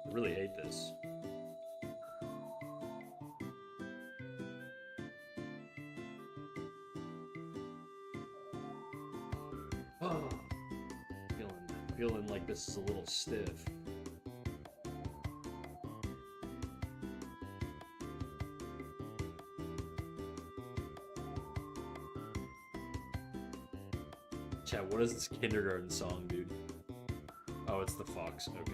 I really hate this. Oh, feeling like this is a little stiff. Chat, what is this kindergarten song, dude? Oh, it's the Fox. Okay.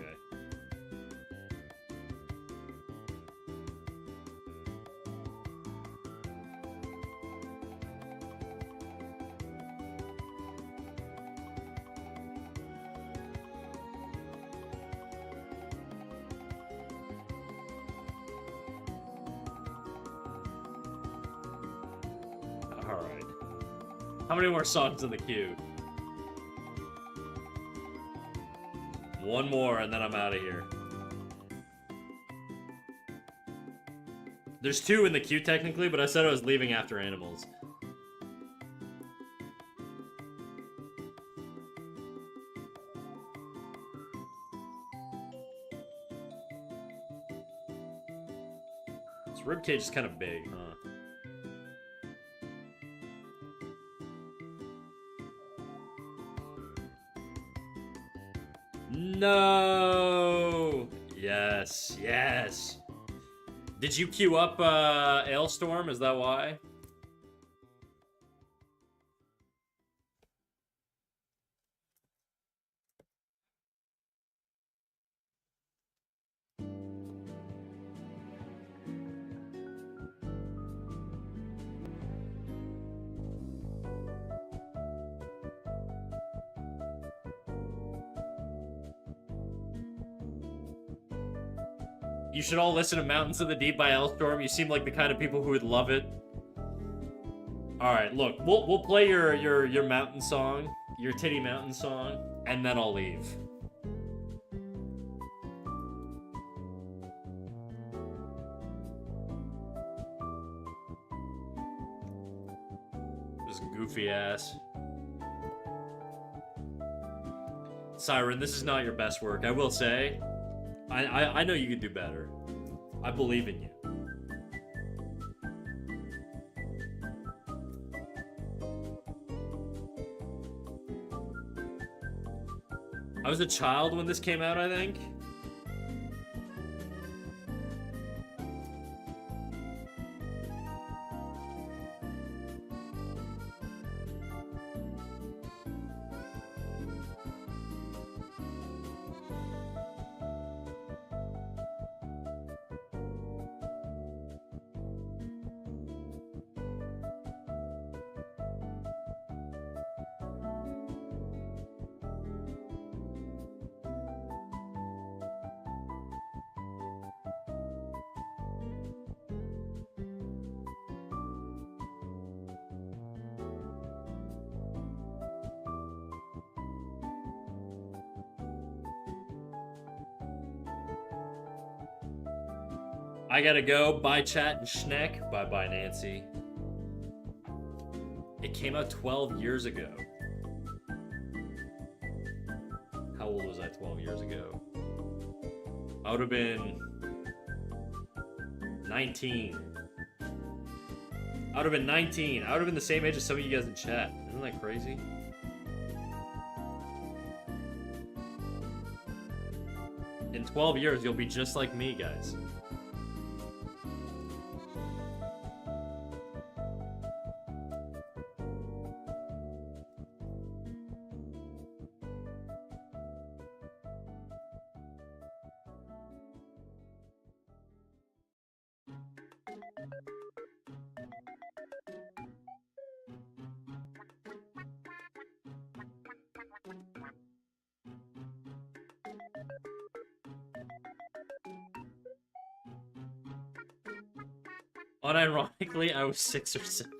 Alright. How many more songs in the queue? One more, and then I'm out of here. There's 2 in the queue, technically, but I said I was leaving after Animals. This ribcage is kind of big, huh? No! Yes, yes. Did you queue up Ailstorm? Is that why? You should all listen to Mountains of the Deep by Ailstorm. You seem like the kind of people who would love it. All right, look, we'll play your mountain song, your titty mountain song, and then I'll leave. This goofy ass. Siren, this is not your best work, I will say. I know you could do better. I believe in you. I was a child when this came out, I think. I gotta go. Bye, chat and Schneck. Bye-bye, Nancy. It came out 12 years ago. How old was I 12 years ago? I would have been 19. I would have been 19. I would have been the same age as some of you guys in chat. Isn't that crazy? In 12 years, you'll be just like me, guys. Unironically, I was 6 or 7.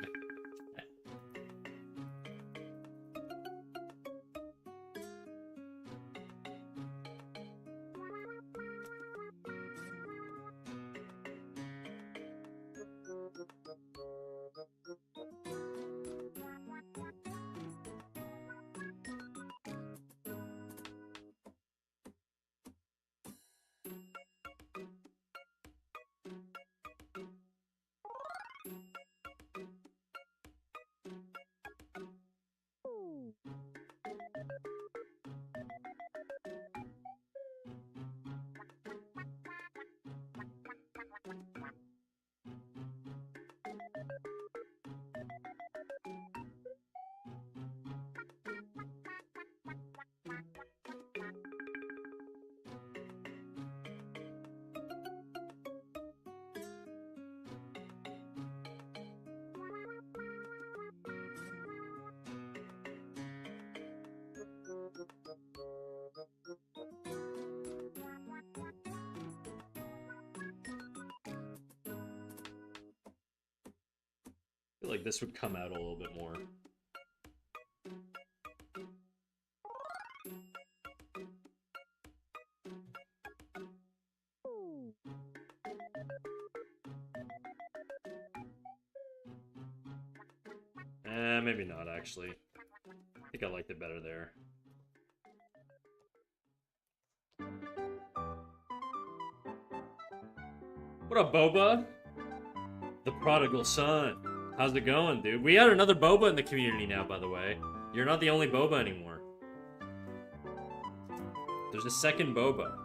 I feel like this would come out a little bit more. Maybe not, actually. I think I liked it better there. What up, Boba? The prodigal son. How's it going, dude? We got another Boba in the community now, by the way. You're not the only Boba anymore. There's a second Boba.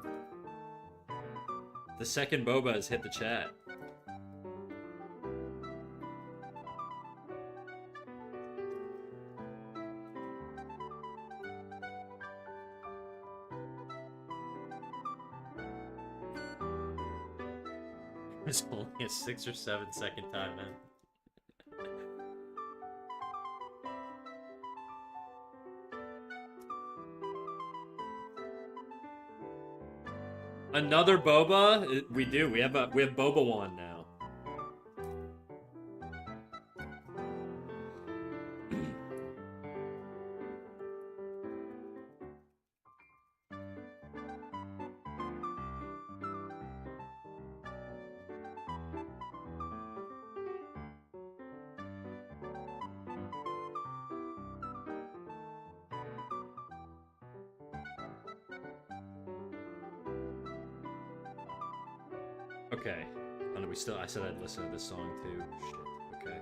The second Boba has hit the chat. It's only a 6 or 7 second time, man. Another Boba? We do. We have Boba Wan now. Okay. And we still. I said I'd listen to this song too. Shit. Okay.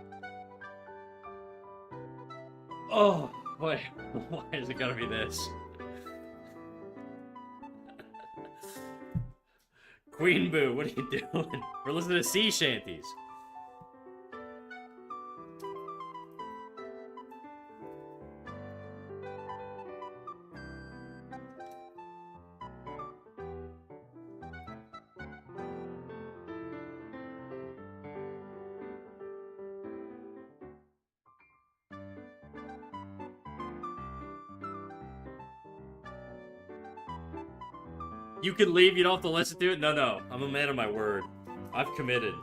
Oh, wait. Why is it gotta be this? Queen Boo, what are you doing? We're listening to sea shanties. You can leave, you don't have to listen to it? No. I'm a man of my word. I've committed.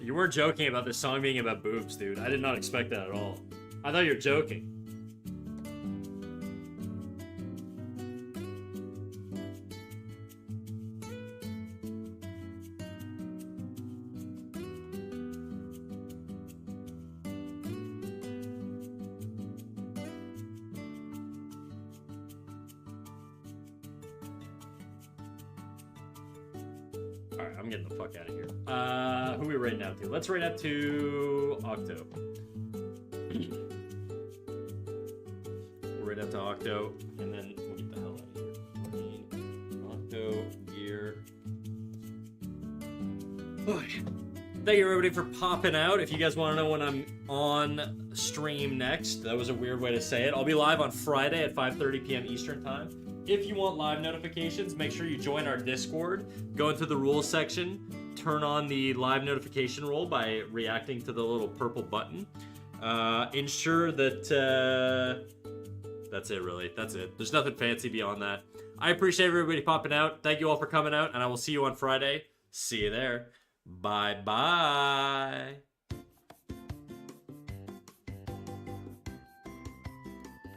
You weren't joking about this song being about boobs, dude. I did not expect that at all. I thought you were joking. Alright, I'm getting the fuck out of here. Who are we rating out to? Let's rate out to Octo. We'll rate out to Octo, and then we'll get the hell out of here. Octo, gear. Thank you everybody for popping out. If you guys want to know when I'm on stream next, that was a weird way to say it. I'll be live on Friday at 5:30 p.m. Eastern time. If you want live notifications, make sure you join our Discord. Go into the rules section, turn on the live notification roll by reacting to the little purple button. Ensure that that's it, really. That's it. There's nothing fancy beyond that. I appreciate everybody popping out. Thank you all for coming out, and I will see you on Friday. See you there. Bye-bye.